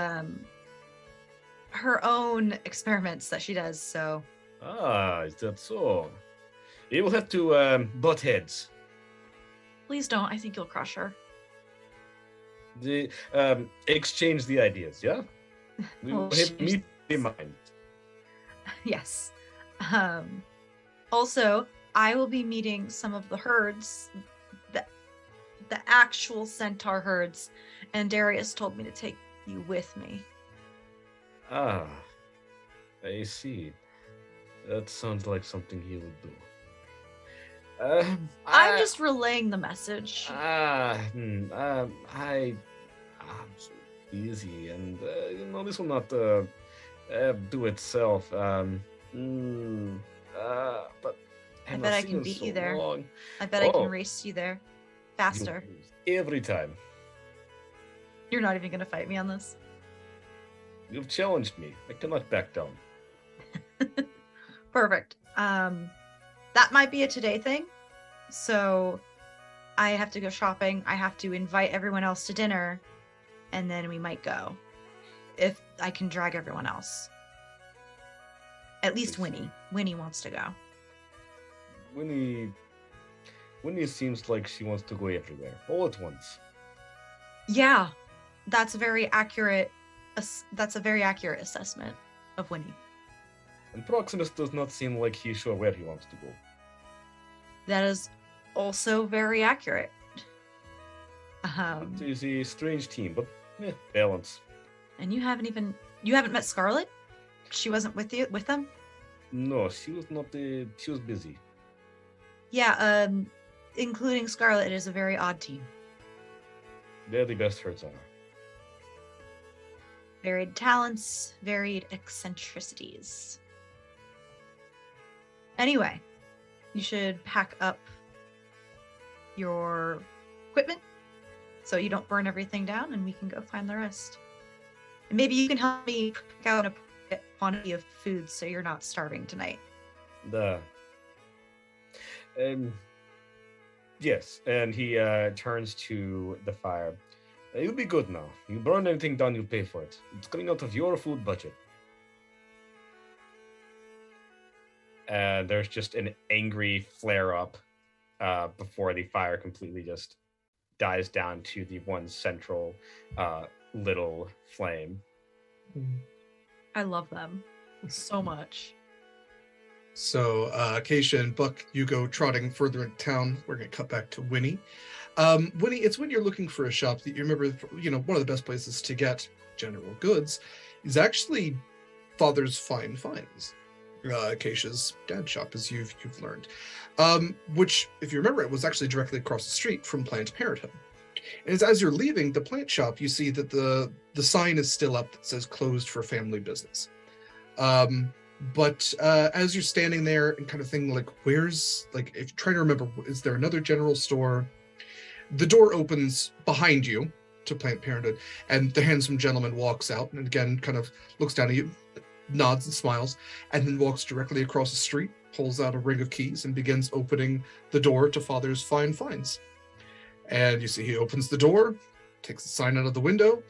Speaker 9: her own experiments that she does, so.
Speaker 8: Is that so? You will have to butt heads.
Speaker 9: Please don't. I think you'll crush her.
Speaker 8: Exchange the ideas, yeah? We will have meet in mind.
Speaker 9: Yes. Also, I will be meeting some of the herds, the actual centaur herds, and Darius told me to take you with me.
Speaker 8: I see. That sounds like something he would do.
Speaker 9: I'm just relaying the message.
Speaker 8: I'm so busy, and this will not do itself. But
Speaker 9: I bet I can beat you there. I bet I can race you there faster.
Speaker 8: Every time.
Speaker 9: You're not even gonna fight me on this.
Speaker 8: You've challenged me. I cannot back down.
Speaker 9: Perfect. That might be a today thing. So I have to go shopping. I have to invite everyone else to dinner, and then we might go. If I can drag everyone else. At least Wynni. Wynni wants to go.
Speaker 8: Wynni seems like she wants to go everywhere, all at once.
Speaker 9: Yeah, that's a very accurate assessment of Wynni.
Speaker 8: And Proximus does not seem like he's sure where he wants to go.
Speaker 9: That is also very accurate.
Speaker 8: It is a strange team, but balance.
Speaker 9: And you haven't met Scarlett? She wasn't with them?
Speaker 8: No, she was not. She was busy.
Speaker 9: Yeah, including Scarlett, it is a very odd team.
Speaker 8: They're the best herds are.
Speaker 9: Varied talents, varied eccentricities. Anyway, you should pack up your equipment so you don't burn everything down, and we can go find the rest. And maybe you can help me pick out a quantity of food so you're not starving tonight.
Speaker 8: Yes, and he turns to the fire. You'll be good now. You burn anything down, you pay for it. It's coming out of your food budget. There's just an angry flare-up before the fire completely just dies down to the one central little flame.
Speaker 9: I love them so much.
Speaker 6: So, Keisha and Buck, you go trotting further into town. We're going to cut back to Wynni. Wynni, it's when you're looking for a shop that you remember, one of the best places to get general goods is actually Father's Fine Finds, Keisha's dad's shop, as you've learned. Which, if you remember, it was actually directly across the street from Planned Parenthood. And as you're leaving the plant shop, you see that the sign is still up that says closed for family business. But as you're standing there and kind of thinking, like, if you're trying to remember, is there another general store? The door opens behind you to Planned Parenthood, and the handsome gentleman walks out and again kind of looks down at you, nods and smiles, and then walks directly across the street, pulls out a ring of keys, and begins opening the door to Father's Fine Finds. And you see he opens the door, takes the sign out of the window,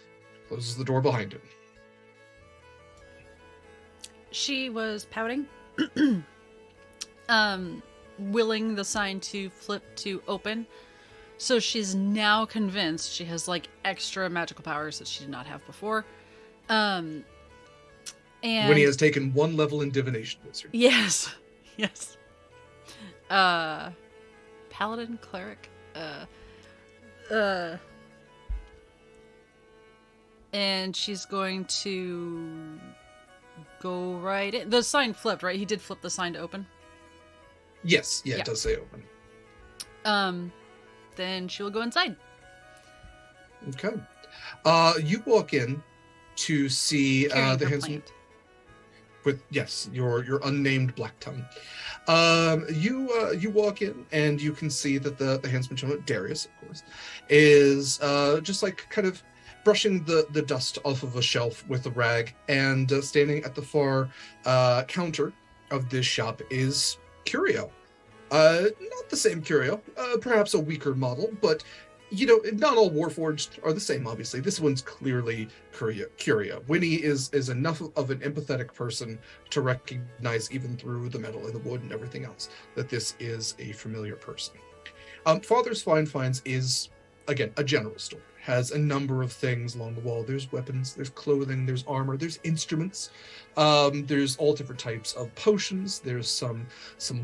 Speaker 6: closes the door behind him.
Speaker 2: She was pouting, willing the sign to flip to open. So she's now convinced she has like extra magical powers that she did not have before. And
Speaker 6: Wynni has taken one level in divination wizard.
Speaker 2: Yes. Paladin, cleric, and she's going to go right in. The sign flipped, right? He did flip the sign to open.
Speaker 6: Yes, yeah, it does say open.
Speaker 2: Then she will go inside.
Speaker 6: Okay. You walk in to see the handsome with your unnamed black tongue. You walk in and you can see that the handsome gentleman, Darius, of course, is just like kind of brushing the dust off of a shelf with a rag, and standing at the far counter of this shop is Curio. Not the same Curio, perhaps a weaker model, but not all Warforged are the same, obviously. This one's clearly Curio. Wynni is enough of an empathetic person to recognize, even through the metal and the wood and everything else, that this is a familiar person. Father's Fine Finds is, again, a general store. Has a number of things along the wall. There's weapons, there's clothing, there's armor, there's instruments. There's all different types of potions. There's some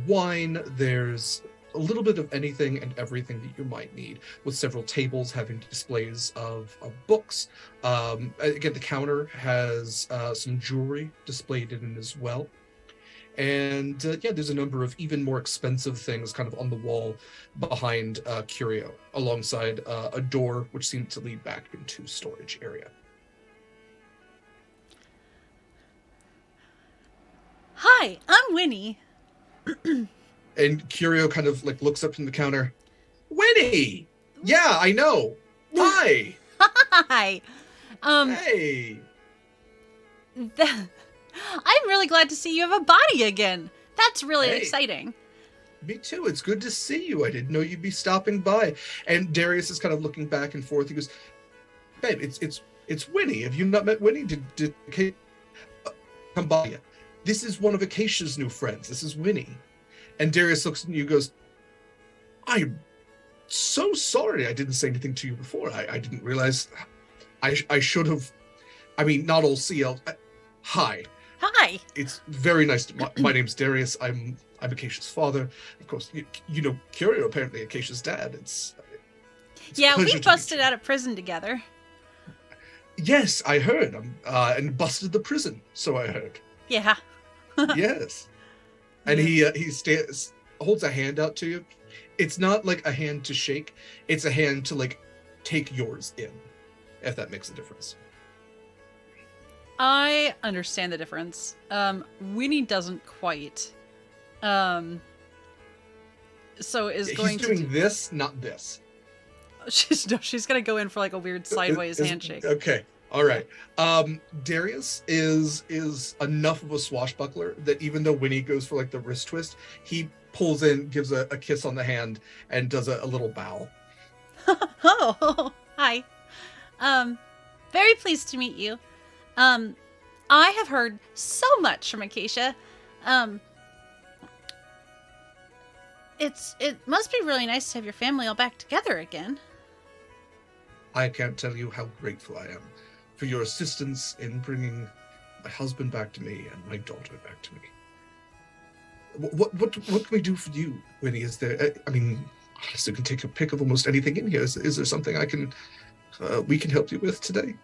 Speaker 6: wine. There's a little bit of anything and everything that you might need, with several tables having displays of books. Again, the counter has some jewelry displayed in it as well. And yeah, there's a number of even more expensive things kind of on the wall behind Curio, alongside a door which seemed to lead back into storage area.
Speaker 2: Hi, I'm Wynni.
Speaker 6: And Curio kind of like looks up from the counter. Wynni! Yeah, I know. Hi.
Speaker 2: Hi.
Speaker 6: Hey.
Speaker 2: I'm really glad to see you have a body again. That's really
Speaker 6: Hey.
Speaker 2: exciting.
Speaker 6: Me too. It's good to see you. I didn't know you'd be stopping by. And Darius is kind of looking back and forth. He goes, "Babe, it's Wynni. Have you not met Wynni? Did Acacia come by yet? This is one of Acacia's new friends. This is Wynni." And Darius looks at you and goes, "I'm so sorry I didn't say anything to you before. I didn't realize. I should have. I mean, not all CL. Hi.
Speaker 2: Hi.
Speaker 6: It's very nice to. My name's Darius. I'm Acacia's father. Of course, you know Curio, apparently Acacia's dad. It's
Speaker 2: Yeah,
Speaker 6: a pleasure
Speaker 2: we
Speaker 6: to meet
Speaker 2: busted
Speaker 6: you.
Speaker 2: out of prison together.
Speaker 6: Yes, I heard. And busted the prison. So I heard.
Speaker 2: Yeah.
Speaker 6: Yes. And he holds a hand out to you. It's not like a hand to shake. It's a hand to like take yours in, if that makes a difference.
Speaker 2: I understand the difference. Wynni doesn't quite. So is
Speaker 6: He's
Speaker 2: going
Speaker 6: doing
Speaker 2: to
Speaker 6: this, not this.
Speaker 2: she's gonna go in for like a weird sideways handshake.
Speaker 6: Okay. All right. Darius is enough of a swashbuckler that even though Wynni goes for like the wrist twist, he pulls in, gives a kiss on the hand, and does a little bow.
Speaker 2: Oh, hi. Very pleased to meet you. I have heard so much from Acacia. It must be really nice to have your family all back together again.
Speaker 6: I can't tell you how grateful I am for your assistance in bringing my husband back to me and my daughter back to me. What can we do for you, Wynni? Is there? I mean, honestly, you can take a pick of almost anything in here. Is there something we can help you with today?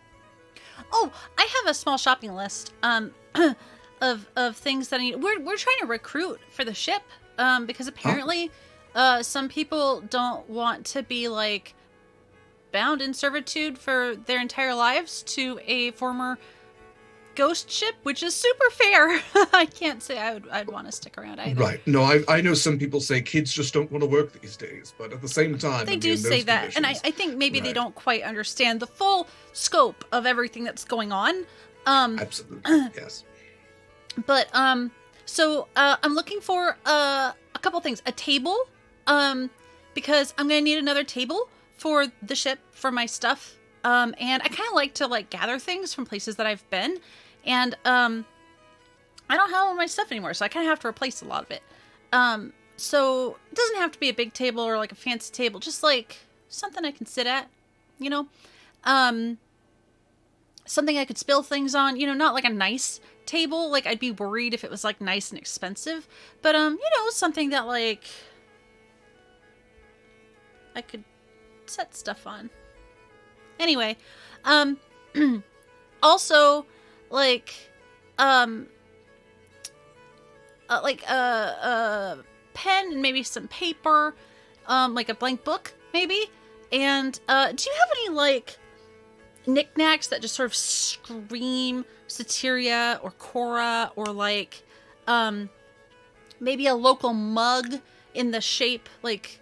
Speaker 2: Oh, I have a small shopping list. Of things that I need. We're trying to recruit for the ship. Because apparently, some people don't want to be like bound in servitude for their entire lives to a former ghost ship, which is super fair. I can't say I'd want to stick around either.
Speaker 6: Right. No, I know some people say kids just don't want to work these days, but at the same time,
Speaker 2: they do say that, and I think maybe they don't quite understand the full scope of everything that's going on.
Speaker 6: Absolutely, yes.
Speaker 2: But so I'm looking for a couple things. A table, because I'm gonna need another table for the ship for my stuff. And I kind of like to like gather things from places that I've been, and I don't have all my stuff anymore, so I kind of have to replace a lot of it. So it doesn't have to be a big table or like a fancy table, just like something I can sit at, you know. Something I could spill things on, you know, not like a nice table. Like I'd be worried if it was like nice and expensive, but you know, something that like I could set stuff on. Anyway, also like a pen and maybe some paper, like a blank book maybe. And do you have any like knickknacks that just sort of scream Soteria or Cora, or like maybe a local mug in the shape, like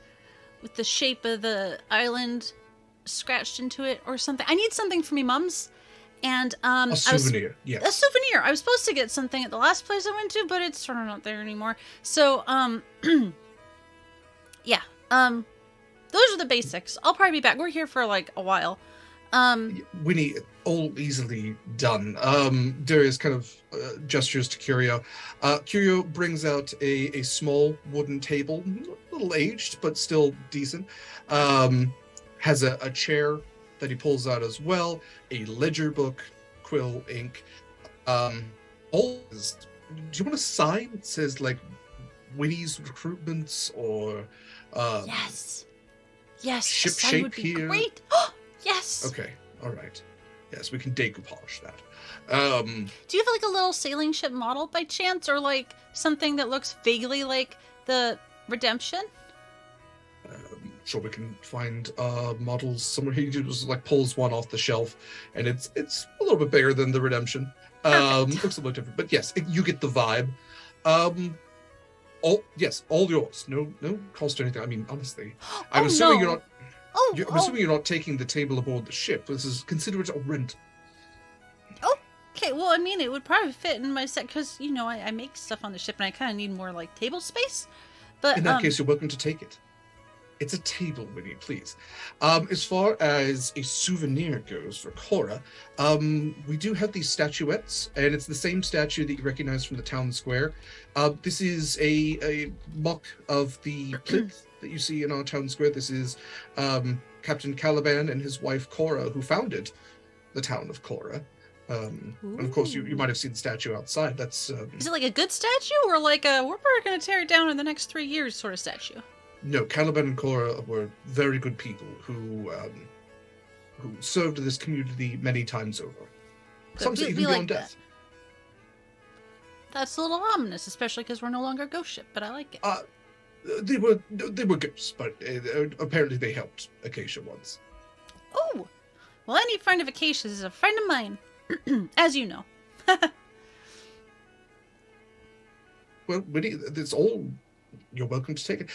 Speaker 2: with the shape of the island scratched into it or something? I need something for me mums. And
Speaker 6: a souvenir. Yes.
Speaker 2: A souvenir. I was supposed to get something at the last place I went to, but it's sort of not there anymore. So yeah. Those are the basics. I'll probably be back. We're here for like a while.
Speaker 6: Wynni, all easily done. Darius kind of gestures to Curio. Curio brings out a small wooden table, a little aged, but still decent. Has a chair that he pulls out as well, a ledger book, quill, ink. Do you want a sign that says like Wynni's recruitments or
Speaker 2: yes,
Speaker 6: ship
Speaker 2: a sign
Speaker 6: shape
Speaker 2: would be
Speaker 6: here?
Speaker 2: great. Yes.
Speaker 6: Okay, all right. Yes, we can decoupage that.
Speaker 2: Do you have like a little sailing ship model by chance, or like something that looks vaguely like the Redemption?
Speaker 6: Sure, we can find models somewhere. He just like pulls one off the shelf, and it's a little bit bigger than the Redemption. Looks a little different, but yes, you get the vibe. All yours. No cost or anything. I mean, honestly, I'm assuming you're not. I'm assuming you're not taking the table aboard the ship. This is consider it a rent.
Speaker 2: Okay, well, I mean, it would probably fit in my set because I make stuff on the ship, and I kind of need more like table space. But
Speaker 6: in that case, you're welcome to take it. It's a table, Wynni, please. As far as a souvenir goes for Cora, we do have these statuettes, and it's the same statue that you recognize from the town square. This is a mock of the plinth that you see in our town square. This is Captain Caliban and his wife Cora, who founded the town of Cora. And of course, you might have seen the statue outside. That's
Speaker 2: is it like a good statue, or like a we're probably going to tear it down in the next 3 years sort of statue?
Speaker 6: No, Caliban and Cora were very good people who served this community many times over. Some say even beyond death.
Speaker 2: That's a little ominous, especially because we're no longer a ghost ship, but I like it.
Speaker 6: They were ghosts, but apparently they helped Acacia once.
Speaker 2: Oh, well, any friend of Acacia's is a friend of mine, as you know.
Speaker 6: Well, Wynni, it's all. You're welcome to take it.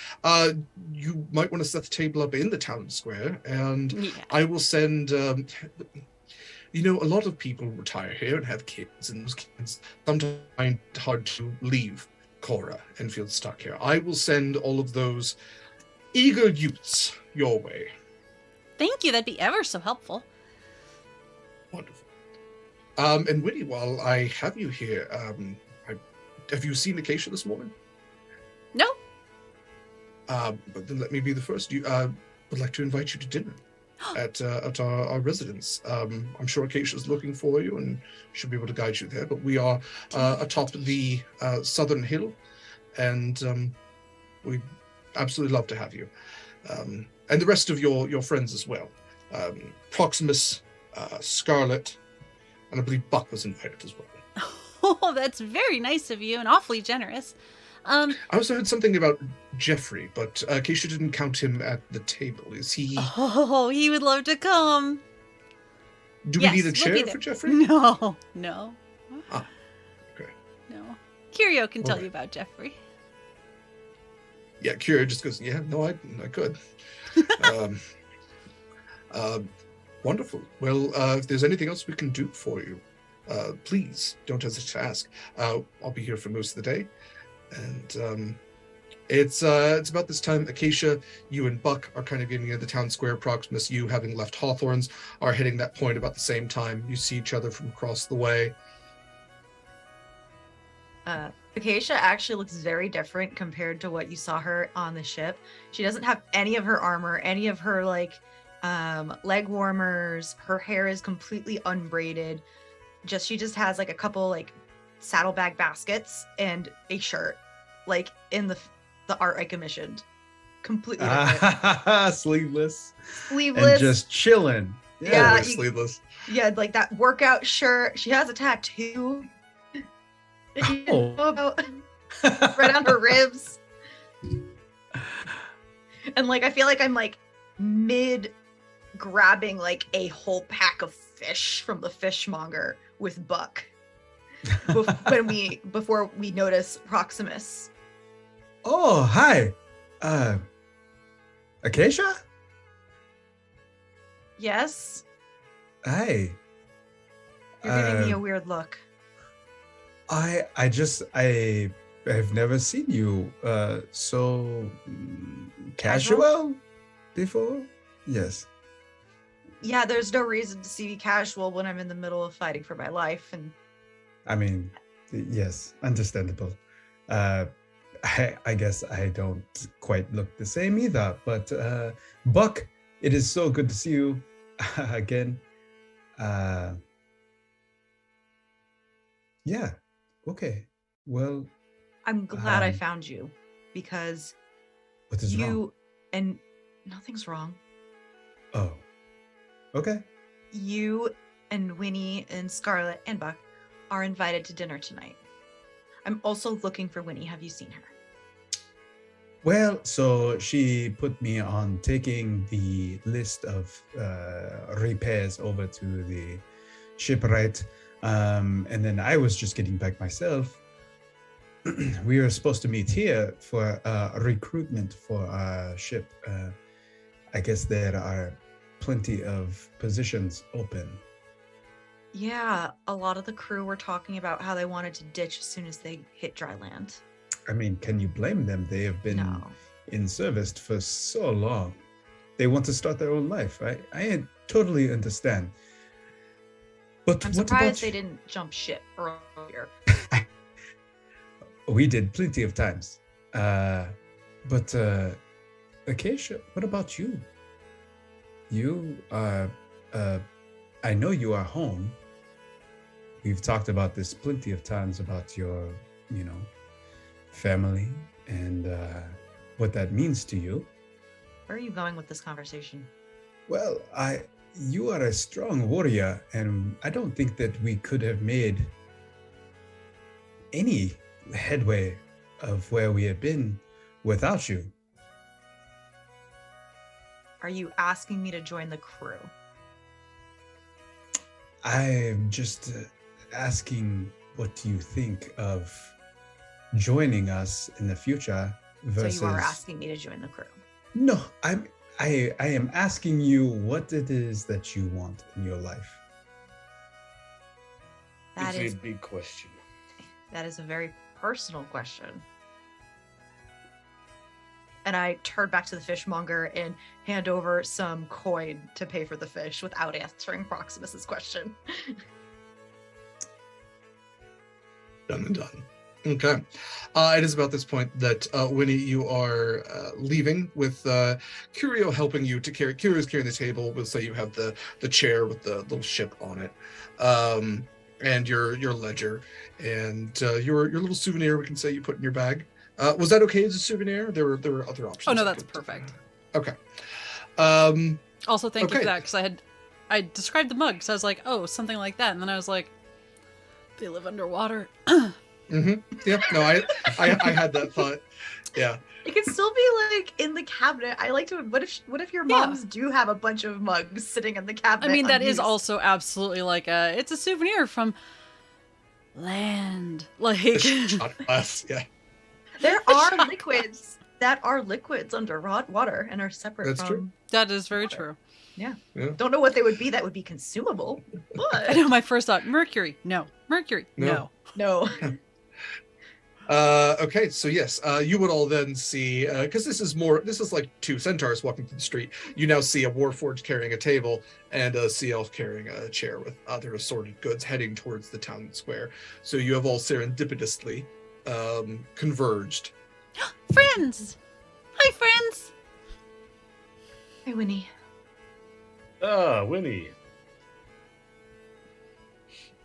Speaker 6: You might want to set the table up in the town square, and I will send. A lot of people retire here and have kids, and those kids sometimes find it hard to leave Cora and feel stuck here. I will send all of those eager youths your way.
Speaker 2: Thank you. That'd be ever so helpful.
Speaker 6: Wonderful. And Wynni, while I have you here, have you seen Acacia this morning?
Speaker 2: No.
Speaker 6: But then let me be the first. Would like to invite you to dinner at our residence. I'm sure Acacia's looking for you and should be able to guide you there. But we are atop the southern hill, and we absolutely love to have you, and the rest of your friends as well. Proximus, Scarlett, and I believe Buck was invited as well.
Speaker 2: Oh, that's very nice of you and awfully generous.
Speaker 6: I also heard something about Jeffrey, but Acacia didn't count him at the table. Is he?
Speaker 2: Oh, he would love to come.
Speaker 6: Do we need a chair for Jeffrey?
Speaker 2: No.
Speaker 6: Ah, okay.
Speaker 2: No. Curio can tell you about Jeffrey.
Speaker 6: Yeah, Curio just goes, yeah, no, I could. Wonderful. Well, if there's anything else we can do for you, please don't hesitate to ask. I'll be here for most of the day. And it's about this time, Acacia, you and Buck are kind of getting into the town square. Proximus, you having left Hawthorne's, are hitting that point about the same time. You see each other from across the way.
Speaker 9: Acacia actually looks very different compared to what you saw her on the ship. She doesn't have any of her armor, any of her leg warmers. Her hair is completely unbraided. She just has like a couple saddlebag baskets and a shirt, in the art I commissioned. Completely different.
Speaker 7: Sleeveless.
Speaker 9: And
Speaker 7: just chilling.
Speaker 6: Yeah, sleeveless.
Speaker 9: Yeah, like that workout shirt. She has a tattoo. That you didn't know about. Right on her ribs. And I feel like I'm mid grabbing a whole pack of fish from the fishmonger with Buck. Before we notice Proximus.
Speaker 7: Oh, hi. Acacia?
Speaker 9: Yes?
Speaker 7: Hi.
Speaker 9: You're giving me a weird look.
Speaker 7: I have never seen you so casual before. Yes.
Speaker 9: Yeah, there's no reason to see me casual when I'm in the middle of fighting for my life, and
Speaker 7: I mean, yes, understandable. I guess I don't quite look the same either, but Buck, it is so good to see you again. Yeah, okay. Well,
Speaker 9: I'm glad I found you, because
Speaker 7: what is wrong?
Speaker 9: And nothing's wrong.
Speaker 7: Oh, okay.
Speaker 9: You and Wynni and Scarlett and Buck are invited to dinner tonight. I'm also looking for Wynni. Have you seen her?
Speaker 7: Well, so she put me on taking the list of repairs over to the shipwright, and then I was just getting back myself. We were supposed to meet here for recruitment for our ship. I guess there are plenty of positions open.
Speaker 9: Yeah, a lot of the crew were talking about how they wanted to ditch as soon as they hit dry land.
Speaker 7: I mean, can you blame them? They have been
Speaker 9: No.
Speaker 7: in service for so long. They want to start their own life. I totally understand. But
Speaker 9: I'm
Speaker 7: what
Speaker 9: surprised
Speaker 7: about
Speaker 9: they didn't jump ship earlier.
Speaker 7: We did plenty of times. But Acacia, what about you? You are, I know you are home. We've talked about this plenty of times about your, family and what that means to you.
Speaker 9: Where are you going with this conversation?
Speaker 7: Well, you are a strong warrior, and I don't think that we could have made any headway of where we have been without you.
Speaker 9: Are you asking me to join the crew?
Speaker 7: I'm just asking what you think of joining us in the future versus...
Speaker 9: So you are asking me to join the crew?
Speaker 7: No, I am asking you what it is that you want in your life.
Speaker 9: That is
Speaker 8: a big question.
Speaker 9: That is a very personal question. And I turn back to the fishmonger and hand over some coin to pay for the fish without answering Proximus's question.
Speaker 6: Done and done. Okay. It is about this point that, Wynni, you are leaving with Curio helping you to carry. Curio's carrying the table. We'll say you have the chair with the little ship on it, and your ledger, and your little souvenir. We can say you put in your bag. Was that okay as a souvenir? There were other options.
Speaker 2: Oh no, that's perfect.
Speaker 6: Okay.
Speaker 2: Also, thank you
Speaker 6: okay.
Speaker 2: for that, because I described the mug, so I was like, oh, something like that, and then I was like, they live underwater.
Speaker 6: Mm-hmm. Yep. No, I had that thought. Yeah.
Speaker 9: It could still be like in the cabinet. I like to. What if your moms do have a bunch of mugs sitting in the cabinet?
Speaker 2: I mean, that is
Speaker 9: unused?
Speaker 2: also absolutely like it's a souvenir from land. Like
Speaker 6: Shot glass. Yeah.
Speaker 9: There are liquids that are liquids under water and are separate
Speaker 6: That's
Speaker 9: from.
Speaker 6: true.
Speaker 2: that is very
Speaker 9: water.
Speaker 2: true.
Speaker 9: Yeah.
Speaker 6: Yeah.
Speaker 9: Don't know what they would be that would be consumable,
Speaker 2: I
Speaker 9: but
Speaker 2: know my first thought, mercury. No. Mercury.
Speaker 6: No.
Speaker 2: No.
Speaker 9: no.
Speaker 6: Okay, so yes, you would all then see, because this is like two centaurs walking through the street. You now see a warforged carrying a table and a sea elf carrying a chair with other assorted goods heading towards the town square. So you have all serendipitously converged.
Speaker 2: Friends! Hi, friends!
Speaker 9: Hey, Wynni.
Speaker 8: Ah, Wynni.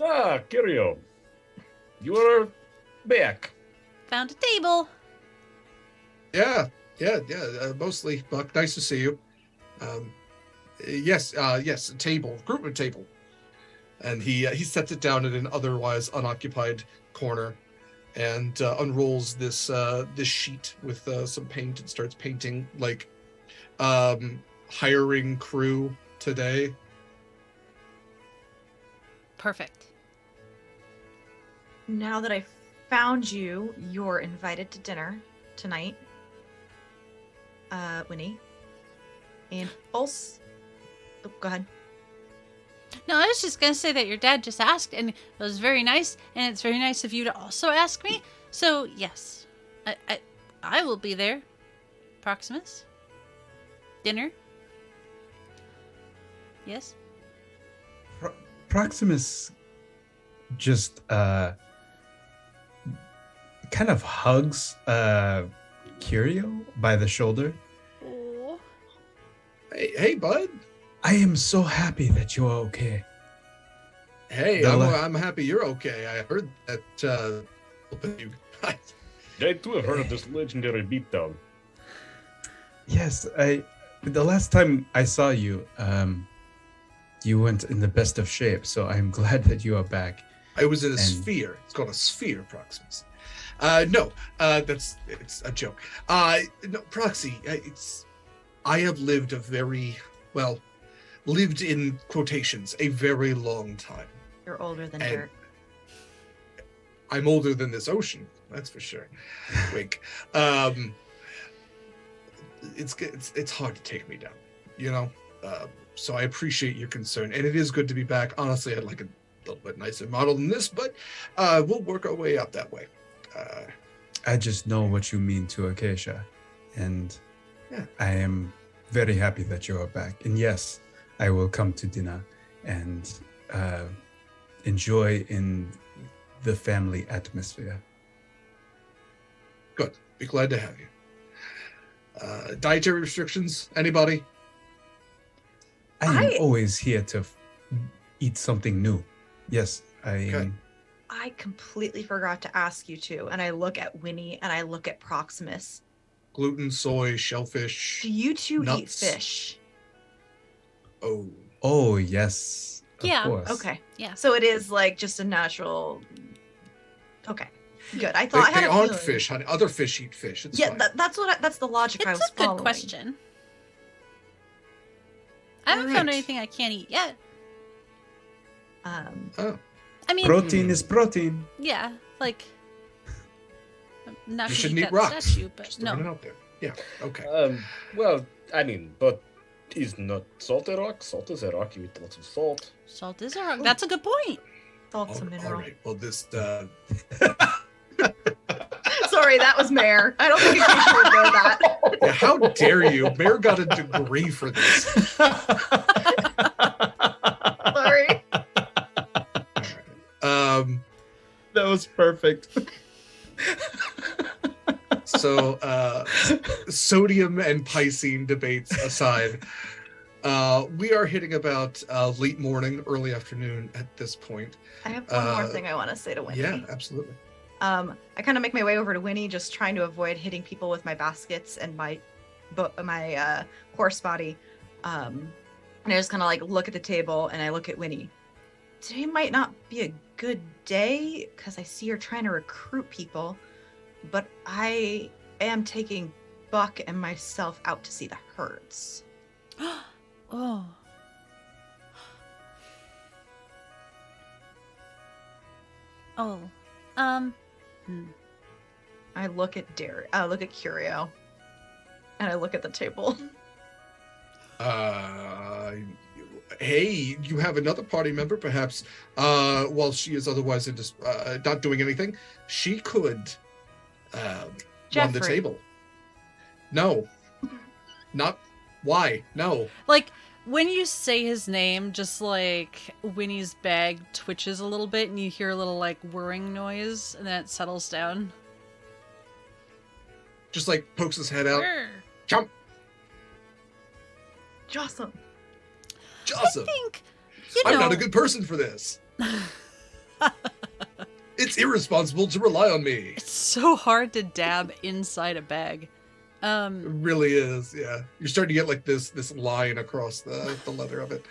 Speaker 8: Ah, Curio. You are back.
Speaker 2: Found a table.
Speaker 6: Yeah, mostly, Buck. Nice to see you. Yes, a table, recruitment table. And he sets it down in an otherwise unoccupied corner and unrolls this sheet with some paint and starts painting, like hiring crew today.
Speaker 2: Perfect.
Speaker 9: Now that I found you, you're invited to dinner tonight, Wynni. And also, oh, go ahead.
Speaker 2: No, I was just gonna say that your dad just asked, and it was very nice, and it's very nice of you to also ask me. So yes, I will be there. Proximus. Dinner. Yes.
Speaker 7: Proximus just kind of hugs Curio by the shoulder.
Speaker 2: Oh.
Speaker 6: Hey, bud.
Speaker 7: I am so happy that you are okay.
Speaker 6: Hey, I'm happy you're okay. I heard that you guys.
Speaker 8: I too have heard of this legendary beatdown.
Speaker 7: Yes, the last time I saw you, you weren't in the best of shape, so I'm glad that you are back.
Speaker 6: I was in a
Speaker 7: And-
Speaker 6: sphere. It's called a sphere, Proximus. It's a joke. No, Proxy, I have lived lived in quotations, a very long time.
Speaker 9: You're older than
Speaker 6: And-
Speaker 9: dirt.
Speaker 6: I'm older than this ocean, that's for sure. Wink. It's hard to take me down, you know? So I appreciate your concern, and it is good to be back. Honestly, I'd like a little bit nicer model than this, but we'll work our way out that way.
Speaker 7: I just know what you mean to Acacia, and
Speaker 6: Yeah.
Speaker 7: I am very happy that you are back. And yes, I will come to dinner and enjoy in the family atmosphere.
Speaker 6: Good. Be glad to have you. Dietary restrictions? Anybody?
Speaker 7: I am
Speaker 9: I-
Speaker 7: always here to eat something new. Yes, I am.
Speaker 6: Okay.
Speaker 9: I completely forgot to ask you two, and I look at Wynni and I look at Proximus.
Speaker 6: Gluten, soy, shellfish.
Speaker 9: Do you two eat
Speaker 6: Nuts.
Speaker 9: fish?
Speaker 6: Oh.
Speaker 7: Oh, yes. Of
Speaker 2: Yeah,
Speaker 7: course.
Speaker 9: Okay.
Speaker 2: Yeah.
Speaker 9: So it is like just a natural. Okay. Good. I thought I had
Speaker 6: They
Speaker 9: a
Speaker 6: aren't
Speaker 9: feeling.
Speaker 6: fish, honey. Other fish eat fish. It's
Speaker 9: Yeah,
Speaker 6: fine.
Speaker 9: that's the logic I
Speaker 2: It's
Speaker 9: was
Speaker 2: a good
Speaker 9: following.
Speaker 2: question. I haven't found
Speaker 6: Alright.
Speaker 2: anything I can't eat yet.
Speaker 6: Oh.
Speaker 2: I mean,
Speaker 7: Protein is protein.
Speaker 2: yeah, like I'm not
Speaker 6: You
Speaker 2: gonna
Speaker 6: shouldn't
Speaker 2: eat
Speaker 6: eat
Speaker 2: that
Speaker 6: rocks.
Speaker 2: statue, but
Speaker 6: Just throwing it
Speaker 2: no.
Speaker 6: out there. Yeah. Okay.
Speaker 8: Well, I mean, but is not salt a rock? Salt is a rock. You eat lots of salt.
Speaker 2: Salt is a rock. That's a good point.
Speaker 9: Salt's a
Speaker 6: All
Speaker 9: mineral.
Speaker 6: right. Well, this.
Speaker 9: Sorry, that was Mayor. I don't think you should know that.
Speaker 6: Yeah, how dare you? Mayor got a degree for this.
Speaker 9: Sorry.
Speaker 7: That was perfect.
Speaker 6: So, sodium and Piscine debates aside, we are hitting about late morning, early afternoon at this point.
Speaker 9: I have one more thing I want to say to Wynni.
Speaker 6: Yeah, absolutely.
Speaker 9: I kind of make my way over to Wynni, just trying to avoid hitting people with my baskets and my horse body. And I just kind of like look at the table and I look at Wynni. Today might not be a good day because I see you're trying to recruit people, but I am taking Buck and myself out to see the herds.
Speaker 2: Oh. Oh.
Speaker 9: I look at I look at Curio, and I look at the table.
Speaker 6: Hey, you have another party member, perhaps, while she is otherwise not doing anything. She could run the
Speaker 9: Jeffrey.
Speaker 6: table. No. Not why? No.
Speaker 2: Like when you say his name, just like Winnie's bag twitches a little bit and you hear a little like whirring noise and then it settles down.
Speaker 6: Just like pokes his head out.
Speaker 2: Whirr.
Speaker 6: Jump.
Speaker 9: Jossum.
Speaker 2: I
Speaker 6: Awesome.
Speaker 2: think, you
Speaker 6: I'm
Speaker 2: know,
Speaker 6: not a good person for this. It's irresponsible to rely on me.
Speaker 2: it's so hard to dab inside a bag.
Speaker 6: It really is, yeah. You're starting to get like this line across the leather of it.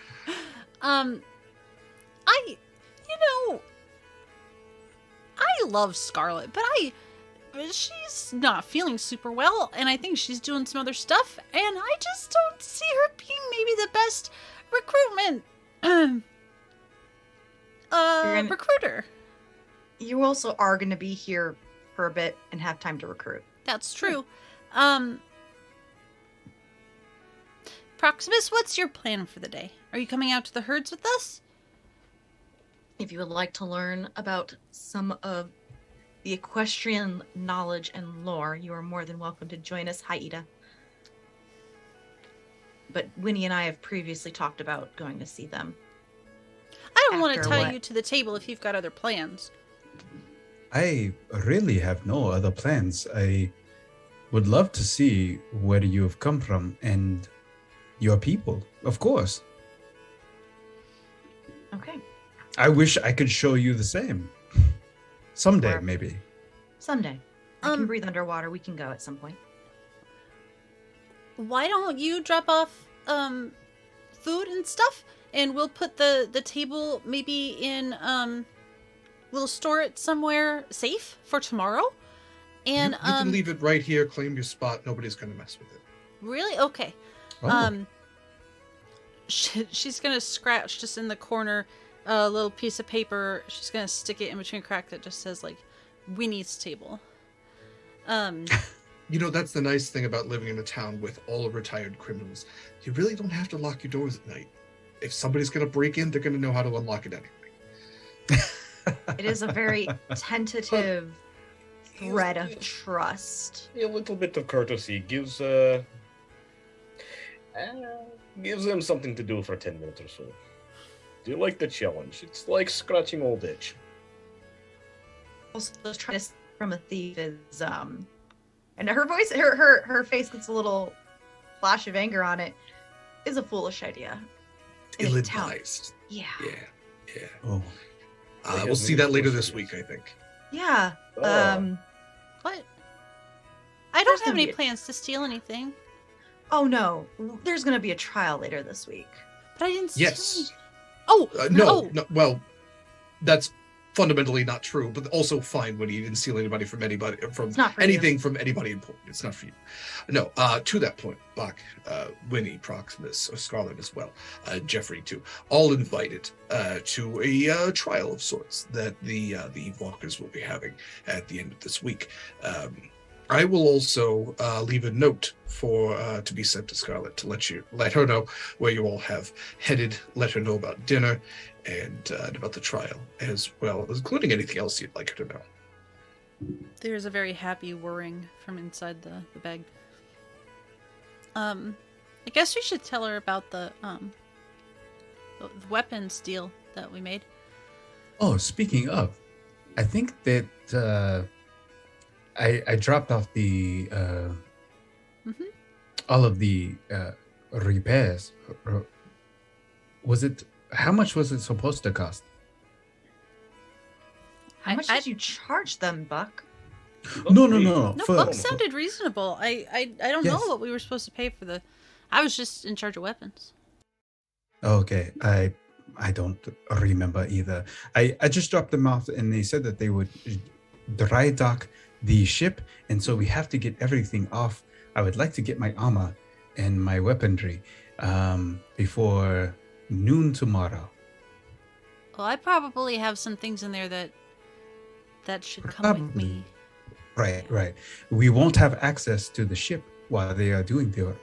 Speaker 2: I love Scarlett, but she's not feeling super well, and I think she's doing some other stuff, and I just don't see her being maybe the best recruitment recruiter.
Speaker 9: You also are going to be here for a bit and have time to recruit.
Speaker 2: That's true. Proximus, what's your plan for the day? Are you coming out to the herds with us?
Speaker 9: If you would like to learn about some of the equestrian knowledge and lore, you are more than welcome to join us. Hi, Ida. But Wynni and I have previously talked about going to see them.
Speaker 2: I don't want to
Speaker 9: After
Speaker 2: tie
Speaker 9: what?
Speaker 2: you to the table if you've got other plans.
Speaker 7: I really have no other plans. I would love to see where you have come from and your people, of course.
Speaker 9: Okay.
Speaker 7: I wish I could show you the same. Someday,
Speaker 9: Where?
Speaker 7: maybe.
Speaker 9: Someday. I can breathe underwater. We can go at some point.
Speaker 2: Why don't you drop off food and stuff and we'll put the table maybe in we'll store it somewhere safe for tomorrow. And
Speaker 6: you can leave it right here, claim your spot. Nobody's gonna mess with it.
Speaker 2: Really? Okay.
Speaker 7: Oh.
Speaker 2: She's gonna scratch just in the corner a little piece of paper. She's gonna stick it in between a crack that just says like Wynni's table.
Speaker 6: You know, that's the nice thing about living in a town with all retired criminals. You really don't have to lock your doors at night. If somebody's gonna break in, they're gonna know how to unlock it anyway.
Speaker 9: It is a very tentative thread of trust.
Speaker 8: A little bit of courtesy gives them something to do for 10 minutes or so. Do you like the challenge? It's like scratching old itch.
Speaker 9: Also, trying to steal from a thief is and her voice, her face gets a little flash of anger on it. Is a foolish idea. In a town.
Speaker 6: Ill-advised.
Speaker 9: Yeah.
Speaker 6: Yeah.
Speaker 7: Oh.
Speaker 6: We'll see that later this week, I think.
Speaker 9: Yeah.
Speaker 2: What? I don't have
Speaker 9: gonna
Speaker 2: any
Speaker 9: be-
Speaker 2: plans to steal anything.
Speaker 9: Oh no, there's gonna be a trial later this week.
Speaker 2: But I didn't steal
Speaker 6: Yes.
Speaker 2: anything. Oh!
Speaker 6: No. Well, that's fundamentally not true, but also fine when you didn't steal anybody from anybody from
Speaker 9: It's not for
Speaker 6: anything
Speaker 9: you.
Speaker 6: from anybody important. It's not for you. No. To that point, Bach, Wynni, Proximus, Scarlett as well, Jeffrey too, all invited to a trial of sorts that the Eve Walkers will be having at the end of this week. I will also leave a note for to be sent to Scarlett to let her know where you all have headed. Let her know about dinner and about the trial, as well as including anything else you'd like her to know.
Speaker 2: There's a very happy whirring from inside the bag. I guess we should tell her about the weapons deal that we made.
Speaker 7: Oh, speaking of, I think that I dropped off the all of the repairs. Was it? How much was it supposed to cost?
Speaker 9: How much did you charge them, Buck?
Speaker 7: No.
Speaker 2: No, Buck sounded reasonable. I don't know
Speaker 7: Yes.
Speaker 2: what we were supposed to pay for the. I was just in charge of weapons.
Speaker 7: Okay, I don't remember either. I just dropped them off, and they said that they would dry dock the ship, and so we have to get everything off. I would like to get my armor and my weaponry before noon tomorrow.
Speaker 2: Well, I probably have some things in there that should come with me.
Speaker 7: Right. We won't have access to the ship while they are doing their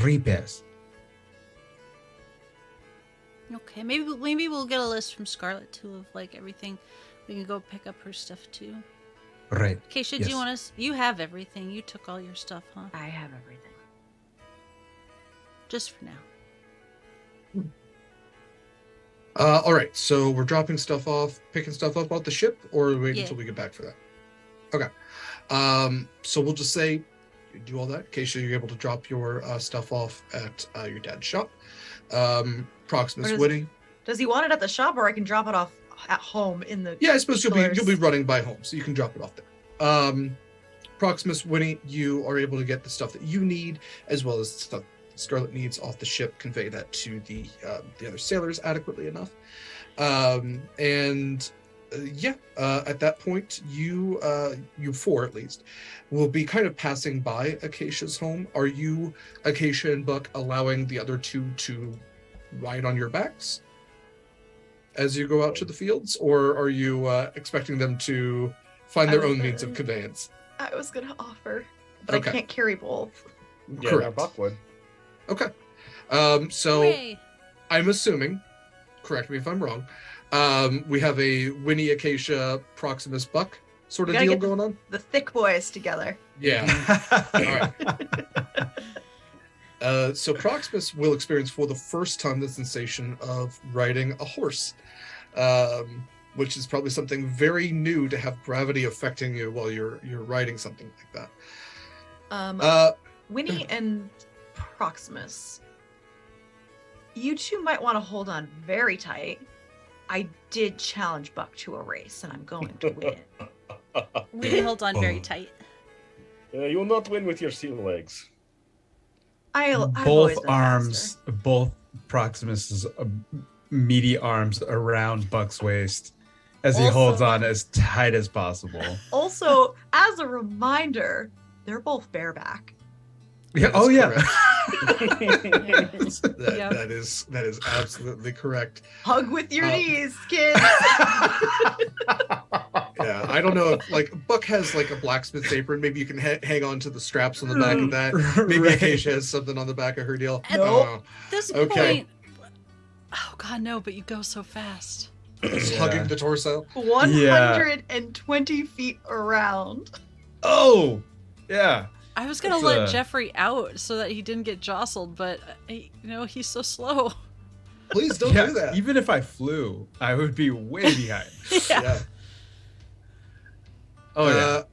Speaker 7: repairs.
Speaker 2: Okay, maybe we'll get a list from Scarlett too of like everything. We can go pick up her stuff too.
Speaker 7: Right.
Speaker 2: Keisha,
Speaker 7: Yes.
Speaker 2: do you want us? You have everything. You took all your stuff, huh?
Speaker 9: I have everything.
Speaker 2: Just for now.
Speaker 6: All right, so we're dropping stuff off, picking stuff up off the ship, or wait
Speaker 2: Yeah.
Speaker 6: until we get back for that? Okay. So we'll just say you do all that. Keisha, you're able to drop your stuff off at your dad's shop. Proximus,
Speaker 9: Or
Speaker 6: Wynni.
Speaker 9: Does he want it at the shop, or I can drop it off at home in the?
Speaker 6: Yeah, I suppose you'll be
Speaker 9: stores?
Speaker 6: running by home, so you can drop it off there. Proximus, Wynni, you are able to get the stuff that you need, as well as stuff Scarlett needs off the ship, convey that to the other sailors adequately enough. At that point, you four at least, will be kind of passing by Acacia's home. Are you, Acacia and Buck, allowing the other two to ride on your backs as you go out to the fields, or are you expecting them to find their own means of conveyance?
Speaker 9: I was gonna offer, but
Speaker 6: Okay.
Speaker 9: I can't carry both.
Speaker 8: Yeah,
Speaker 6: Correct.
Speaker 8: Buck would.
Speaker 6: Okay. So
Speaker 2: Hooray.
Speaker 6: I'm assuming, correct me if I'm wrong, we have a Wynni, Acacia, Proximus, Buck sort
Speaker 9: We
Speaker 6: of
Speaker 9: gotta
Speaker 6: deal
Speaker 9: get
Speaker 6: going on?
Speaker 9: The thick boys together.
Speaker 6: Yeah. So Proximus will experience for the first time the sensation of riding a horse, which is probably something very new to have gravity affecting you while you're riding something like that.
Speaker 9: Wynni and Proximus, you two might want to hold on very tight. I did challenge Buck to a race, and I'm going to win.
Speaker 2: We can hold on very
Speaker 7: Oh.
Speaker 2: tight.
Speaker 8: You will not win with your seal legs.
Speaker 9: I've
Speaker 7: Both
Speaker 9: always been
Speaker 7: arms,
Speaker 9: faster.
Speaker 7: both Proximus's meaty arms around Buck's waist as he
Speaker 9: Also-
Speaker 7: holds on as tight as possible.
Speaker 9: Also, as a reminder, they're both bareback.
Speaker 7: Yeah.
Speaker 6: That
Speaker 7: Oh
Speaker 6: is
Speaker 7: yeah.
Speaker 2: Yep.
Speaker 6: That is absolutely correct.
Speaker 9: Hug with your knees, kids.
Speaker 6: Yeah, I don't know if like Buck has like a blacksmith's apron. Maybe you can hang on to the straps on the back of that. Maybe
Speaker 7: Right.
Speaker 6: Acacia has something on the back of her deal.
Speaker 2: At
Speaker 6: Oh,
Speaker 2: this
Speaker 6: Okay.
Speaker 2: point, oh god, no! But you go so fast.
Speaker 6: just
Speaker 7: Yeah.
Speaker 6: hugging the torso.
Speaker 9: 120 feet around.
Speaker 7: Oh, yeah.
Speaker 2: I was gonna
Speaker 7: It's,
Speaker 2: let Jeffrey out so that he didn't get jostled, but he's so slow.
Speaker 6: Please don't
Speaker 7: Yeah,
Speaker 6: do that.
Speaker 7: even if I flew, I would be way behind.
Speaker 6: Yeah.
Speaker 7: Oh yeah.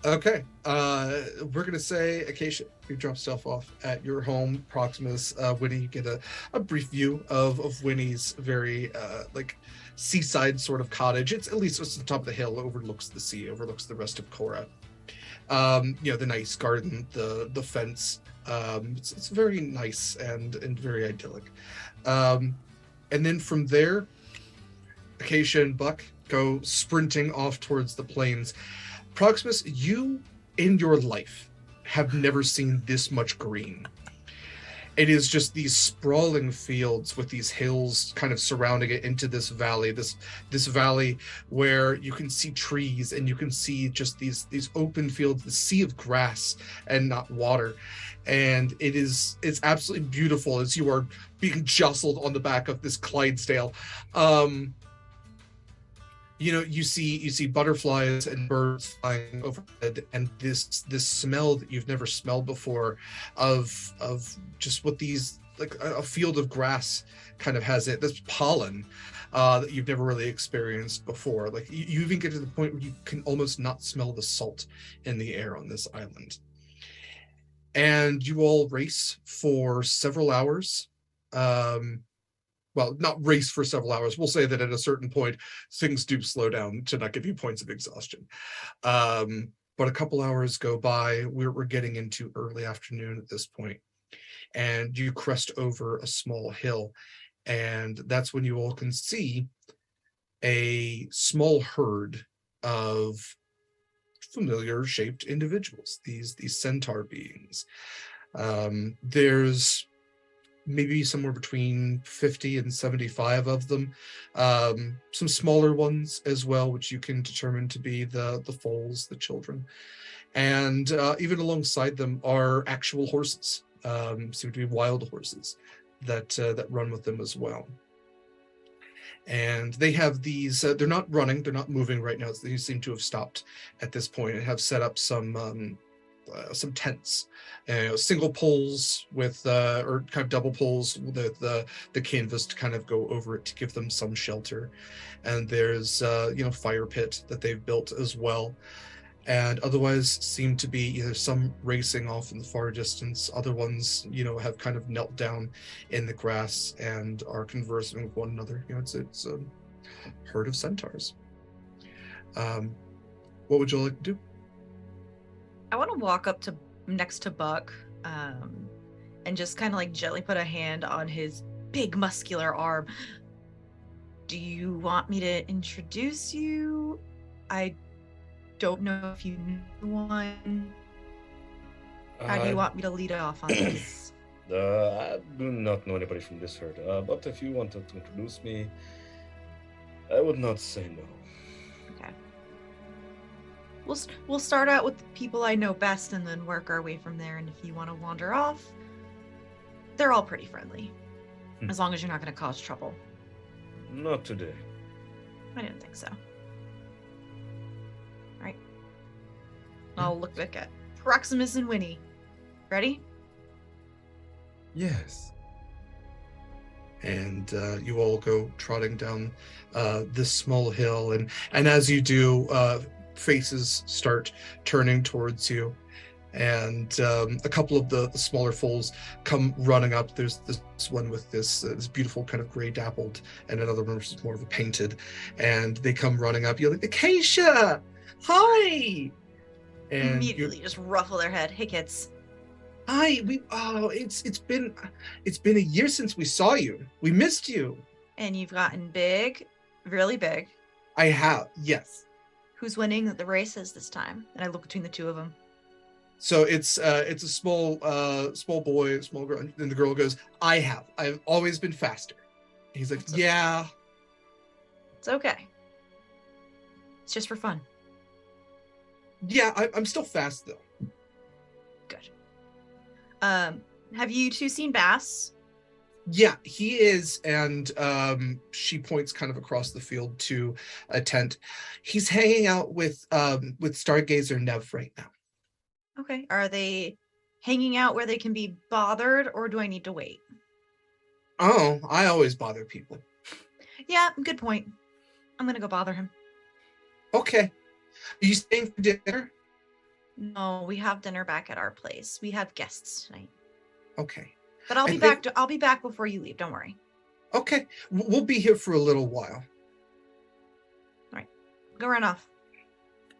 Speaker 6: Okay. We're gonna say Acacia, you drop stuff off at your home. Proximus, Wynni, you get a brief view of Wynni's very like seaside sort of cottage. It's at least it's the top of the hill, overlooks the sea, overlooks the rest of Cora. The nice garden, the fence. It's very nice and very idyllic. And then from there, Acacia and Buck go sprinting off towards the plains. Proximus, you in your life have never seen this much green. It is just these sprawling fields with these hills kind of surrounding it into this valley, this valley where you can see trees and you can see just these open fields, the sea of grass and not water. And it's absolutely beautiful as you are being jostled on the back of this Clydesdale. You see butterflies and birds flying overhead, and this smell that you've never smelled before of just what these like a field of grass kind of has it. This pollen that you've never really experienced before. Like you even get to the point where you can almost not smell the salt in the air on this island. And you all race for several hours. Well, not race for several hours. We'll say that at a certain point, things do slow down to not give you points of exhaustion. But a couple hours go by. We're getting into early afternoon at this point, and you crest over a small hill, and that's when you all can see a small herd of familiar shaped individuals. These centaur beings. There's maybe somewhere between 50 and 75 of them. Some smaller ones as well, which you can determine to be the foals, the children. And even alongside them are actual horses, seem to be wild horses that run with them as well. And they have these, they're not running, they're not moving right now. They seem to have stopped at this point and have set up some tents, single poles with or kind of double poles with the canvas to kind of go over it to give them some shelter. And there's fire pit that they've built as well. And otherwise seem to be either some racing off in the far distance, other ones have kind of knelt down in the grass and are conversing with one another. It's a herd of centaurs. What would you like to do?
Speaker 9: I want to walk up to next to Buck, and just kind of like gently put a hand on his big muscular arm. Do you want me to introduce you? I don't know if you knew one. How do you want me to lead off on this?
Speaker 8: I do not know anybody from this herd, but if you wanted to introduce me, I would not say no.
Speaker 9: Okay. We'll start out with the people I know best and then work our way from there. And if you want to wander off, they're all pretty friendly. As long as you're not going to cause trouble.
Speaker 8: Not today.
Speaker 9: I didn't think so. Right. I'll look back at Proximus and Wynni. Ready?
Speaker 4: Yes.
Speaker 6: And you all go trotting down this small hill, and as you do, faces start turning towards you, and a couple of the smaller foals come running up. There's this one with this beautiful kind of gray dappled, and another one which is more of a painted, and they come running up. You're like, Acacia, hi! And
Speaker 9: Immediately just ruffle their head. Hey kids.
Speaker 6: Hi, it's been a year since we saw you. We missed you.
Speaker 9: And you've gotten big, really big.
Speaker 6: I have, yes.
Speaker 9: Who's winning the races this time? And I look between the two of them.
Speaker 6: So it's a small boy, small girl, and the girl goes, I've always been faster. And he's like,
Speaker 9: That's okay.
Speaker 6: yeah.
Speaker 9: It's okay. It's just for fun.
Speaker 6: Yeah, I'm still fast though.
Speaker 9: Good. Have you two seen Bass?
Speaker 6: Yeah, he is, and she points kind of across the field to a tent. He's hanging out with Stargazer Nev right now.
Speaker 9: Okay. Are they hanging out where they can be bothered, or do I need to wait?
Speaker 6: Oh, I always bother people.
Speaker 9: Yeah, good point. I'm gonna go bother him.
Speaker 6: Okay. Are you staying for dinner?
Speaker 9: No, we have dinner back at our place. We have guests tonight.
Speaker 6: Okay.
Speaker 9: But I'll
Speaker 6: I
Speaker 9: be
Speaker 6: think-
Speaker 9: back. I'll be back before you leave. Don't worry.
Speaker 6: Okay. We'll be here for a little while.
Speaker 9: Go run off.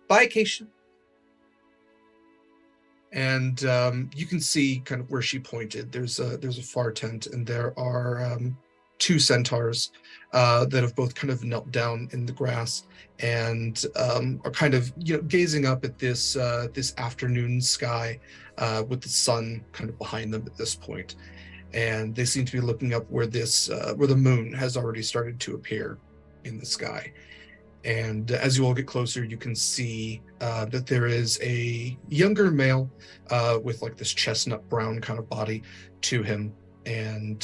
Speaker 6: Bye, Keisha. And you can see kind of where she pointed. There's a far tent, and there are two centaurs that have both kind of knelt down in the grass and are kind of gazing up at this afternoon sky with the sun kind of behind them at this point. And they seem to be looking up where the moon has already started to appear in the sky. And as you all get closer, you can see that there is a younger male with like this chestnut brown kind of body to him. And,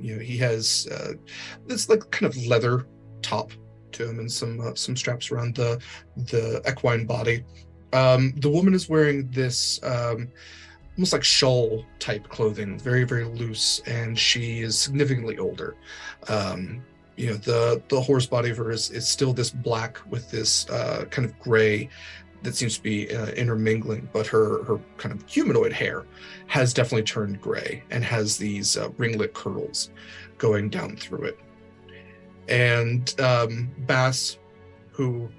Speaker 6: he has this like kind of leather top to him and some straps around the equine body. The woman is wearing this almost like shawl type clothing, very, very loose, and she is significantly older. The horse body of her is still this black with this kind of gray that seems to be intermingling, but her kind of humanoid hair has definitely turned gray and has these ringlet curls going down through it. And Bass, who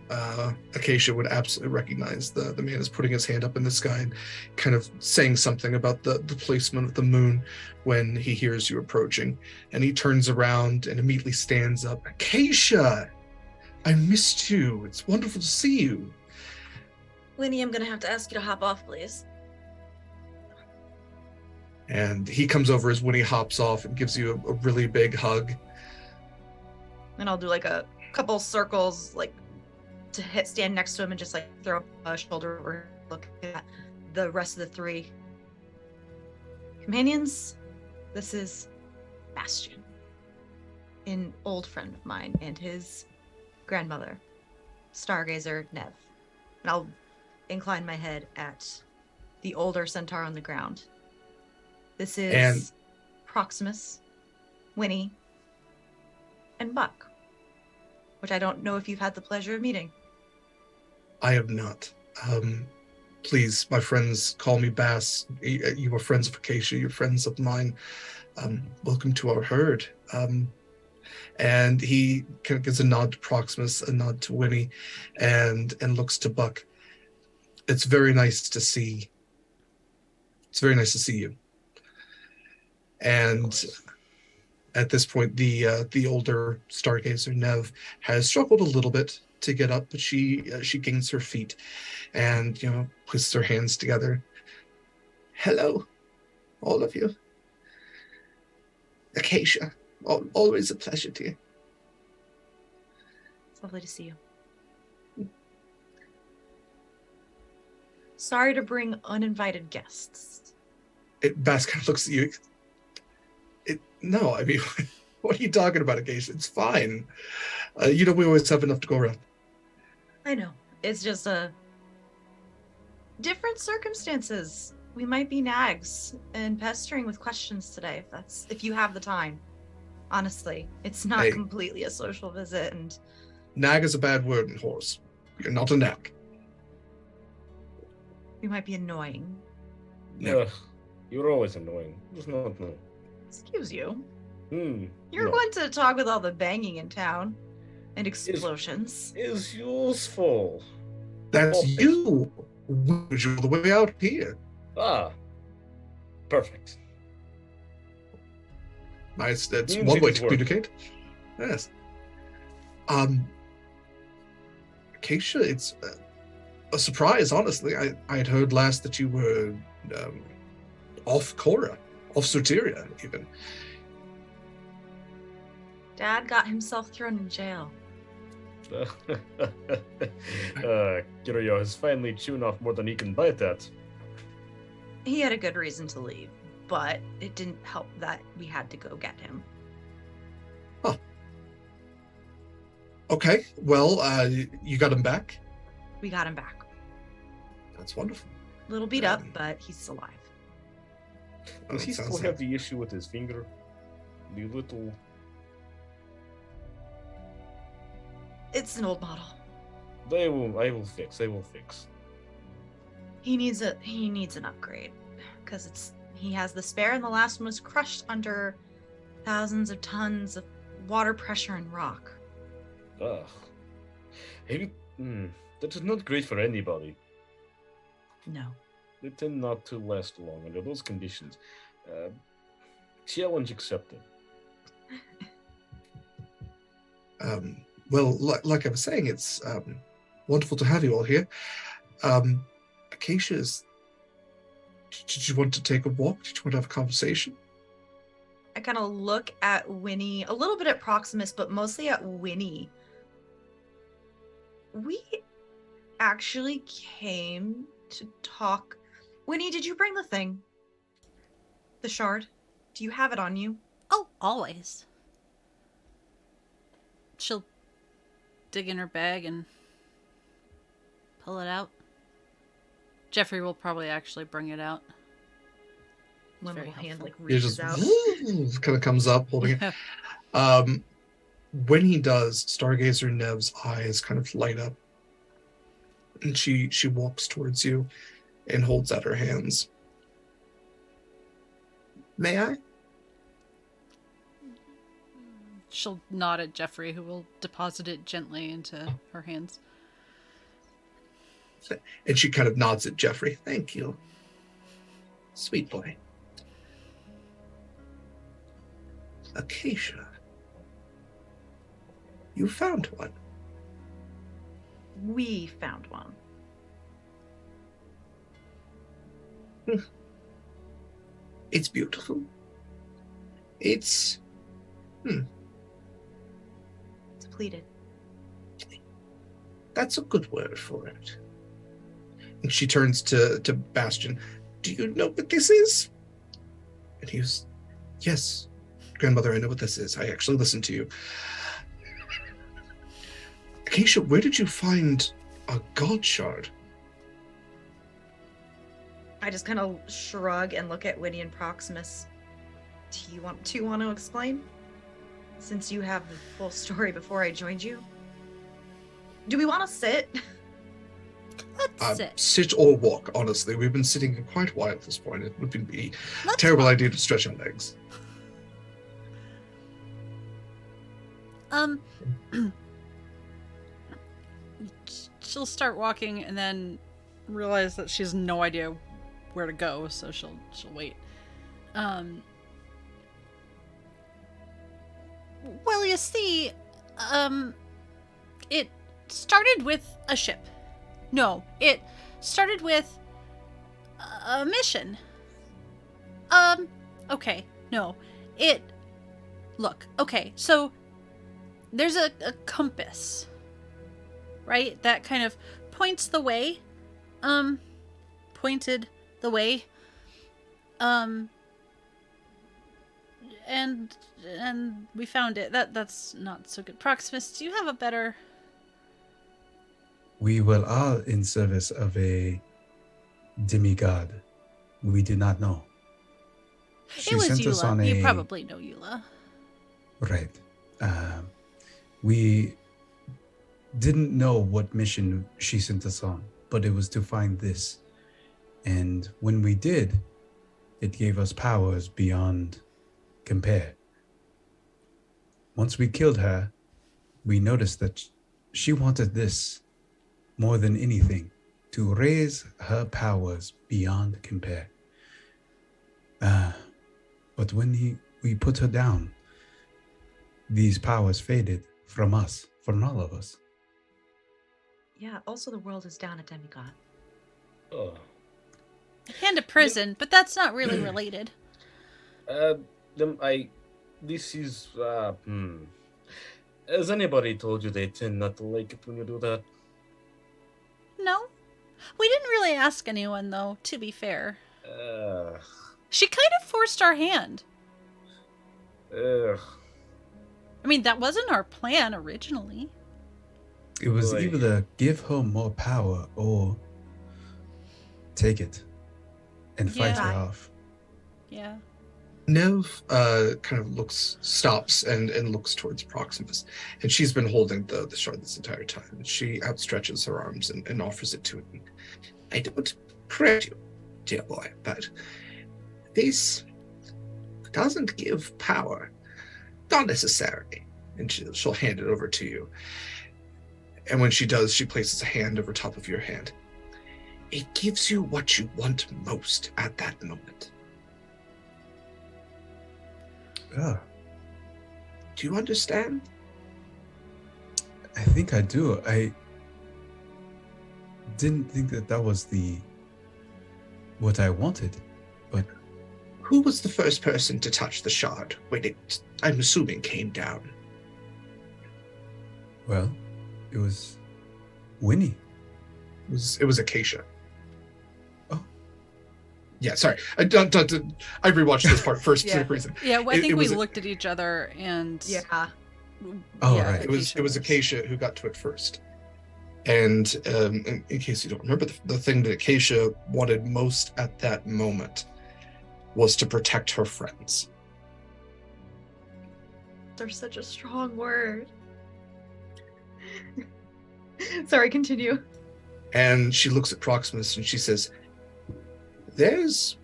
Speaker 6: Acacia would absolutely recognize, the man is putting his hand up in the sky and kind of saying something about the placement of the moon when he hears you approaching. And he turns around and immediately stands up. Acacia, I missed you. It's wonderful to see you.
Speaker 9: Wynni, I'm gonna have to ask you to hop off, please.
Speaker 6: And he comes over as Wynni hops off and gives you a really big hug.
Speaker 9: And I'll do like a couple circles, like to stand next to him and just like throw a shoulder over, look at the rest of the three companions. This is Bastion, an old friend of mine, and his grandmother, Stargazer Nev. And I'll incline my head at the older centaur on the ground. This is Proximus, Wynni, and Buck, which I don't know if you've had the pleasure of meeting.
Speaker 6: I have not. Please, my friends, call me Bass. You are friends of Acacia. You're friends of mine. Welcome to our herd. And he kind of gives a nod to Proximus, a nod to Wynni, and looks to Buck. It's very nice to see. It's very nice to see you. And at this point, the older Stargazer Nev has struggled a little bit to get up, but she gains her feet, and puts her hands together. Hello, all of you. Acacia, always a pleasure to you.
Speaker 9: It's lovely to see you. Sorry to bring uninvited guests.
Speaker 6: Bass kind of looks at you. No, I mean, what are you talking about, Acacia? It's fine. We always have enough to go around.
Speaker 9: I know. It's just different circumstances. We might be nags and pestering with questions today, if you have the time. Honestly, it's not completely a social visit, and
Speaker 6: Nag is a bad word in horse. You're not a nag.
Speaker 9: we might be annoying.
Speaker 8: Ugh, you're always annoying. It's not no.
Speaker 9: Excuse you.
Speaker 8: Hmm.
Speaker 9: You're
Speaker 8: no.
Speaker 9: going to talk with all the banging in town and explosions.
Speaker 8: Is useful.
Speaker 6: That's
Speaker 8: Oh,
Speaker 6: you. Where's you all the way out here?
Speaker 8: Ah. Perfect.
Speaker 6: Nice. That's
Speaker 8: Music
Speaker 6: one way
Speaker 8: is
Speaker 6: to
Speaker 8: working.
Speaker 6: communicate. Yes. Acacia, it's a surprise, honestly. I had heard last that you were off Cora, off Soteria, even.
Speaker 9: Dad got himself thrown in jail.
Speaker 8: Kiryu has finally chewed off more than he can bite at.
Speaker 9: He had a good reason to leave, but it didn't help that we had to go get him.
Speaker 6: Huh. Okay, well, you got him back?
Speaker 9: We got him back.
Speaker 6: That's wonderful.
Speaker 9: A little beat up, but he's alive.
Speaker 8: Does he still have the issue with his finger? The little...
Speaker 9: It's an old model.
Speaker 8: I will fix.
Speaker 9: He needs an upgrade because he has the spare, and the last one was crushed under thousands of tons of water pressure and rock.
Speaker 8: Ugh. That is not great for anybody.
Speaker 9: No.
Speaker 8: They tend not to last long under those conditions. Challenge accepted.
Speaker 6: Well, like I was saying, it's wonderful to have you all here. Acacia, did you want to take a walk? Did you want to have a conversation?
Speaker 9: I kind of look at Wynni, a little bit at Proximus, but mostly at Wynni. We actually came to talk. Wynni, did you bring the thing? The shard? Do you have it on you?
Speaker 2: Oh, always. She'll dig in her bag and pull it out. Jeffrey will probably actually bring it out.
Speaker 9: One
Speaker 2: Very
Speaker 9: little hand
Speaker 2: helpful.
Speaker 9: like
Speaker 6: He
Speaker 9: reaches
Speaker 6: just
Speaker 9: out.
Speaker 6: kind of comes up holding it. When he does, Stargazer Nev's eyes kind of light up, and she walks towards you and holds out her hands. May I?
Speaker 2: She'll nod at Jeffrey, who will deposit it gently into her hands.
Speaker 6: And she kind of nods at Jeffrey. Thank you. Sweet boy. Acacia. You found one.
Speaker 9: We found one.
Speaker 6: It's beautiful. It's
Speaker 9: Depleted.
Speaker 6: That's a good word for it. And she turns to Bastion. Do you know what this is? And he goes, yes, grandmother, I know what this is. I actually listened to you. Acacia, where did you find a god shard?
Speaker 9: I just kind of shrug and look at Wynni and Proximus. Do you want to explain? Since you have the full story before I joined you. Do we want to sit?
Speaker 2: Let's sit.
Speaker 6: Sit or walk, honestly. We've been sitting for quite a while at this point. It would be a terrible idea to stretch our legs.
Speaker 2: She'll start walking and then realize that she has no idea where to go, so she'll wait. Well, you see, it started with a ship. No, it started with a mission. Okay, no. Look, okay, so there's a compass, right? That kind of points the way. Pointed the way. And we found it. That's not so good. Proximus, do you have a better...
Speaker 4: We were all in service of a demigod. We did not know. She
Speaker 2: It was
Speaker 4: sent us on
Speaker 2: Eula.
Speaker 4: a...
Speaker 2: You probably know Eula.
Speaker 4: Right. We didn't know what mission she sent us on, but it was to find this. And when we did, it gave us powers beyond compare. Once we killed her, we noticed that she wanted this more than anything, to raise her powers beyond compare. But when we put her down, these powers faded from us, from all of us.
Speaker 9: Yeah, also the world is down a demigod.
Speaker 8: Oh.
Speaker 2: And a prison, but that's not really related.
Speaker 8: This is, Has anybody told you they tend not to like it when you do that?
Speaker 2: No? We didn't really ask anyone, though, to be fair.
Speaker 8: Ugh.
Speaker 2: She kind of forced our hand.
Speaker 8: Ugh.
Speaker 2: I mean, that wasn't our plan originally.
Speaker 4: It was
Speaker 8: Boy.
Speaker 4: either give her more power or take it and fight her
Speaker 2: Yeah.
Speaker 4: off.
Speaker 2: Yeah.
Speaker 6: Nev kind of stops and looks towards Proximus, and she's been holding the shard this entire time. And she outstretches her arms and offers it to him. I don't correct you, dear boy, but this doesn't give power, not necessarily. And she'll hand it over to you. And when she does, she places a hand over top of your hand. It gives you what you want most at that moment.
Speaker 4: Yeah,
Speaker 6: Do you understand?
Speaker 4: I think I do. I didn't think that was what I wanted, but
Speaker 6: Who was the first person to touch the shard when it, I'm assuming, came down?
Speaker 4: well, it was Wynni.
Speaker 6: It was Acacia.
Speaker 4: Oh.
Speaker 6: Yeah, sorry. I rewatched this part first
Speaker 9: Yeah.
Speaker 6: for reason.
Speaker 2: Yeah, well, I
Speaker 6: It-
Speaker 2: think
Speaker 6: it
Speaker 2: we
Speaker 6: was a-
Speaker 2: looked at each other and...
Speaker 9: Yeah.
Speaker 4: Oh,
Speaker 2: yeah,
Speaker 4: right.
Speaker 6: It was Acacia who got to it first. And in case you don't remember, the thing that Acacia wanted most at that moment was to protect her friends.
Speaker 9: There's such a strong word. Sorry, continue.
Speaker 6: And she looks at Proximus and she says, there's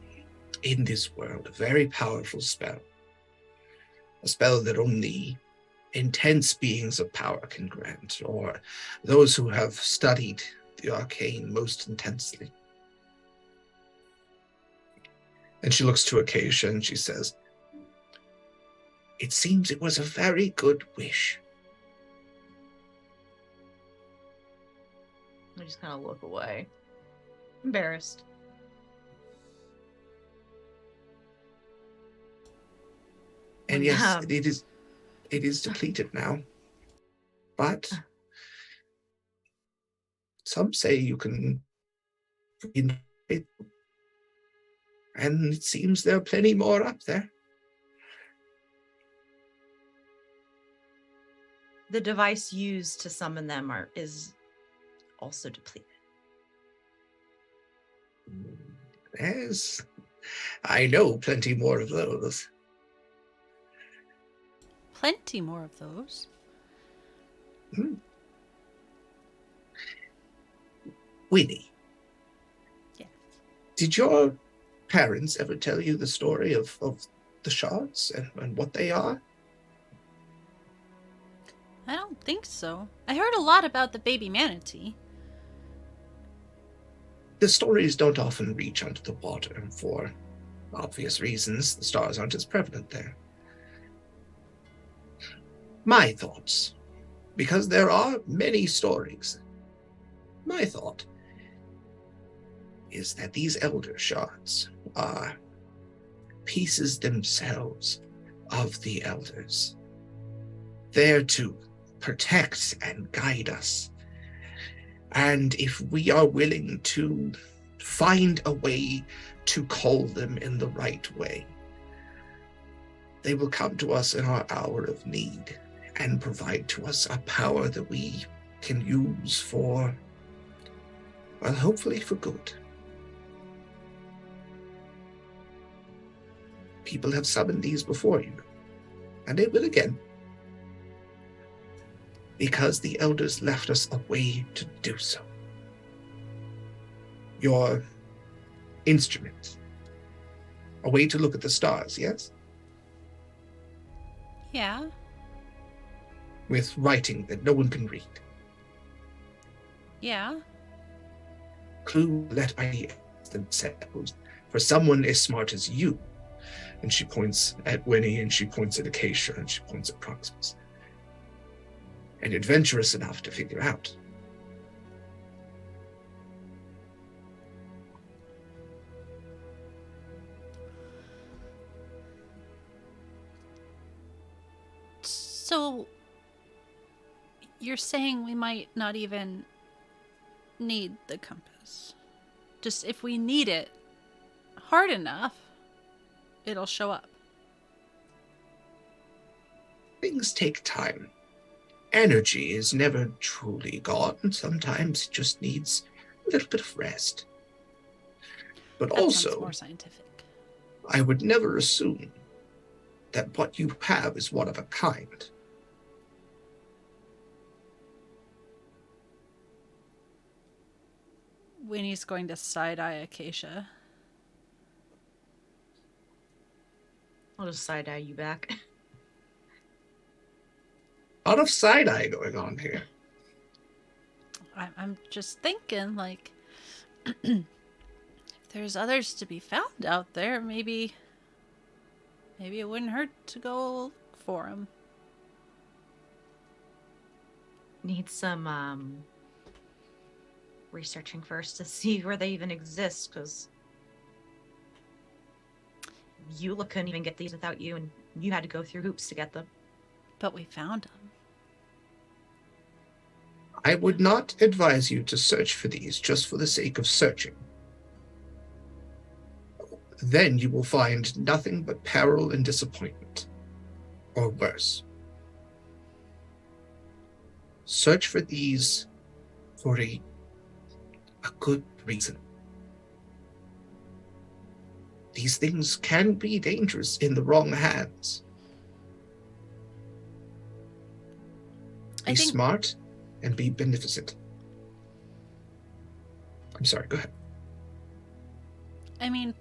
Speaker 6: in this world a very powerful spell. A spell that only intense beings of power can grant, or those who have studied the arcane most intensely. And she looks to Acacia and she says, it seems it was a very good wish.
Speaker 9: I just kind of look away. Embarrassed.
Speaker 6: And yes,
Speaker 9: Um,
Speaker 6: it is depleted now. But some say you can regenerate it. And it seems there are plenty more up there.
Speaker 9: The device used to summon them is also depleted.
Speaker 6: Yes, I know plenty more of those.
Speaker 2: Plenty more of those.
Speaker 6: Wynni,
Speaker 2: Yes.
Speaker 6: did your parents ever tell you the story of the shards and what they are?
Speaker 2: I don't think so. I heard a lot about the baby manatee.
Speaker 6: The stories don't often reach onto the water, and for obvious reasons, the stars aren't as prevalent there. My thoughts, because there are many stories, my thought is that these elder shards are pieces themselves of the elders, there to protect and guide us. And if we are willing to find a way to call them in the right way, they will come to us in our hour of need and provide to us a power that we can use for, well, hopefully for good. People have summoned these before you, and they will again. Because the elders left us a way to do so. Your instrument. A way to look at the stars, yes?
Speaker 2: Yeah.
Speaker 6: With writing that no one can read.
Speaker 2: Yeah.
Speaker 6: Clue let by themselves for someone as smart as you And she points at Wynni, and she points at Acacia, and she points at Proximus. And adventurous enough to figure out.
Speaker 2: So, you're saying we might not even need the compass? Just if we need it hard enough, it'll show up.
Speaker 6: Things take time. Energy is never truly gone. Sometimes it just needs a little bit of rest. But
Speaker 2: That
Speaker 6: also,
Speaker 2: sounds more scientific.
Speaker 6: I would never assume that what you have is one of a kind.
Speaker 2: Winnie's going to side-eye Acacia.
Speaker 9: I'll just side eye you back.
Speaker 6: A lot of side-eye going on here.
Speaker 2: I'm just thinking, like, if there's others to be found out there, maybe it wouldn't hurt to go look for them.
Speaker 9: Need some researching first to see where they even exist, because Eula couldn't even get these without you, and you had to go through hoops to get them.
Speaker 2: But we found them.
Speaker 6: I would not advise you to search for these just for the sake of searching. Then you will find nothing but peril and disappointment, or worse. Search for these for a good reason. These things can be dangerous in the wrong hands. Be smart and be beneficent. I'm sorry, go ahead.
Speaker 2: I mean,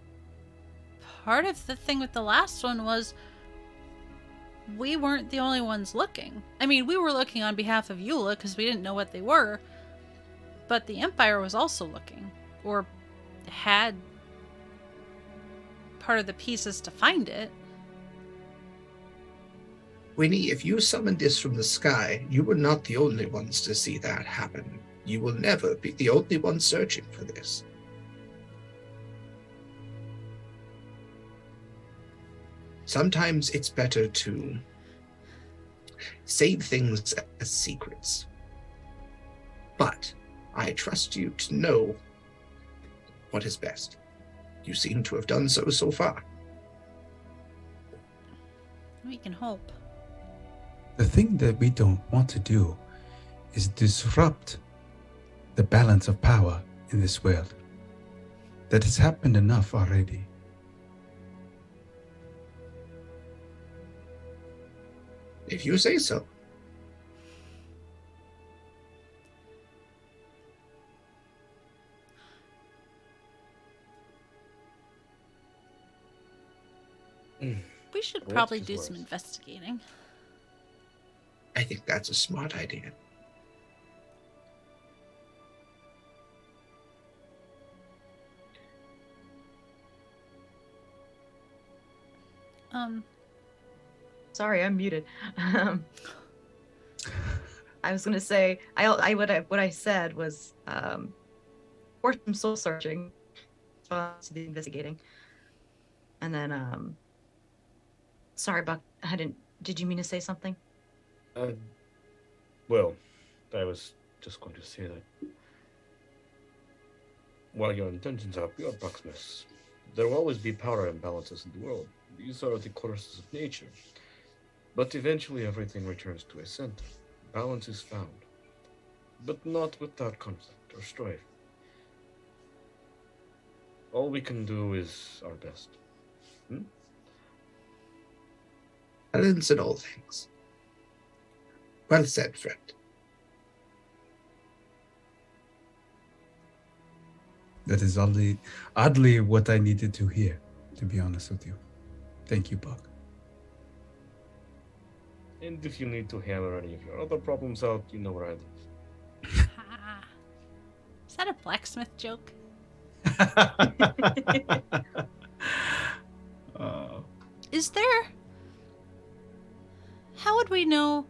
Speaker 2: part of the thing with the last one was we weren't the only ones looking. I mean, we were looking on behalf of Eula because we didn't know what they were, but the Empire was also looking, or had part of the pieces to find it.
Speaker 6: Wynni, if you summoned this from the sky, you were not the only ones to see that happen. You will never be the only one searching for this. Sometimes it's better to save things as secrets. But I trust you to know what is best. You seem to have done so far.
Speaker 2: We can hope.
Speaker 4: The thing that we don't want to do is disrupt the balance of power in this world. That has happened enough already.
Speaker 6: If you say so.
Speaker 2: We should probably do some investigating.
Speaker 6: I think that's a smart idea.
Speaker 9: Sorry, I'm muted. I was gonna say, what I said was, or some soul searching, to the investigating, and then, sorry, Buck, did you mean to say something?
Speaker 8: Well, I was just going to say that while your intentions are pure, Proximus, there will always be power imbalances in the world. These are the courses of nature. But eventually everything returns to a center. Balance is found. But not without conflict or strife. All we can do is our best.
Speaker 6: Balance in all things. Well said, friend.
Speaker 4: That is oddly what I needed to hear, to be honest with you. Thank you, Buck.
Speaker 8: And if you need to hammer any of your other problems out, you know where I live.
Speaker 2: Is that a blacksmith joke? Is there... How would we know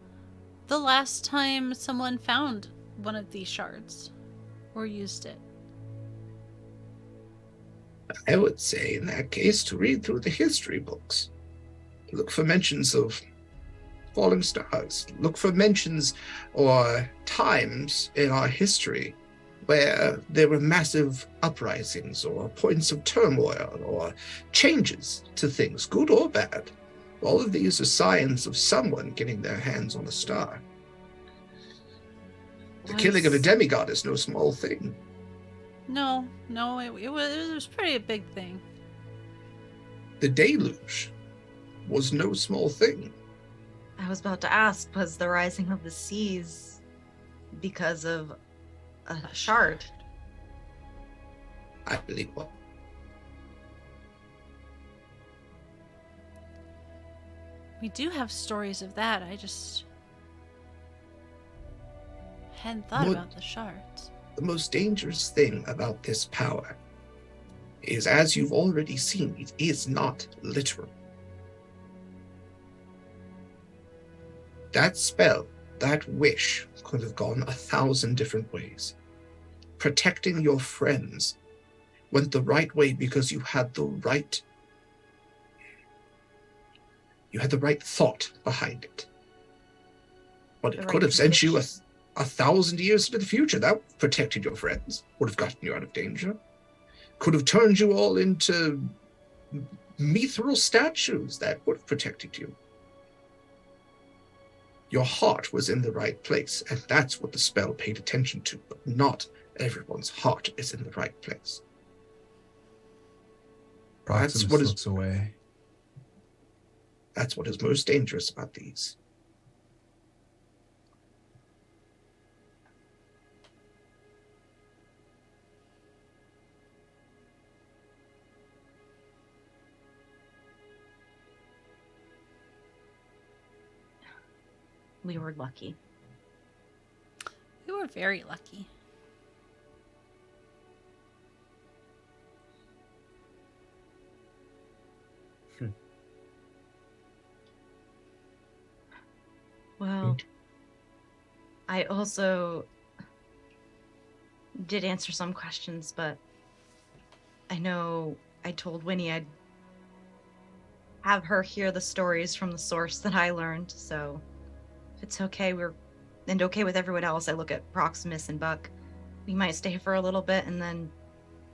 Speaker 2: the last time someone found one of these shards or used it?
Speaker 6: I would say, in that case, to read through the history books. Look for mentions of falling stars. Look for mentions or times in our history where there were massive uprisings or points of turmoil or changes to things, good or bad. All of these are signs of someone getting their hands on a star. The killing of a demigod is no small thing.
Speaker 2: No, it was pretty a big thing.
Speaker 6: The deluge was no small thing.
Speaker 9: I was about to ask, was the rising of the seas because of a shard?
Speaker 6: I believe what?
Speaker 2: We do have stories of that. I just hadn't thought about the shards.
Speaker 6: The most dangerous thing about this power is, as you've already seen, it is not literal. That spell, that wish, could have gone 1,000 different ways. Protecting your friends went the right way because you had the right thought behind it. But it could have sent you 1,000 years into the future. That would have protected your friends, would have gotten you out of danger. Could have turned you all into mithril statues. That would have protected you. Your heart was in the right place, and that's what the spell paid attention to, but not everyone's heart is in the right place.
Speaker 4: Proximus looks away.
Speaker 6: That's what is most dangerous about these.
Speaker 9: We were lucky.
Speaker 2: We were very lucky.
Speaker 9: Well, I also did answer some questions, but I know I told Wynni I'd have her hear the stories from the source that I learned, so if it's okay, and okay with everyone else, I look at Proximus and Buck. We might stay for a little bit and then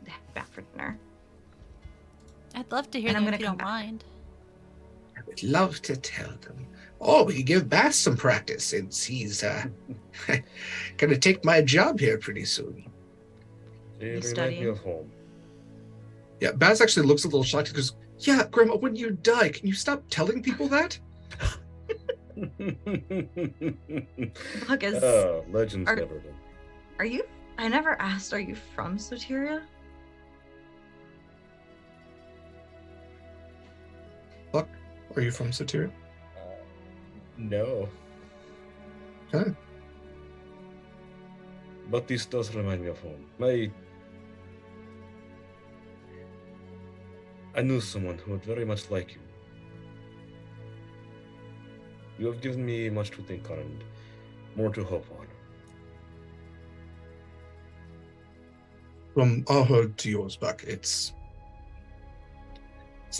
Speaker 9: head back for dinner.
Speaker 2: I'd love to hear them if you don't mind.
Speaker 6: I would love to tell them. Oh, we could give Bass some practice since he's gonna take my job here pretty soon.
Speaker 8: You
Speaker 9: studying?
Speaker 8: home.
Speaker 6: Yeah, Bass actually looks a little shocked. He goes, "Yeah, Grandma, when you die, can you stop telling people that?"
Speaker 9: Buck is.
Speaker 8: Legends never did.
Speaker 9: Are you? I never asked. Are you from Soteria?
Speaker 6: Buck, are you from Soteria?
Speaker 8: No.
Speaker 6: Okay.
Speaker 8: But this does remind me of home. I knew someone who would very much like you. You have given me much to think on and more to hope on.
Speaker 6: From our herd to yours, Buck, it's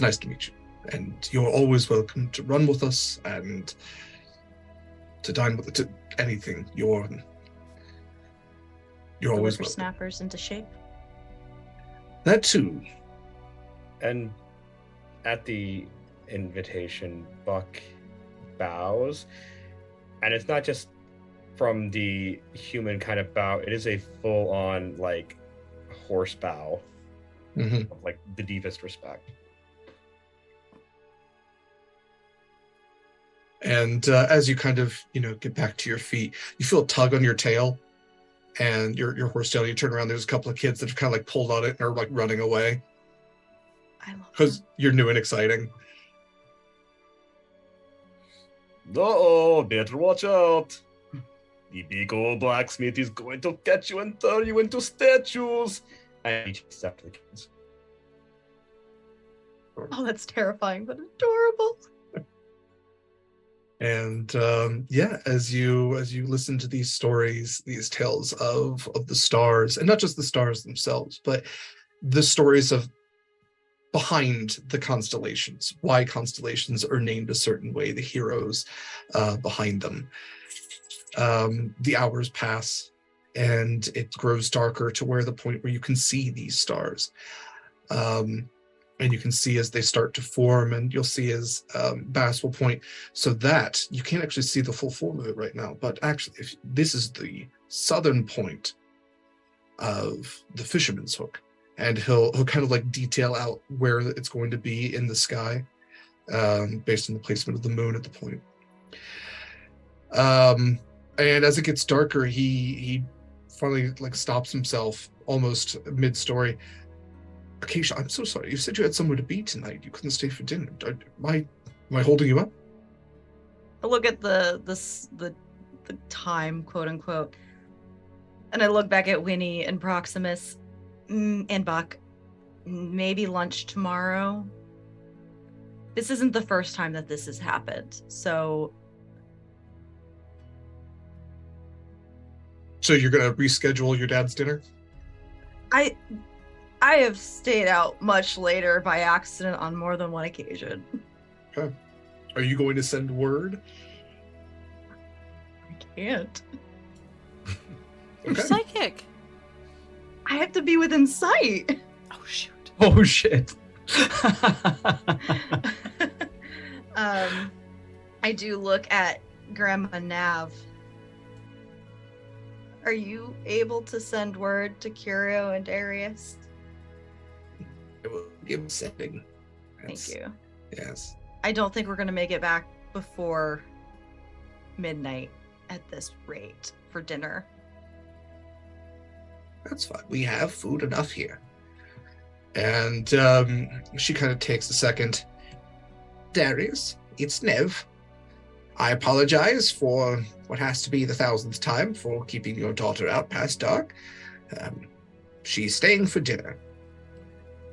Speaker 6: nice to meet you. And you're always welcome to run with us and to dine with to anything. You're always welcome.
Speaker 9: Snappers into shape.
Speaker 6: That too.
Speaker 8: And at the invitation, Buck bows. And it's not just from the human kind of bow, it is a full-on, like, horse bow.
Speaker 6: Mm-hmm.
Speaker 8: Of, like, the deepest respect.
Speaker 6: And as you kind of, get back to your feet, you feel a tug on your tail and your horse tail. You turn around, there's a couple of kids that have kind of like pulled on it and are like running away.
Speaker 9: I love
Speaker 6: because you're new and exciting.
Speaker 8: Uh-oh, better watch out. The big old blacksmith is going to catch you and turn you into statues. And he chases after the kids.
Speaker 9: Oh, that's terrifying, but adorable.
Speaker 6: And as you listen to these stories, these tales of the stars, and not just the stars themselves, but the stories of behind the constellations, why constellations are named a certain way, the heroes behind them. The hours pass, and it grows darker to where the point where you can see these stars. And you can see as they start to form, and you'll see as Bass will point, so that you can't actually see the full form of it right now, but actually, if this is the southern point of the Fisherman's Hook, and he'll kind of like detail out where it's going to be in the sky, based on the placement of the moon at the point. And as it gets darker, he finally like stops himself almost mid-story. Acacia, I'm so sorry. You said you had somewhere to be tonight. You couldn't stay for dinner. Am I holding you up?
Speaker 9: I look at the time, quote unquote, and I look back at Wynni and Proximus and Buck. Maybe lunch tomorrow. This isn't the first time that this has happened, so.
Speaker 6: So you're gonna reschedule your dad's dinner?
Speaker 9: I have stayed out much later by accident on more than one occasion.
Speaker 6: Okay. Are you going to send word?
Speaker 9: I can't.
Speaker 2: You're psychic.
Speaker 9: I have to be within sight.
Speaker 2: Oh, shoot.
Speaker 7: Oh, shit.
Speaker 9: I do look at Grandma Nav. Are you able to send word to Curio and Darius?
Speaker 6: I will give sending.
Speaker 9: Thank you.
Speaker 6: Yes.
Speaker 9: I don't think we're going to make it back before midnight at this rate for dinner.
Speaker 6: That's fine. We have food enough here. And she kind of takes a second. Darius, it's Nev. I apologize for what has to be the 1000th time for keeping your daughter out past dark. She's staying for dinner.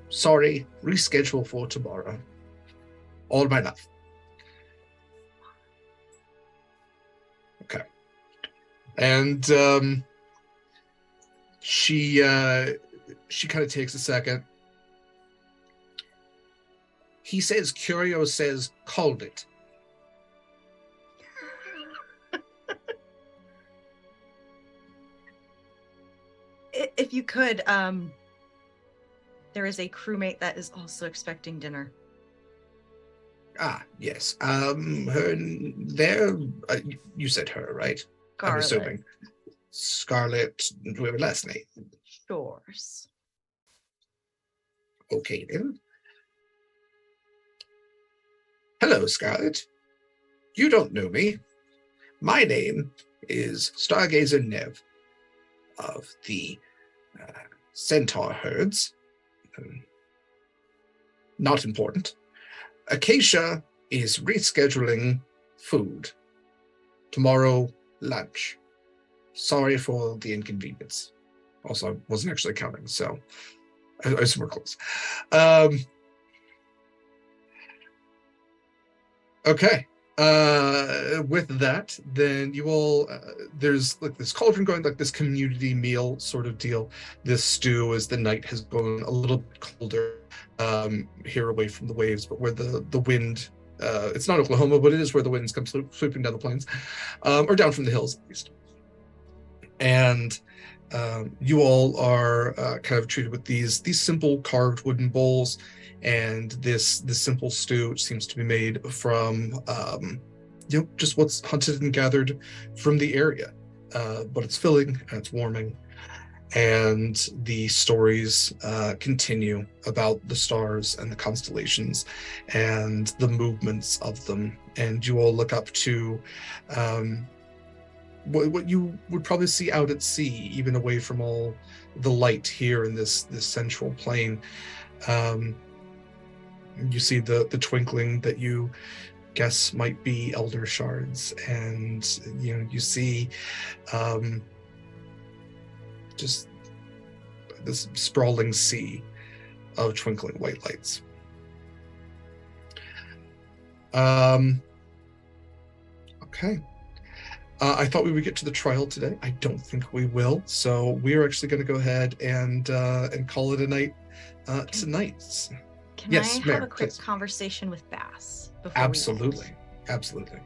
Speaker 6: Sorry, reschedule for tomorrow. All my love. Okay. And she kind of takes a second. He says, Curio says, called it.
Speaker 9: If you could, there is a crewmate that is also expecting dinner.
Speaker 6: Ah, yes. You said her, right?
Speaker 9: Scarlett.
Speaker 6: I'm assuming. Scarlett, do we have a last name?
Speaker 9: Yours.
Speaker 6: Okay, then. Hello, Scarlett. You don't know me. My name is Stargazer Nev of the centaur herds. Not important. Acacia is rescheduling food. Tomorrow, lunch. Sorry for the inconvenience. Also, I wasn't actually counting, so I assume we're close. Okay. With that, then you all, there's like this cauldron going, like this community meal sort of deal. This stew as the night has gone a little bit colder here away from the waves, but where the wind, it's not Oklahoma, but it is where the winds come swooping down the plains, or down from the hills at least. And you all are kind of treated with these simple carved wooden bowls, and this simple stew, which seems to be made from just what's hunted and gathered from the area, but it's filling and it's warming, and the stories continue about the stars and the constellations and the movements of them. And you all look up to what you would probably see out at sea, even away from all the light here in this central plain. You see the twinkling that you guess might be elder shards, and you see just this sprawling sea of twinkling white lights. Okay. I thought we would get to the trial today. I don't think we will. So we are actually going to go ahead and call it a night tonight.
Speaker 9: Can
Speaker 6: Yes,
Speaker 9: I
Speaker 6: Mayor,
Speaker 9: have a quick
Speaker 6: please.
Speaker 9: conversation with Bass before
Speaker 6: Absolutely.
Speaker 9: we end?
Speaker 6: Absolutely.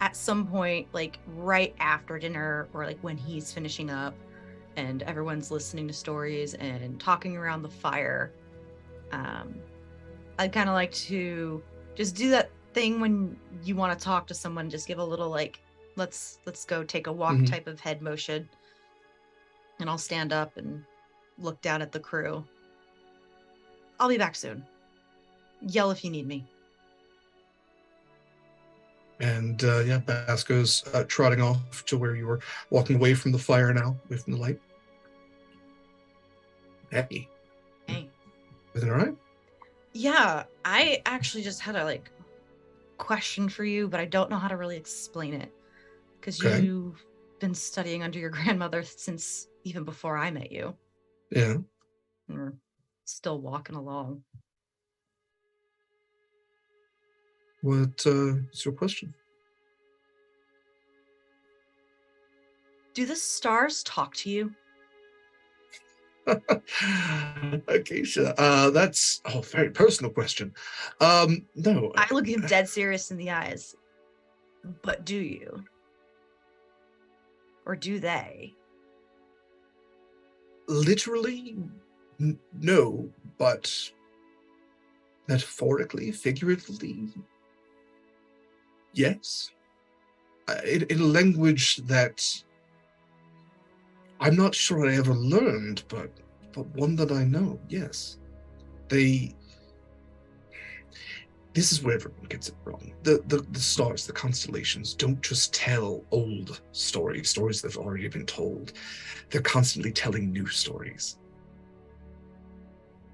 Speaker 9: At some point, like right after dinner, or like when he's finishing up and everyone's listening to stories and talking around the fire, I'd kind of like to just do that thing when you want to talk to someone, just give a little like, let's go take a walk type of head motion. And I'll stand up and look down at the crew. I'll be back soon. Yell if you need me.
Speaker 6: And yeah, Bass goes trotting off to where you were walking away from the fire now, away from the light. Hey.
Speaker 9: Hey.
Speaker 6: Everything all right?
Speaker 9: Yeah, I actually just had a question for you, but I don't know how to really explain it. Because
Speaker 6: Okay.
Speaker 9: you've been studying under your grandmother since even before I met you.
Speaker 6: Yeah.
Speaker 9: And we're still walking along.
Speaker 6: What's your question?
Speaker 9: Do the stars talk to you?
Speaker 6: Acacia, that's a very personal question. No.
Speaker 9: I look him dead serious in the eyes. But do you? Or do they?
Speaker 6: Literally, no, but metaphorically, figuratively, yes. In a language that I'm not sure I ever learned, but one that I know, yes. This is where everyone gets it wrong. The stars, the constellations, don't just tell old stories that have already been told. They're constantly telling new stories.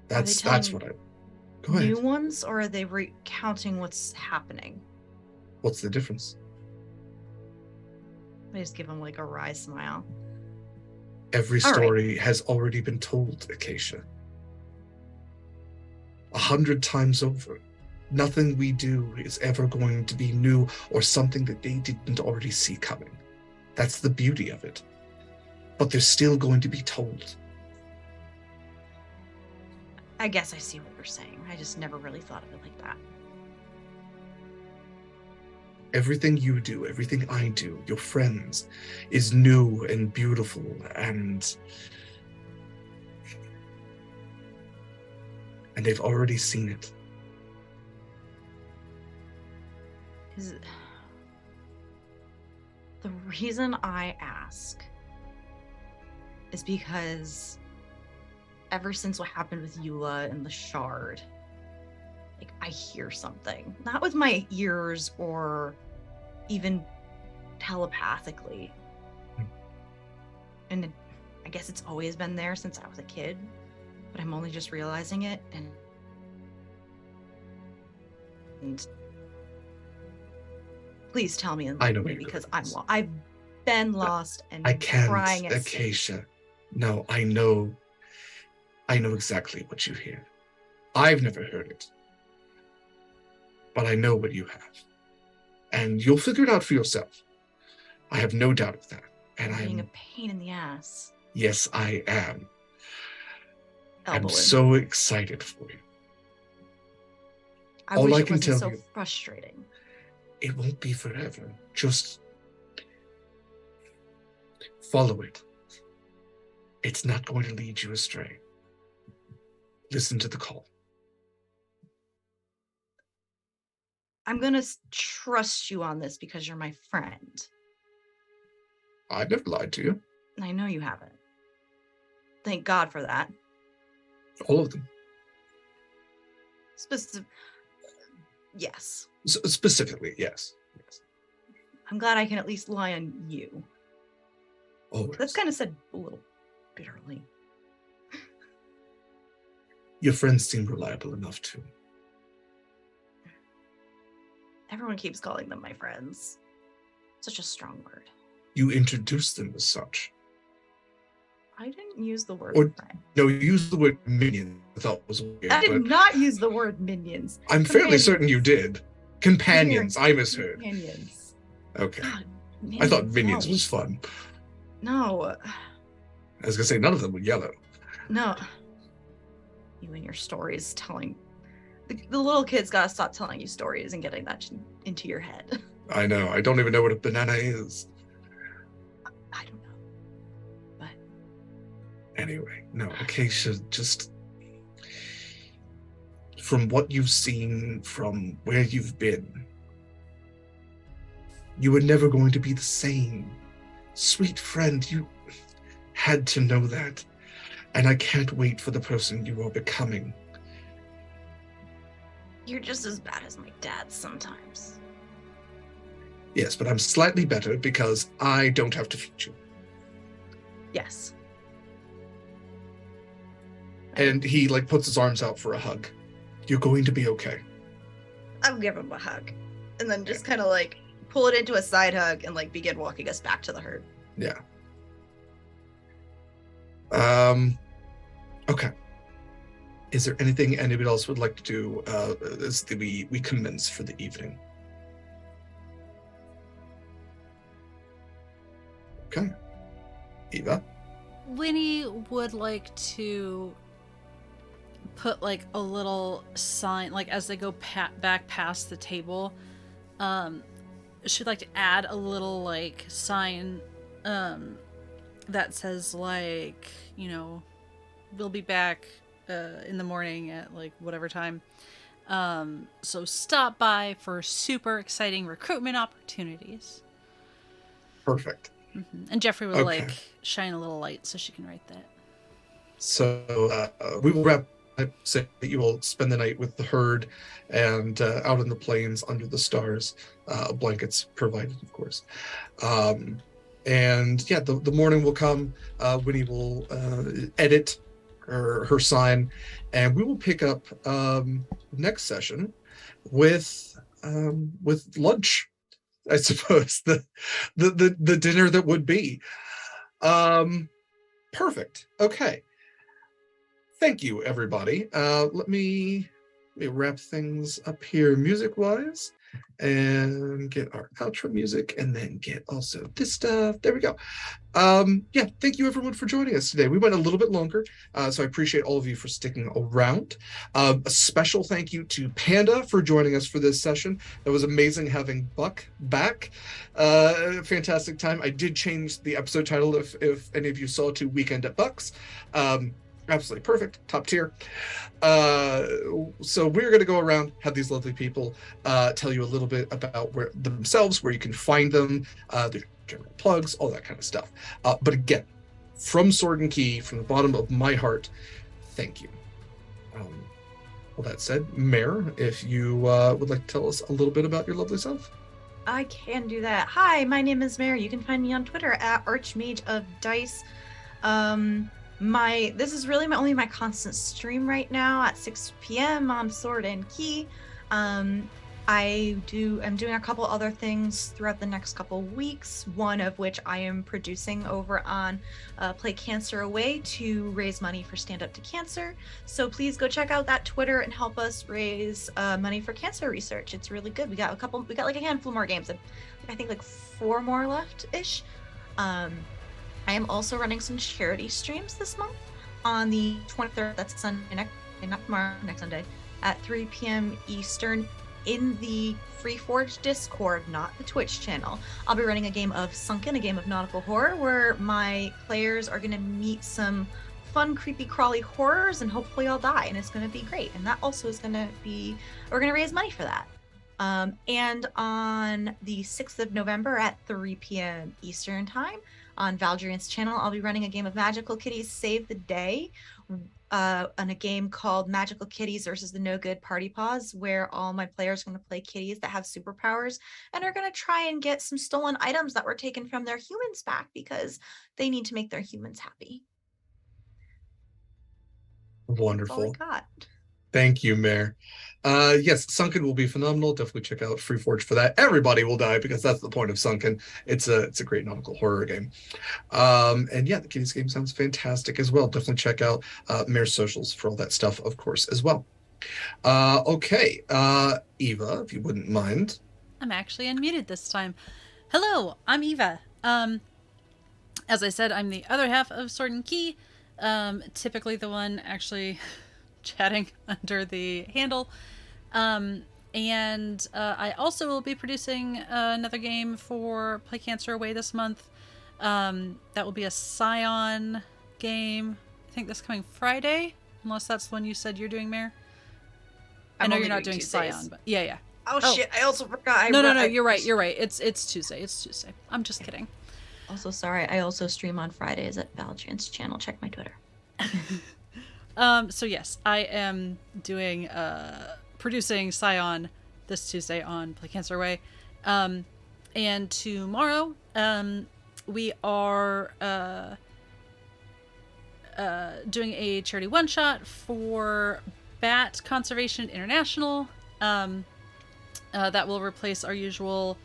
Speaker 6: That's what I... Go ahead.
Speaker 9: New ones, or are they recounting what's happening?
Speaker 6: What's the difference?
Speaker 9: I just give him a wry smile.
Speaker 6: Every story has already been told, Acacia. 100 times over. Nothing we do is ever going to be new or something that they didn't already see coming. That's the beauty of it. But they're still going to be told.
Speaker 9: I guess I see what you're saying. I just never really thought of it like that.
Speaker 6: Everything you do, everything I do, your friends, is new and beautiful and they've already seen it.
Speaker 9: The reason I ask is because ever since what happened with Eula and the shard, I hear something. Not with my ears or even telepathically. And I guess it's always been there since I was a kid, but I'm only just realizing it, and please tell me,
Speaker 6: I know
Speaker 9: because I've been lost and
Speaker 6: I can't,
Speaker 9: crying at
Speaker 6: Acacia. No, I know exactly what you hear. I've never heard it, but I know what you have, and you'll figure it out for yourself. I have no doubt of that. And
Speaker 9: I'm being a pain in the ass.
Speaker 6: Yes, I am. I'm
Speaker 9: Elbowing.
Speaker 6: so excited for you.
Speaker 9: I
Speaker 6: All
Speaker 9: wish
Speaker 6: I
Speaker 9: it
Speaker 6: can
Speaker 9: wasn't
Speaker 6: tell
Speaker 9: so
Speaker 6: you,
Speaker 9: frustrating.
Speaker 6: it won't be forever. Just follow it. It's not going to lead you astray. Listen to the call.
Speaker 9: I'm gonna trust you on this because you're my friend.
Speaker 6: I've never lied to you.
Speaker 9: I know you haven't. Thank God for that.
Speaker 6: All of them.
Speaker 9: Yes.
Speaker 6: Specifically, yes.
Speaker 9: I'm glad I can at least rely on you.
Speaker 6: Always.
Speaker 9: That's kind of said a little bitterly.
Speaker 6: Your friends seem reliable enough too.
Speaker 9: Everyone keeps calling them my friends. Such a strong word.
Speaker 6: You introduced them as such.
Speaker 9: I didn't use the word
Speaker 6: Or
Speaker 9: friend.
Speaker 6: no, you used the word minion. I thought was weird.
Speaker 9: I did
Speaker 6: but
Speaker 9: not use the word minions.
Speaker 6: I'm fairly certain you did. Companions. I misheard.
Speaker 9: Companions.
Speaker 6: Okay.
Speaker 9: God,
Speaker 6: I thought
Speaker 9: minions,
Speaker 6: minions
Speaker 9: no.
Speaker 6: was fun.
Speaker 9: No.
Speaker 6: I was gonna say none of them were yellow.
Speaker 9: No. You and your stories telling. The little kids gotta stop telling you stories and getting that into your head.
Speaker 6: I know. I don't even know what a banana is.
Speaker 9: I don't know. But
Speaker 6: Anyway, no, Acacia, just from what you've seen, from where you've been, you were never going to be the same. Sweet friend, you had to know that. And I can't wait for the person you are becoming.
Speaker 9: you're just as bad as my dad sometimes.
Speaker 6: Yes, but I'm slightly better because I don't have to feed you.
Speaker 9: Yes.
Speaker 6: And he puts his arms out for a hug. You're going to be okay.
Speaker 9: I'll give him a hug. And then just kind of pull it into a side hug and begin walking us back to the herd.
Speaker 6: Yeah. Okay. Is there anything anybody else would like to do as we commence for the evening? Okay. Eva?
Speaker 2: Wynni would like to put a little sign, as they go back past the table. She'd like to add a little sign that says we'll be back in the morning at whatever time. So stop by for super exciting recruitment opportunities.
Speaker 6: Perfect.
Speaker 2: Mm-hmm. And Jeffrey will shine a little light so she can write that.
Speaker 6: So we will wrap up, say that you will spend the night with the herd and out in the plains under the stars, blankets provided, of course. And yeah, the morning will come. Wynni will edit her sign, and we will pick up next session with lunch, I suppose, the dinner that would be. Perfect. Okay. Thank you, everybody. Let me wrap things up here music-wise and get our outro music and then get also this stuff. There we go. Yeah, thank you everyone for joining us today. We went a little bit longer, so I appreciate all of you for sticking around. A special thank you to Panda for joining us for this session. It was amazing having Buck back. Fantastic time. I did change the episode title if any of you saw to Weekend at Buck's. Absolutely perfect, top tier. So we're going to go around, have these lovely people tell you a little bit about themselves, where you can find them, their general plugs, all that kind of stuff. But again, from Sword and Key, from the bottom of my heart, thank you. All that said, Mare, if you would like to tell us a little bit about your lovely self.
Speaker 9: I can do that. Hi, my name is Mare. You can find me on Twitter at Archmage of Dice. This is really only my constant stream right now at 6 p.m. on Sword and Key. I'm doing a couple other things throughout the next couple weeks, one of which I am producing over on Play Cancer Away to raise money for Stand Up to Cancer. So please go check out that Twitter and help us raise money for cancer research. It's really good. We got a handful more games. I think 4 more left-ish. I am also running some charity streams this month on the 23rd, that's Sunday, not tomorrow, next Sunday, at 3 p.m. Eastern in the FreeForge Discord, not the Twitch channel. I'll be running a game of Sunken, a game of nautical horror, where my players are going to meet some fun, creepy, crawly horrors, and hopefully I'll die, and it's going to be great. And that also is going to be, we're going to raise money for that. And on the 6th of November at 3 p.m. Eastern Time, on Valdrian's channel, I'll be running a game of Magical Kitties Save the Day, on a game called Magical Kitties versus the No Good Party Paws, where all my players are going to play kitties that have superpowers and are going to try and get some stolen items that were taken from their humans back because they need to make their humans happy.
Speaker 6: Wonderful.
Speaker 9: That's all I got.
Speaker 6: Thank you, Mayor. Yes, Sunken will be phenomenal. Definitely check out Freeforge for that. Everybody will die because that's the point of Sunken. It's a great nautical horror game. And yeah, the Kitties game sounds fantastic as well. Definitely check out Mayor's socials for all that stuff, of course, as well. Okay, Eva, if you wouldn't mind.
Speaker 2: I'm actually unmuted this time. Hello, I'm Eva. As I said, I'm the other half of Sword and Key. Typically the one actually chatting under the handle. And I also will be producing another game for Play Cancer Away this month. That will be a Scion game. I think this coming Friday, unless that's the one you said you're doing, Mayor. I know you're not doing Scion, but yeah.
Speaker 9: Oh shit! I also forgot.
Speaker 2: No. You're right. It's Tuesday. It's Tuesday. I'm just kidding.
Speaker 9: Also, sorry. I also stream on Fridays at Valchant's channel. Check my Twitter.
Speaker 2: So yes, I am doing producing Scion this Tuesday on Play Cancer Away. And tomorrow, we are doing a charity one shot for Bat Conservation International. That will replace our usual,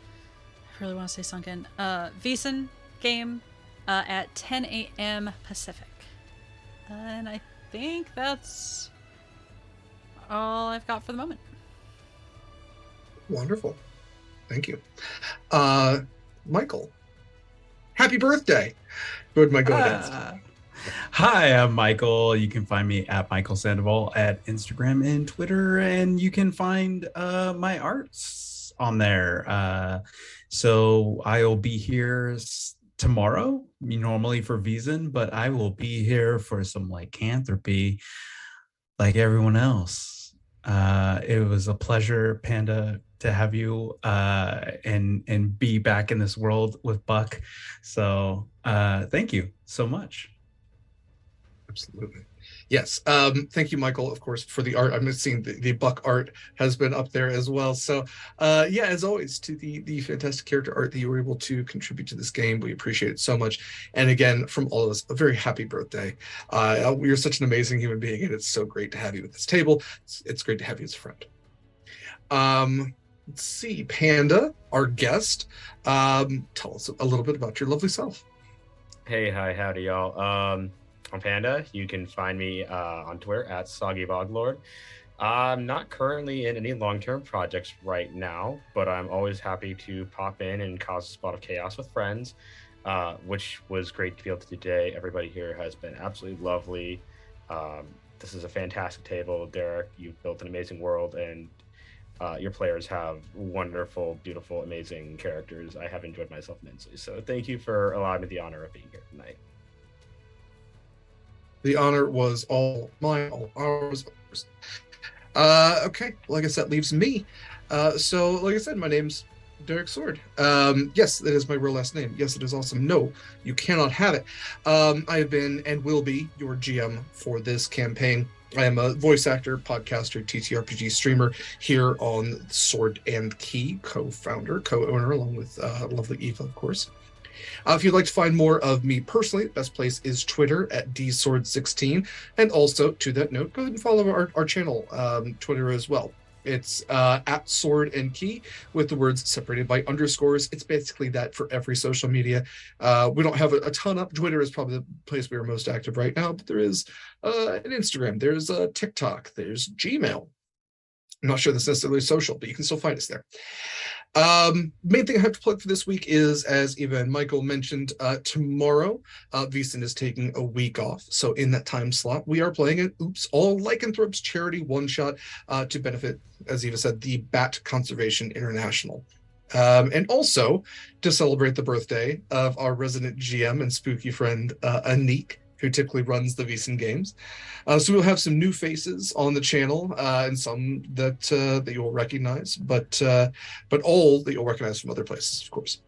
Speaker 2: I really want to say Sunken, Vysen game at 10 a.m. Pacific. And I think that's all I've got for the moment.
Speaker 6: Wonderful. Thank you. Mikyl, happy birthday. Go ahead, go ahead.
Speaker 7: Hi, I'm Mikyl. You can find me at Mikyl Sandoval at Instagram and Twitter, and you can find my arts on there. So I'll be here tomorrow, normally for Vysen, but I will be here for some lycanthropy like everyone else. It was a pleasure, Panda, to have you and be back in this world with Buck. So thank you so much.
Speaker 6: Absolutely. Yes. Thank you, Mikyl, of course, for the art. I'm seeing the Buck art has been up there as well. So yeah, as always, to the fantastic character art that you were able to contribute to this game. We appreciate it so much. And again, from all of us, a very happy birthday. You're such an amazing human being, and it's so great to have you at this table. It's great to have you as a friend. Let's see, Panda, our guest. Tell us a little bit about your lovely self.
Speaker 8: Hey, hi, howdy, y'all. I'm Panda. You can find me on Twitter at SoggyVoglord. I'm not currently in any long-term projects right now, but I'm always happy to pop in and cause a spot of chaos with friends, which was great to be able to do today. Everybody here has been absolutely lovely. This is a fantastic table. Derek, you've built an amazing world, and your players have wonderful, beautiful, amazing characters. I have enjoyed myself immensely. So thank you for allowing me the honor of being here tonight.
Speaker 6: The honor was all mine, all ours. Okay, well, I guess that leaves me. So, like I said, my name's Derek Sword. Yes, that is my real last name. Yes, it is awesome. No, you cannot have it. I have been and will be your GM for this campaign. I am a voice actor, podcaster, TTRPG streamer here on Sword and Key, co-founder, co-owner, along with lovely Eva, of course. If you'd like to find more of me personally, the best place is Twitter at dsword16. And also, to that note, go ahead and follow our channel, Twitter as well. It's at Sword and Key with the words separated by underscores. It's basically that for every social media. We don't have a ton up. Twitter is probably the place we are most active right now, but there is an Instagram, there's a TikTok, there's Gmail. I'm not sure that's necessarily social, but you can still find us there. Main thing I have to plug for this week is, as Eva and Mikyl mentioned, tomorrow Vysen is taking a week off. So in that time slot, we are playing an Oops All Lycanthropes charity one-shot to benefit, as Eva said, the Bat Conservation International. And also to celebrate the birthday of our resident GM and spooky friend, Anik, who typically runs the Vysen games. So we'll have some new faces on the channel and some that you will recognize, but all that you'll recognize from other places, of course.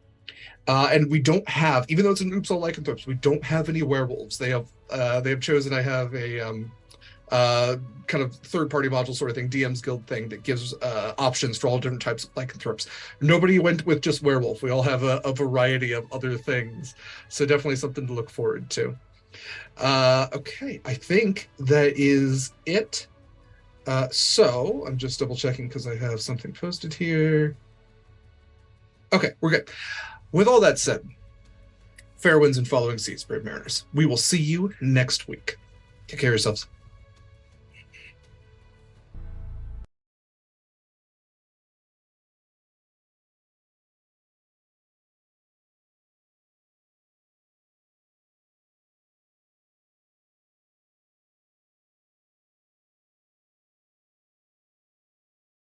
Speaker 6: And we don't have, even though it's an Oops All Lycanthropes, we don't have any werewolves. They have chosen. I have a kind of third-party module sort of thing, DM's Guild thing that gives options for all different types of lycanthropes. Nobody went with just werewolf. We all have a variety of other things, so definitely something to look forward to. Okay, I think that is it So I'm just double checking because I have something posted here. Okay, we're good. With all that said, fair winds and following seas, brave mariners. We will see you next week. Take care of yourselves.